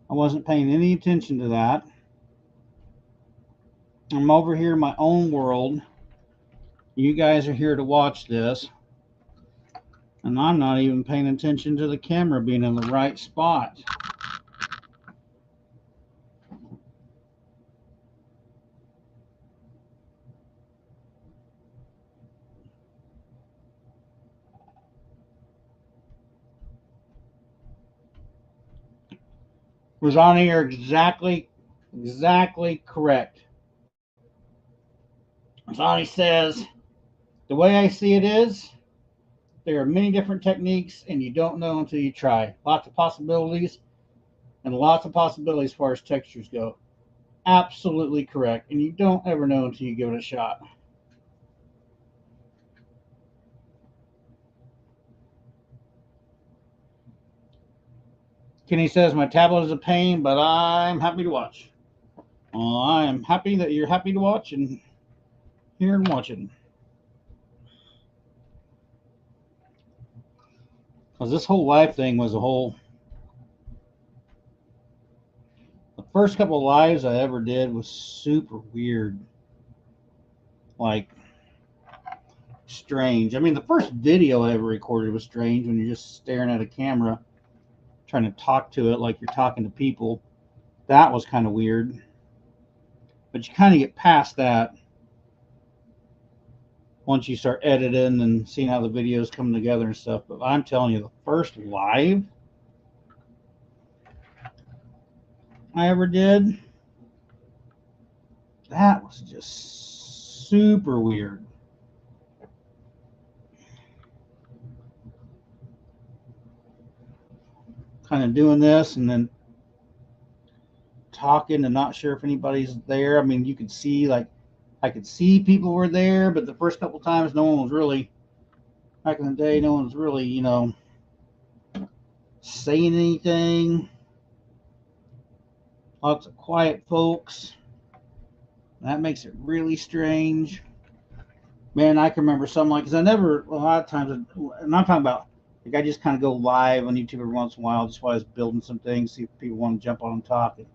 I wasn't paying any attention to that. I'm over here in my own world. You guys are here to watch this. And I'm not even paying attention to the camera being in the right spot. Rosani, you're exactly correct. Rosani says, the way I see it is, there are many different techniques and you don't know until you try. Lots of possibilities and lots of possibilities as far as textures go. Absolutely correct. And you don't ever know until you give it a shot. Kenny says, my tablet is a pain, but I'm happy to watch. I am happy that you're happy to watch and here and watching. Because this whole live thing was the first couple of lives I ever did was super weird. Like, strange. I mean, the first video I ever recorded was strange when you're just staring at a camera, trying to talk to it like you're talking to people. That was kind of weird. But you kind of get past that once you start editing and seeing how the videos come together and stuff. But I'm telling you, the first live I ever did, that was just super weird. Kind of doing this and then talking and not sure if anybody's there. I mean, you could see, like, I could see people were there, but the first couple times no one was really, back in the day, no one was really, saying anything. Lots of quiet folks. That makes it really strange. Man, I can remember some, like, because I never, a lot of times, and I'm talking about, like, I just kind of go live on YouTube every once in a while, just while I was building some things, see if people want to jump on and talk. And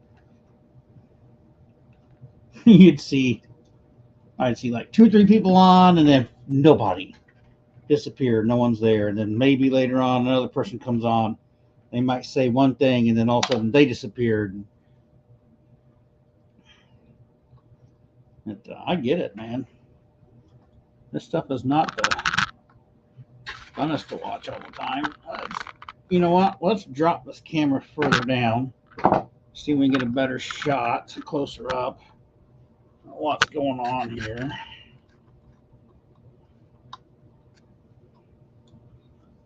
I'd see like 2 or 3 people on, and then nobody disappeared. No one's there. And then maybe later on, another person comes on. They might say one thing, and then all of a sudden they disappeared. I get it, man. This stuff is not the funnest to watch all the time. You know what? Let's drop this camera further down. See if we can get a better shot, closer up. What's going on here?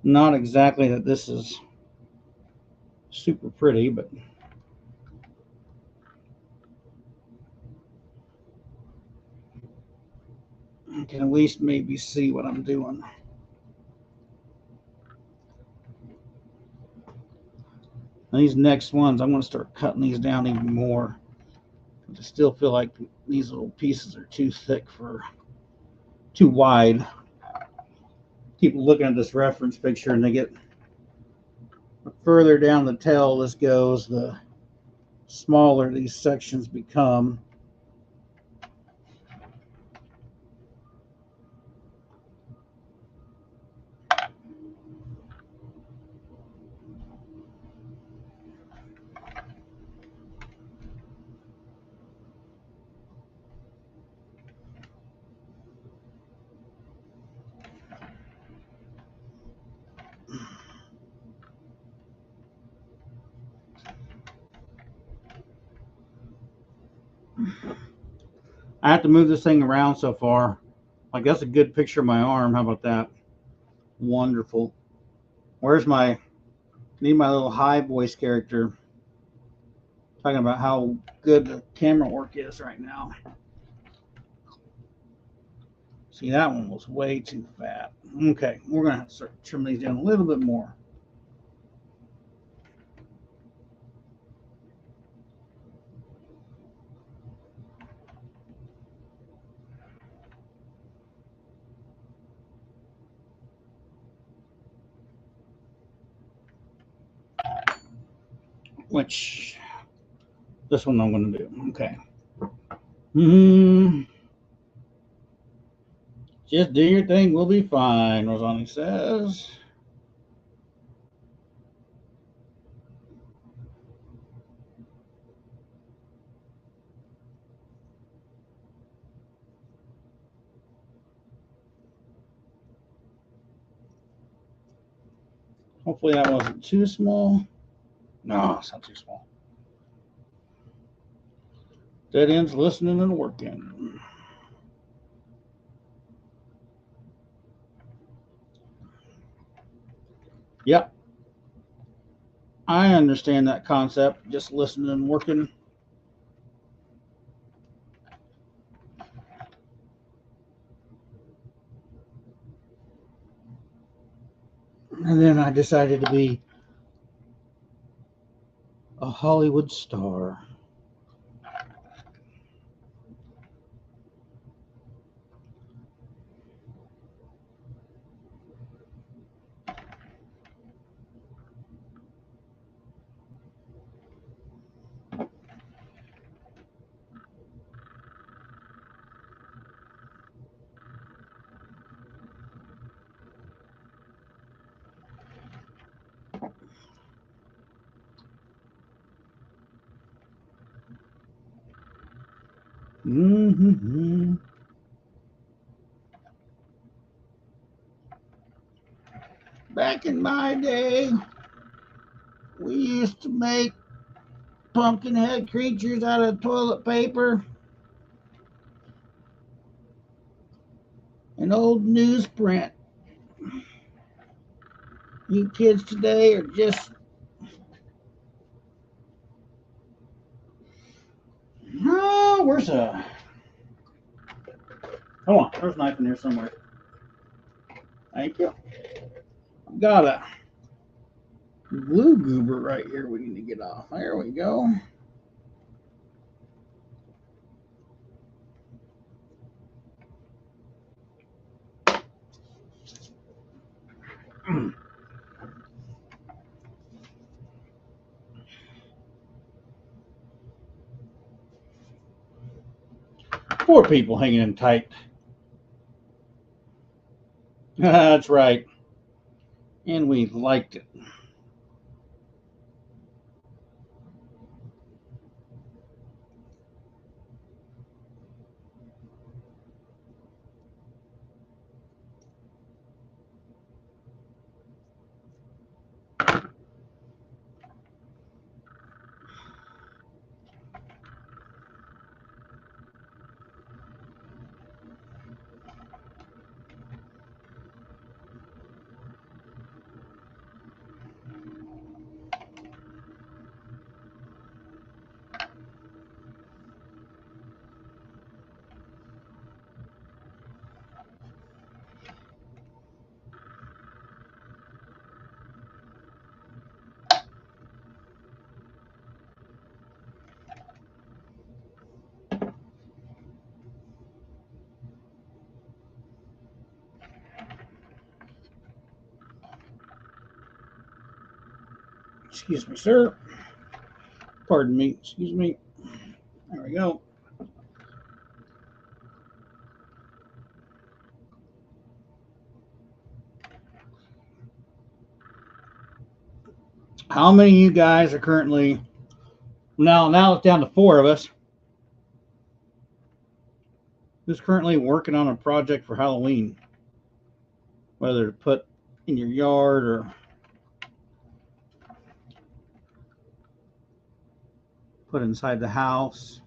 Not exactly that this is super pretty, but I can at least maybe see what I'm doing. These next ones, I'm going to start cutting these down even more. I still feel like these little pieces are too thick too wide. People looking at this reference picture and they get the further down the tail this goes, the smaller these sections become. I have to move this thing around so far. Like, that's a good picture of my arm. How about that? Wonderful. Where's my, need my little high voice character talking about how good the camera work is right now. See, that one was way too fat. Okay, we're going to have to start trimming these down a little bit more. Which, this one I'm going to do. Okay. Just do your thing. We'll be fine, Rosani says. Hopefully that wasn't too small. No, it's not too small. Dead ends listening and working. Yep. I understand that concept. Just listening and working. And then I decided to be a Hollywood star. Mm-hmm. Back in my day, we used to make Pumpkinhead creatures out of toilet paper and old newsprint. You kids today are just... Oh, where's a... Hold on, there's a knife in here somewhere. Thank you. I've got a glue goober right here we need to get off. There we go. Poor people hanging in tight. That's right. And we liked it. Excuse me, sir. Pardon me. Excuse me. There we go. How many of you guys are currently... Now it's down to 4 of us. Who's currently working on a project for Halloween? Whether to put in your yard or put inside the house.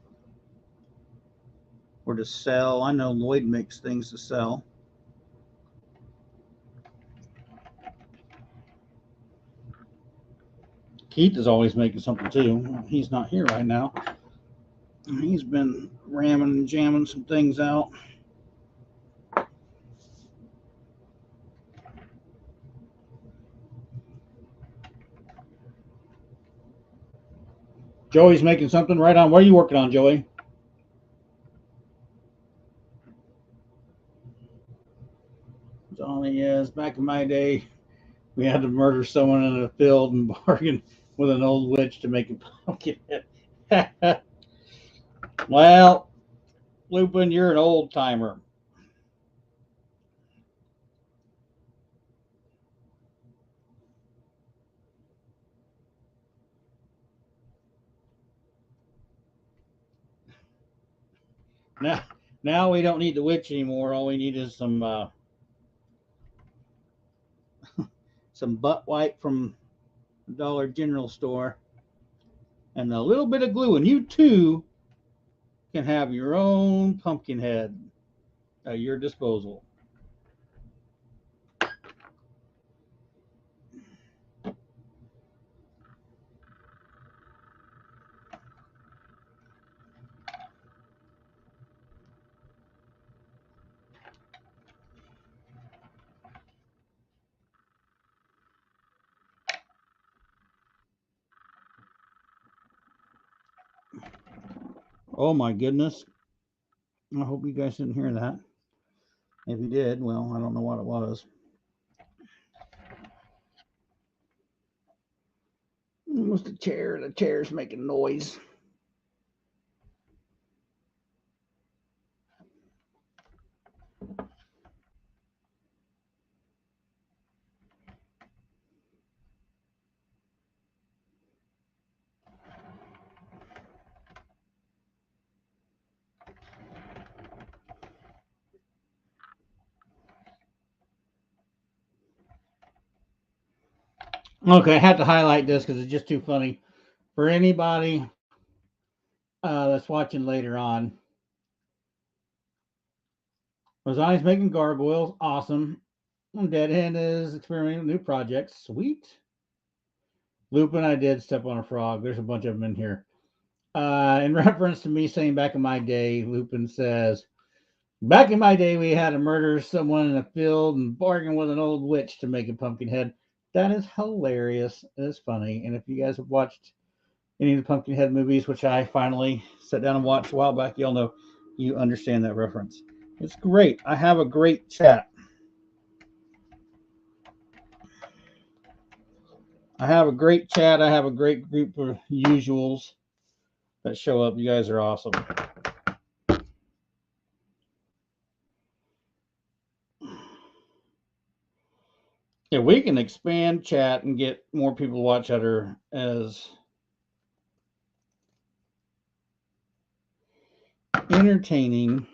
or to sell. I know Lloyd makes things to sell. Keith is always making something too. He's not here right now. He's been ramming and jamming some things out. Joey's making something right on. What are you working on, Joey? Johnny is. Back in my day, we had to murder someone in a field and bargain with an old witch to make a pumpkin head. Well, Lupin, you're an old timer. Now, now we don't need the witch anymore. All we need is some butt wipe from the Dollar General store and a little bit of glue, and you too can have your own pumpkin head at your disposal. Oh my goodness. I hope you guys didn't hear that. If you did, well, I don't know what it was. It was the chair. The chair's making noise. Okay, I had to highlight this because it's just too funny. For anybody that's watching later on, Rosani's making gargoyles. Awesome. Dead Hand is experimenting with new projects. Sweet. Lupin, I did step on a frog. There's a bunch of them in here. In reference to me saying back in my day, Lupin says, back in my day, we had to murder someone in a field and bargain with an old witch to make a pumpkin head. That is hilarious. It is funny. And if you guys have watched any of the Pumpkinhead movies, which I finally sat down and watched a while back, you'll know you understand that reference. It's great. I have a great chat. I have a great chat. I have a great group of usuals that show up. You guys are awesome. Yeah, we can expand chat and get more people to watch other as entertaining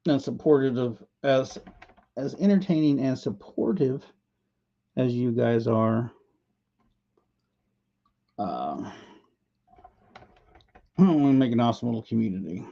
and supportive of as entertaining and supportive as you guys are. I want to make an awesome little community.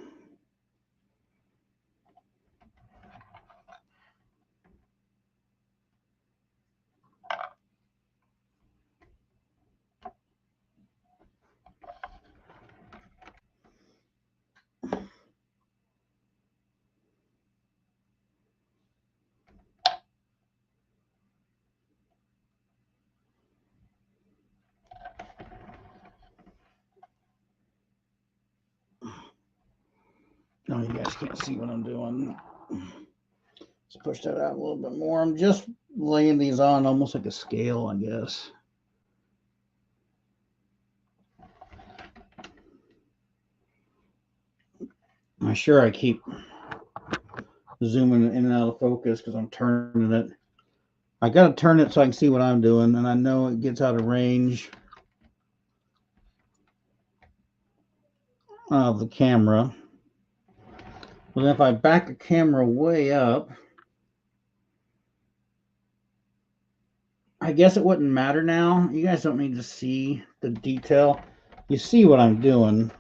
No, you guys can't see what I'm doing. Let's push that out a little bit more. I'm just laying these on almost like a scale, I guess. I'm sure I keep zooming in and out of focus because I'm turning it. I got to turn it so I can see what I'm doing, and I know it gets out of range of the camera. But if I back the camera way up, I guess it wouldn't matter now. You guys don't need to see the detail. You see what I'm doing.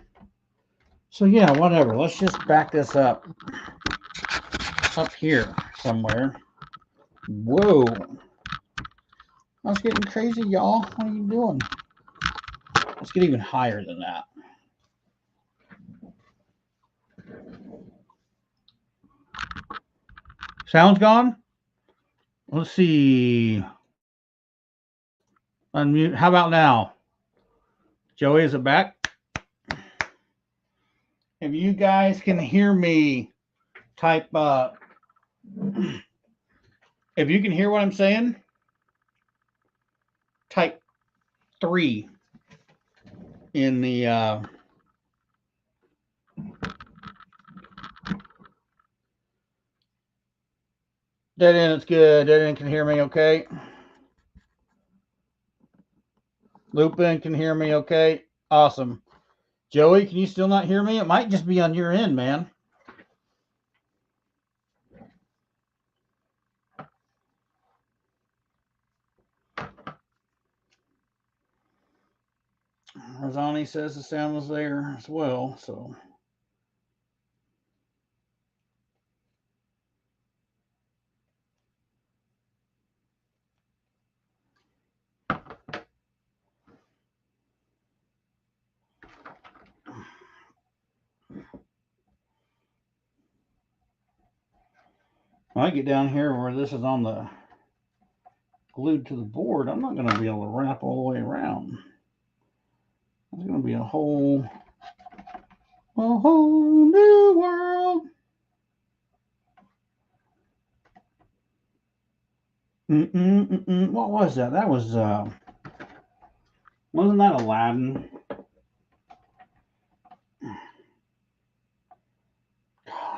So yeah, whatever. Let's just back this up here somewhere. Whoa. That's getting crazy, y'all. What are you doing? Let's get even higher than that. Sound's gone? Let's see. Unmute. How about now? Joey, is it back? If you guys can hear me, type if you can hear what I'm saying, type 3 in the dead end. It's good. Dead end can hear me okay. Lupin can hear me okay. Awesome. Joey, can you still not hear me? It might just be on your end, man. Razani says the sound was there as well, so. When I get down here where this is on the glued to the board, I'm not going to be able to wrap all the way around. It's going to be a whole new world. What was that? That was wasn't that Aladdin?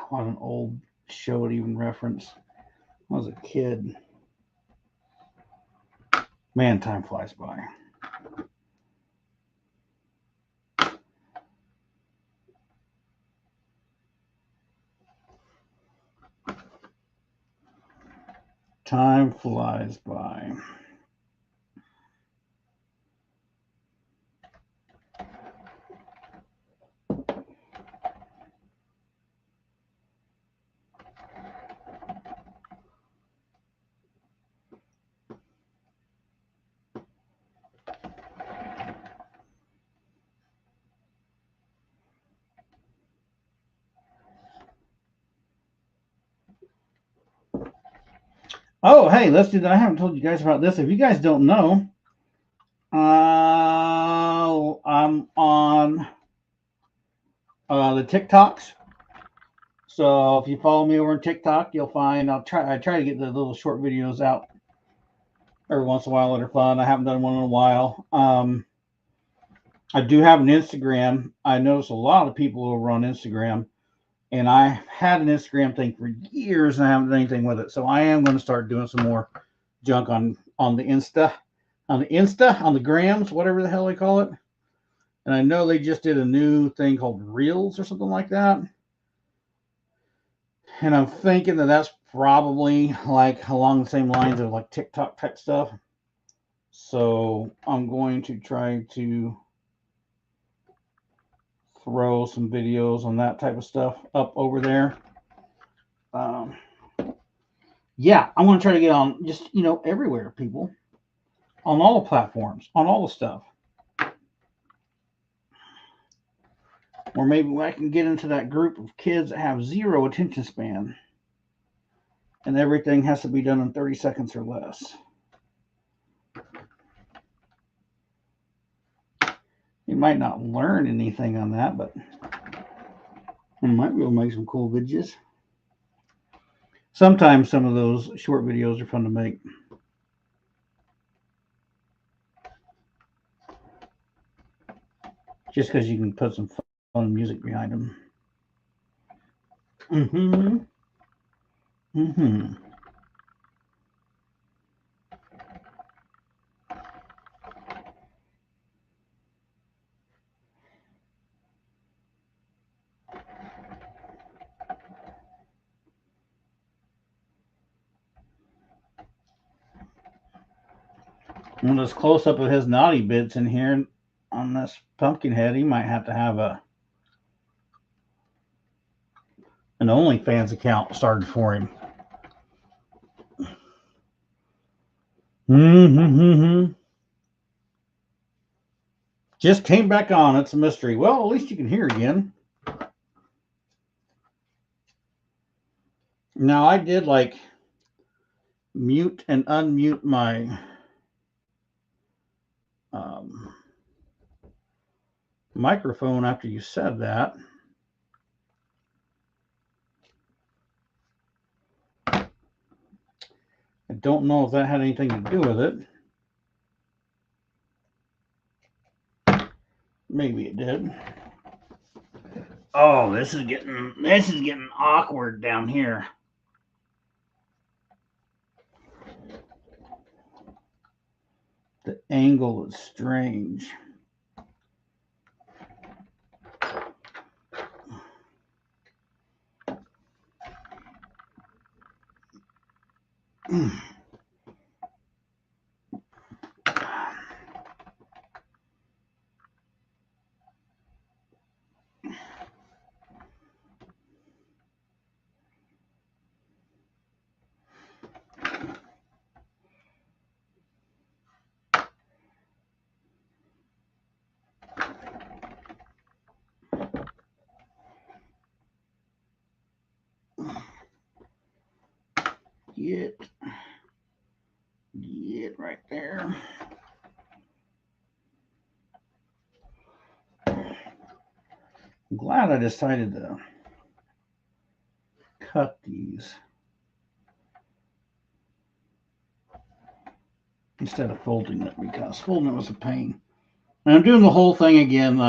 What an old show it even referenced. I was a kid. Man, time flies by. Time flies by. Oh, hey, let's do that. I haven't told you guys about this. If you guys don't know, I'm on the TikToks. So if you follow me over on TikTok, you'll find I try to get the little short videos out every once in a while that are fun. I haven't done one in a while. I do have an Instagram. I notice a lot of people over on Instagram, and I had an Instagram thing for years and I haven't done anything with it. So I am going to start doing some more junk on the Insta, on the grams, whatever the hell they call it. And I know they just did a new thing called Reels or something like that. And I'm thinking that that's probably like along the same lines of like TikTok type stuff. So I'm going to try to throw some videos on that type of stuff up over there. Yeah, I'm going to try to get on just, everywhere, people. On all the platforms, on all the stuff. Or maybe I can get into that group of kids that have zero attention span. And everything has to be done in 30 seconds or less. You might not learn anything on that, but I might be able to make some cool videos. Sometimes some of those short videos are fun to make. Just because you can put some fun music behind them. When this close up of his naughty bits in here on this Pumpkinhead, he might have to have a an OnlyFans account started for him. Just came back on. It's a mystery. Well, at least you can hear again. Now, I did like mute and unmute my microphone after you said that. I don't know if that had anything to do with it. Maybe it did. Oh, this is getting awkward down here. The angle is strange. Get right there. I'm glad I decided to cut these instead of folding it, because folding it was a pain. And I'm doing the whole thing again.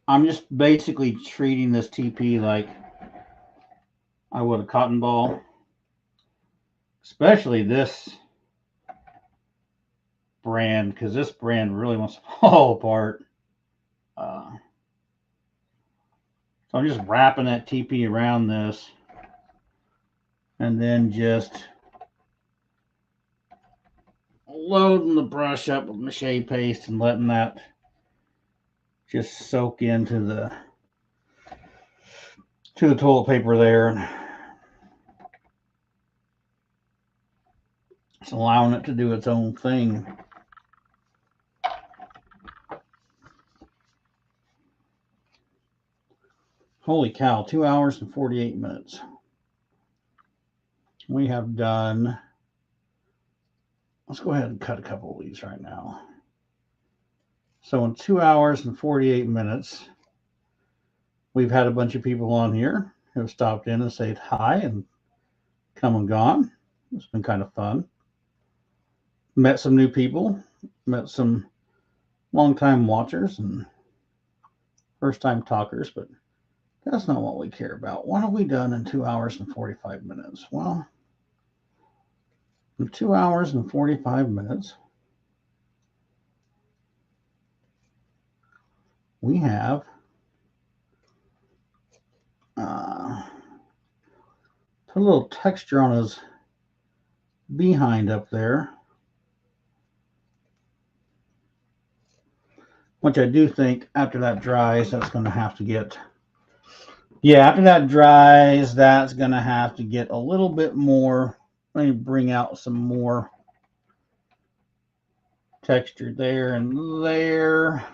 I'm just basically treating this TP like I would a cotton ball, especially this brand, because this brand really wants to fall apart. So I'm just wrapping that TP around this and then just loading the brush up with mache paste and letting that just soak into the toilet paper there. It's allowing it to do its own thing. Holy cow, 2 hours and 48 minutes. We have done, let's go ahead and cut a couple of these right now. So in 2 hours and 48 minutes, we've had a bunch of people on here who have stopped in and said hi and come and gone. It's been kind of fun. Met some new people, met some long-time watchers and first-time talkers, but that's not what we care about. What have we done in 2 hours and 45 minutes? Well, in 2 hours and 45 minutes, we have put a little texture on his behind up there, which I do think after that dries, that's going to have to get, after that dries, that's going to have to get a little bit more. Let me bring out some more texture there and there.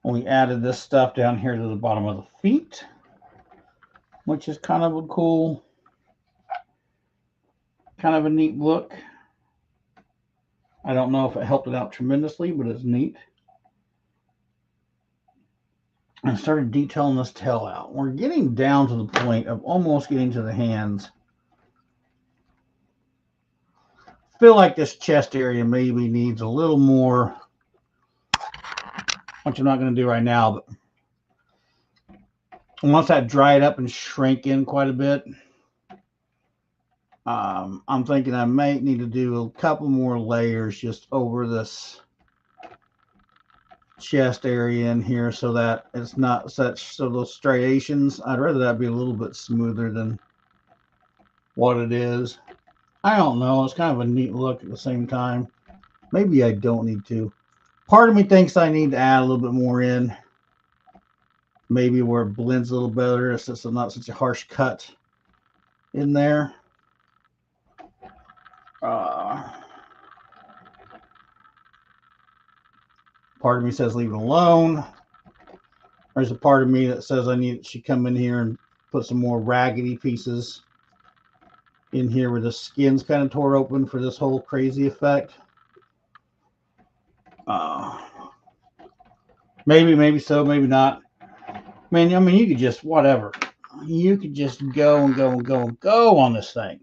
We added this stuff down here to the bottom of the feet, which is kind of a cool, kind of a neat look. I don't know if it helped it out tremendously, but it's neat. I started detailing this tail out. We're getting down to the point of almost getting to the hands. I feel like this chest area maybe needs a little more, which I'm not going to do right now, but once that dried up and shrank in quite a bit, I'm thinking I might need to do a couple more layers just over this chest area in here so that it's not such those striations. I'd rather that be a little bit smoother than what it is. I don't know. It's kind of a neat look at the same time. Maybe I don't need to. Part of me thinks I need to add a little bit more in. Maybe where it blends a little better. It's just not such a harsh cut in there. Part of me says leave it alone. There's a part of me that says should come in here and put some more raggedy pieces in here where the skin's kind of tore open for this whole crazy effect. Maybe so, maybe not. I mean, you could just whatever. You could just go and go and go and go on this thing.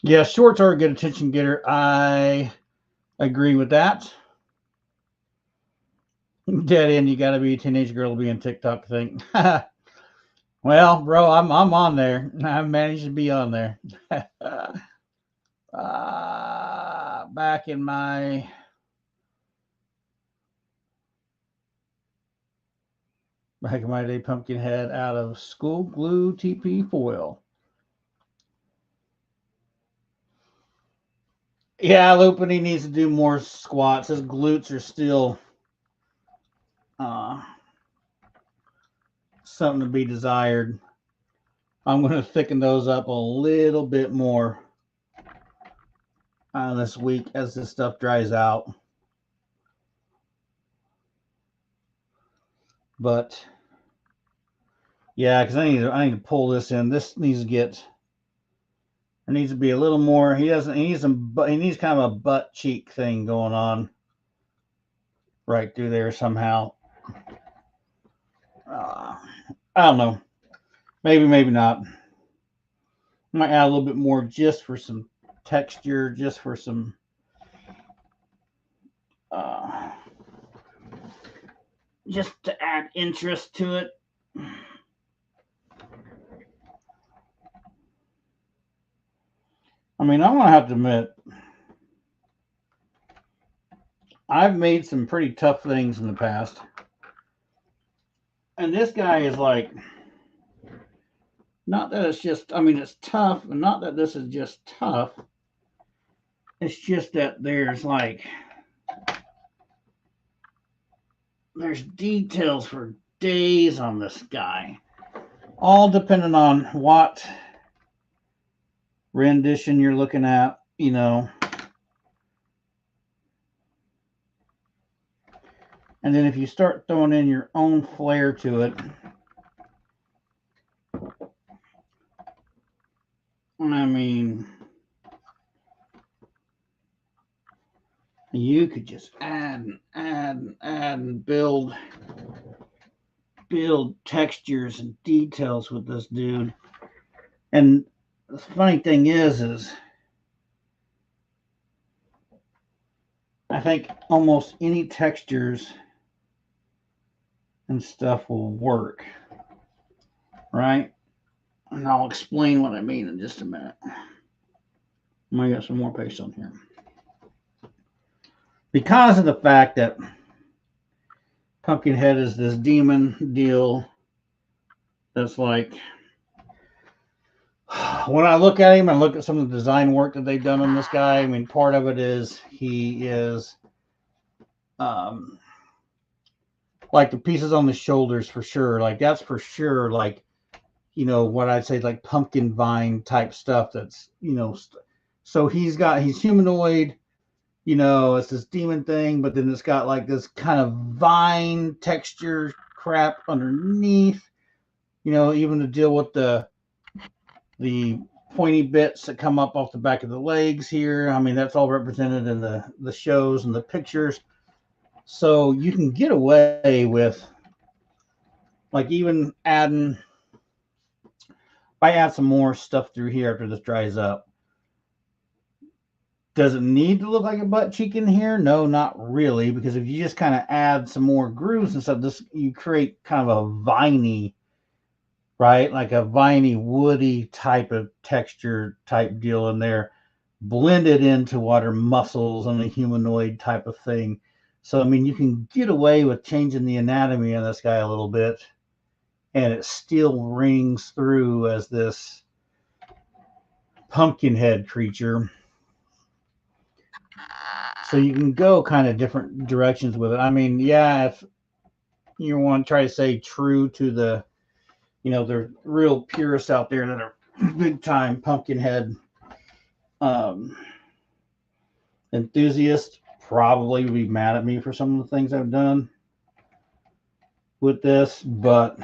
Yeah, shorts are a good attention getter. I agree with that. Dead end, you got to be a teenage girl to be in TikTok thing. Well, bro, I'm on there. I managed to be on there. Back in my day, Pumpkinhead out of school glue TP foil. Yeah, Lupin needs to do more squats. His glutes are still something to be desired. I'm going to thicken those up a little bit more this week as this stuff dries out. But yeah, because I need to pull this in. This needs to get. There needs to be a little more. He needs kind of a butt cheek thing going on right through there somehow. I don't know. Maybe not. I might add a little bit more just for some texture, just for some just to add interest to it. I mean, I'm gonna have to admit, I've made some pretty tough things in the past, and this guy is like, not that it's just, I mean, it's tough, and not that this is just tough. It's just that there's details for days on this guy, all depending on what rendition you're looking at, you know. And then if you start throwing in your own flair to it, I mean, you could just add and build textures and details with this dude. And the funny thing is I think almost any textures and stuff will work, right? And I'll explain what I mean in just a minute. I might get some more paste on here. Because of the fact that Pumpkinhead is this demon deal that's like, when I look at him and look at some of the design work that they've done on this guy, I mean, part of it is he is like the pieces on the shoulders for sure. Like that's for sure, like, you know, what I'd say like pumpkin vine type stuff that's, you know, so he's humanoid, you know, it's this demon thing, but then it's got like this kind of vine texture crap underneath, you know, even to deal with the pointy bits that come up off the back of the legs here. I mean, that's all represented in the shows and the pictures. So you can get away with like even adding, if I add some more stuff through here after this dries up, does it need to look like a butt cheek in here? No, not really, because if you just kind of add some more grooves and stuff, you create kind of a viney, right? Like a viney, woody type of texture type deal in there, blended into what are muscles and a humanoid type of thing. So, I mean, you can get away with changing the anatomy of this guy a little bit, and it still rings through as this Pumpkinhead creature. So you can go kind of different directions with it. I mean, yeah, if you want to try to stay true to the, the real purists out there that are big time Pumpkinhead um, enthusiasts, probably would be mad at me for some of the things I've done with this, but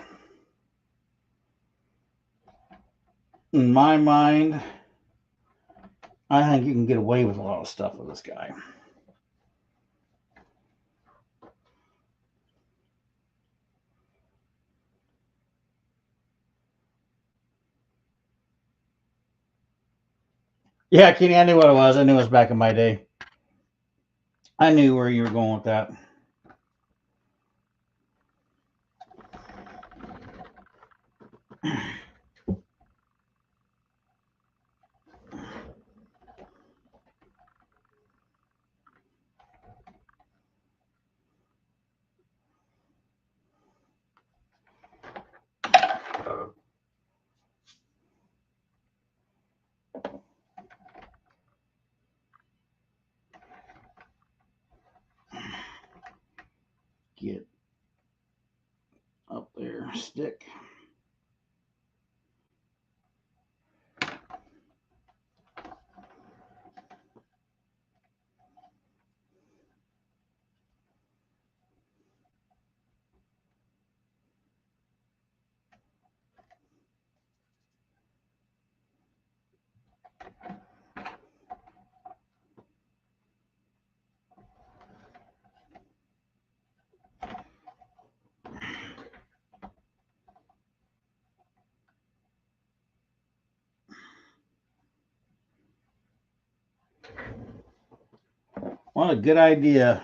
in my mind, I think you can get away with a lot of stuff with this guy. Yeah, Kenny, I knew what it was. I knew it was back in my day. I knew where you were going with that. Get up there, stick. What a good idea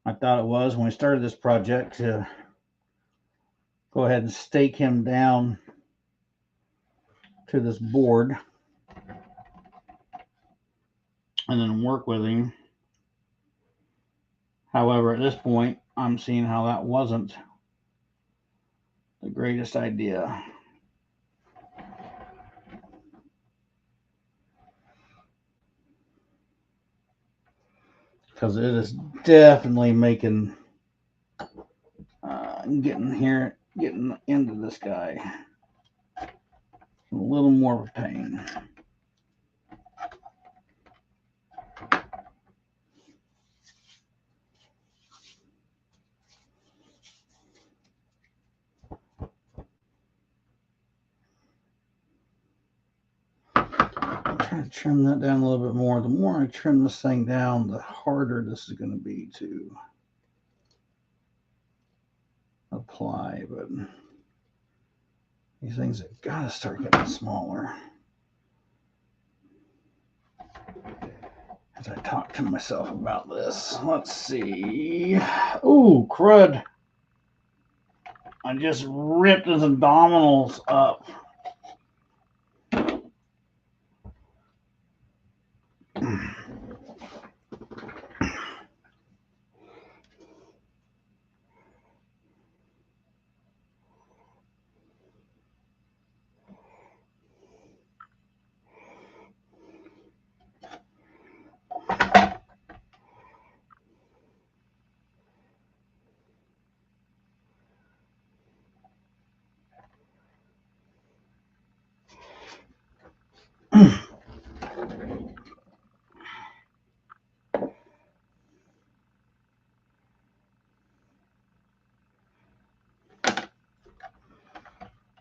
I thought it was when we started this project to go ahead and stake him down to this board and then work with him. However, at this point, I'm seeing how that wasn't the greatest idea. Because it is definitely making getting into this guy a little more pain. I'm trying to trim that down a little bit more. The more I trim this thing down, the harder this is going to be to apply. But these things have got to start getting smaller. As I talk to myself about this, let's see. Ooh, crud. I just ripped his abdominals up.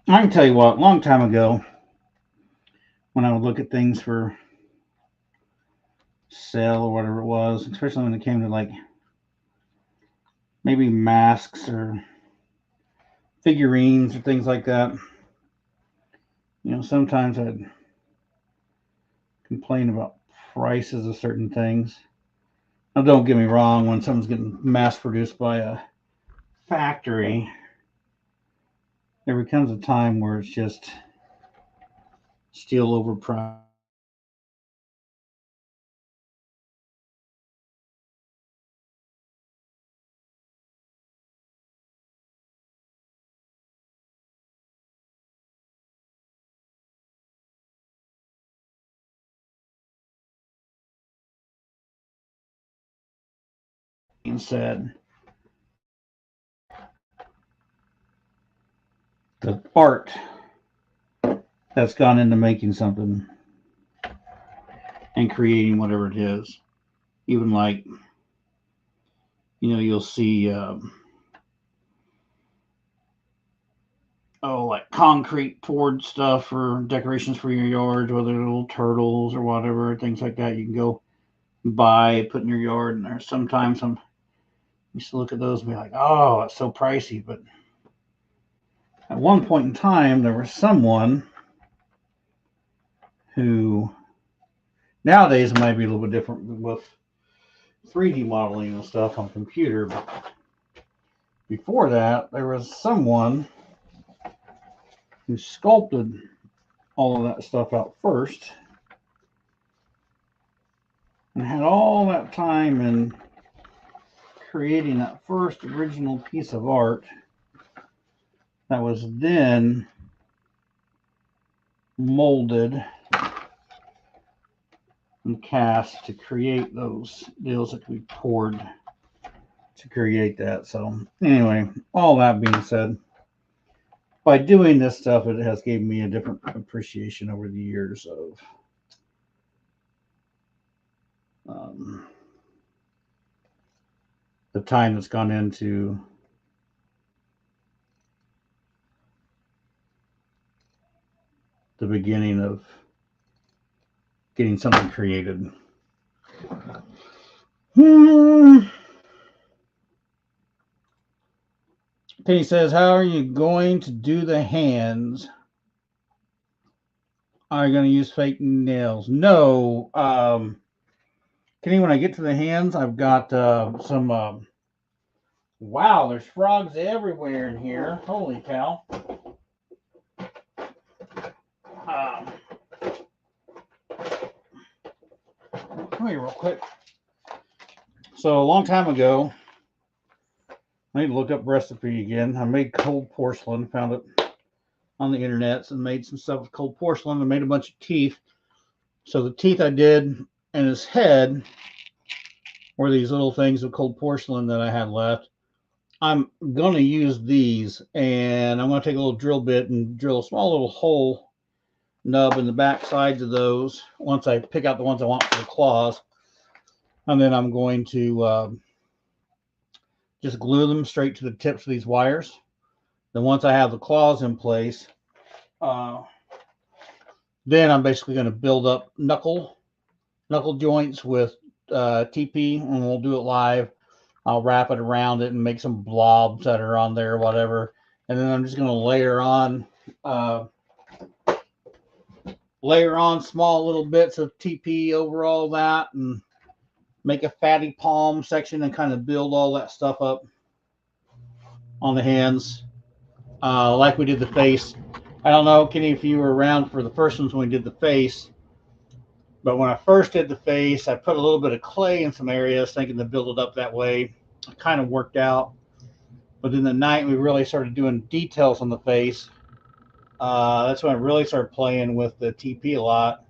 I can tell you what, a long time ago, when I would look at things for sale or whatever it was, especially when it came to like maybe masks or figurines or things like that, sometimes I'd complain about prices of certain things. Now, don't get me wrong, when something's getting mass produced by a factory, there becomes a time where it's just still overpriced. being said, the art that's gone into making something and creating whatever it is. Even like, you'll see, like concrete poured stuff for decorations for your yard, whether little turtles or whatever, things like that. You can go buy, put in your yard, and there's sometimes I used to look at those and be like, oh, it's so pricey. But at one point in time, there was someone who, nowadays it might be a little bit different with 3D modeling and stuff on computer, but before that, there was someone who sculpted all of that stuff out first and had all that time in creating that first original piece of art that was then molded and cast to create those deals that we poured to create that. So anyway, all that being said, by doing this stuff, it has given me a different appreciation over the years of the time that's gone into the beginning of getting something created. Penny says, how are you going to do the hands? Are you going to use fake nails? No. Kenny, when I get to the hands, I've got some... wow, there's frogs everywhere in here. Holy cow. Come here real quick. So a long time ago, I need to look up recipe again. I made cold porcelain, found it on the internet, and made some stuff with cold porcelain. I made a bunch of teeth. So the teeth I did in his head were these little things of cold porcelain that I had left. I'm going to use these, and I'm going to take a little drill bit and drill a small little hole nub in the back sides of those once I pick out the ones I want for the claws. And then I'm going to just glue them straight to the tips of these wires. Then once I have the claws in place, then I'm basically going to build up knuckle joints with TP, and we'll do it live. I'll wrap it around it and make some blobs that are on there or whatever. And then I'm just going to layer on small little bits of TP over all that and make a fatty palm section and kind of build all that stuff up on the hands. Like we did the face. I don't know, Kenny, if you were around for the first ones when we did the face. But when I first did the face, I put a little bit of clay in some areas, thinking to build it up that way. It kind of worked out. But then the night we really started doing details on the face, that's when I really started playing with the TP a lot.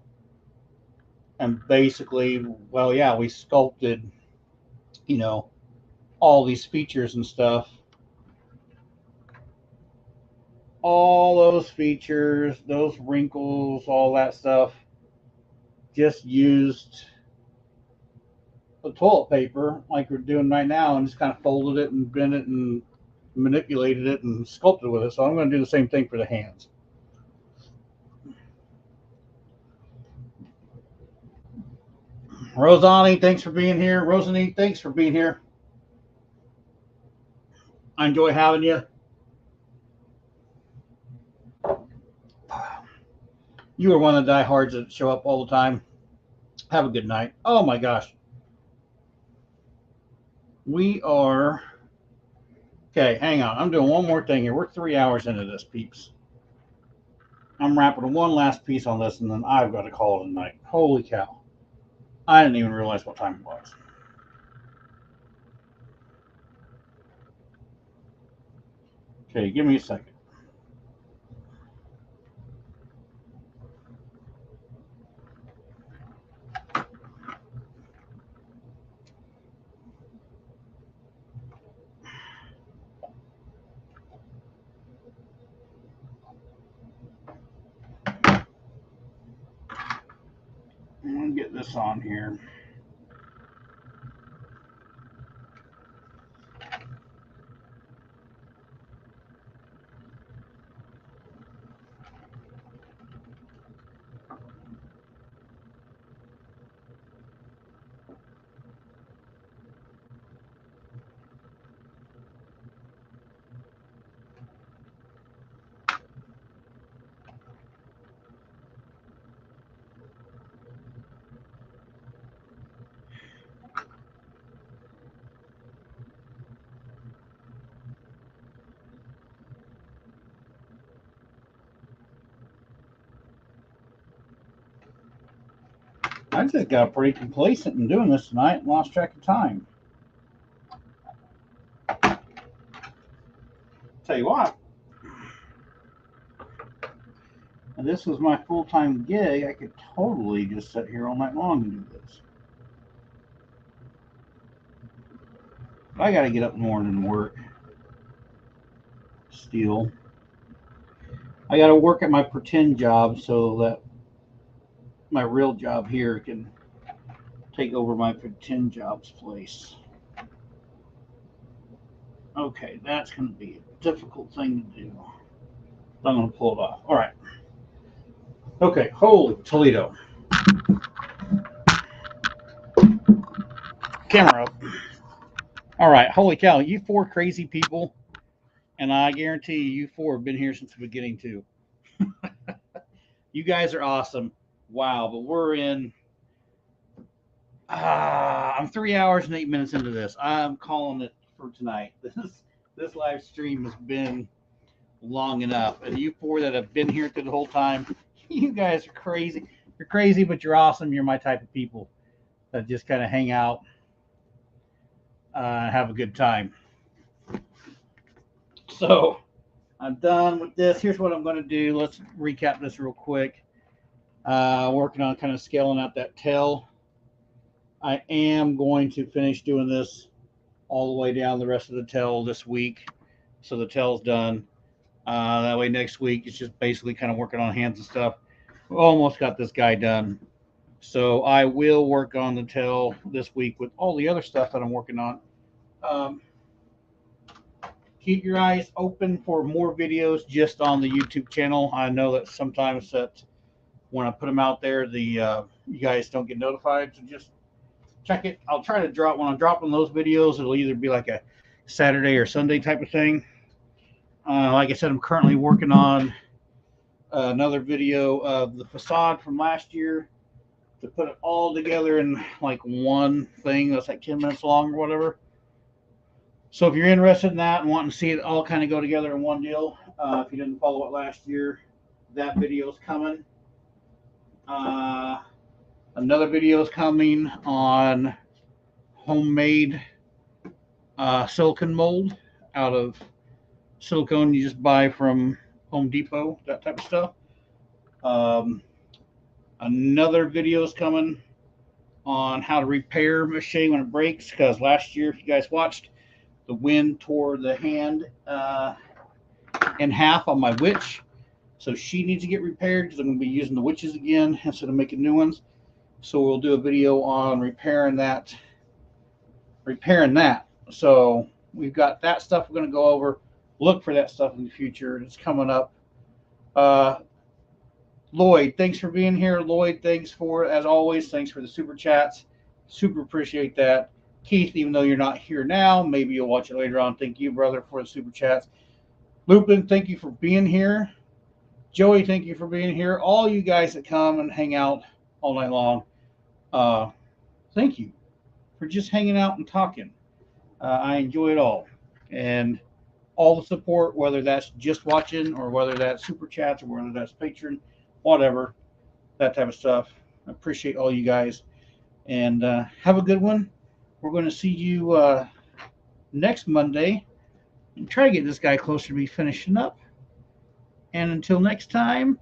And basically, well, yeah, we sculpted, all these features and stuff. All those features, those wrinkles, all that stuff, just used the toilet paper like we're doing right now and just kind of folded it and bent it and manipulated it and sculpted with it. So I'm going to do the same thing for the hands. Rosani, thanks for being here. Rosani, thanks for being here. I enjoy having you. You are one of the diehards that show up all the time. Have a good night. Oh my gosh. We are... Okay, hang on. I'm doing one more thing here. We're 3 hours into this, peeps. I'm wrapping one last piece on this, and then I've got to call it a night. Holy cow. I didn't even realize what time it was. Okay, give me a second. this on here. I just got pretty complacent in doing this tonight and lost track of time. Tell you what, if this was my full-time gig, I could totally just sit here all night long and do this. But I got to get up in the morning and work. Still. I got to work at my pretend job so that my real job here can take over my pretend job's place. Okay, that's going to be a difficult thing to do. I'm going to pull it off. All right. Okay, holy Toledo. Camera up. All right, holy cow, you four crazy people, and I guarantee you four have been here since the beginning too. You guys are awesome. Wow, but we're in. I'm 3 hours and 8 minutes into this. I'm calling it for tonight. This live stream has been long enough, and you four that have been here through the whole time, you guys are crazy. You're crazy, but you're awesome. You're my type of people that just kind of hang out, have a good time. So I'm done with this. Here's what I'm going to do. Let's recap this real quick. Working on kind of scaling out that tail. I am going to finish doing this all the way down the rest of the tail this week. So the tail's done. That way next week it's just basically kind of working on hands and stuff. We almost got this guy done. So I will work on the tail this week with all the other stuff that I'm working on. Keep your eyes open for more videos just on the YouTube channel. I know that sometimes that when I put them out there, you guys don't get notified. So just check it. I'll try to drop when I'm dropping those videos. It'll either be like a Saturday or Sunday type of thing. Like I said, I'm currently working on another video of the facade from last year to put it all together in like one thing that's like 10 minutes long or whatever. So if you're interested in that and wanting to see it all kind of go together in one deal, if you didn't follow it last year, that video is coming. Another video is coming on homemade silicone mold out of silicone you just buy from Home Depot, that type of stuff. Another video is coming on how to repair mache when it breaks, because last year, if you guys watched, the wind tore the hand in half on my witch. So she needs to get repaired because I'm going to be using the witches again instead of making new ones. So we'll do a video on repairing that. So we've got that stuff we're going to go over. Look for that stuff in the future. It's coming up. Lloyd, thanks for being here. Lloyd, thanks as always, thanks for the super chats. Super appreciate that. Keith, even though you're not here now, maybe you'll watch it later on. Thank you, brother, for the super chats. Lupin, thank you for being here. Joey, thank you for being here. All you guys that come and hang out all night long, thank you for just hanging out and talking. I enjoy it all. And all the support, whether that's just watching or whether that's super chats or whether that's Patreon, whatever, that type of stuff. I appreciate all you guys. And have a good one. We're going to see you next Monday and try to get this guy closer to me finishing up. And until next time,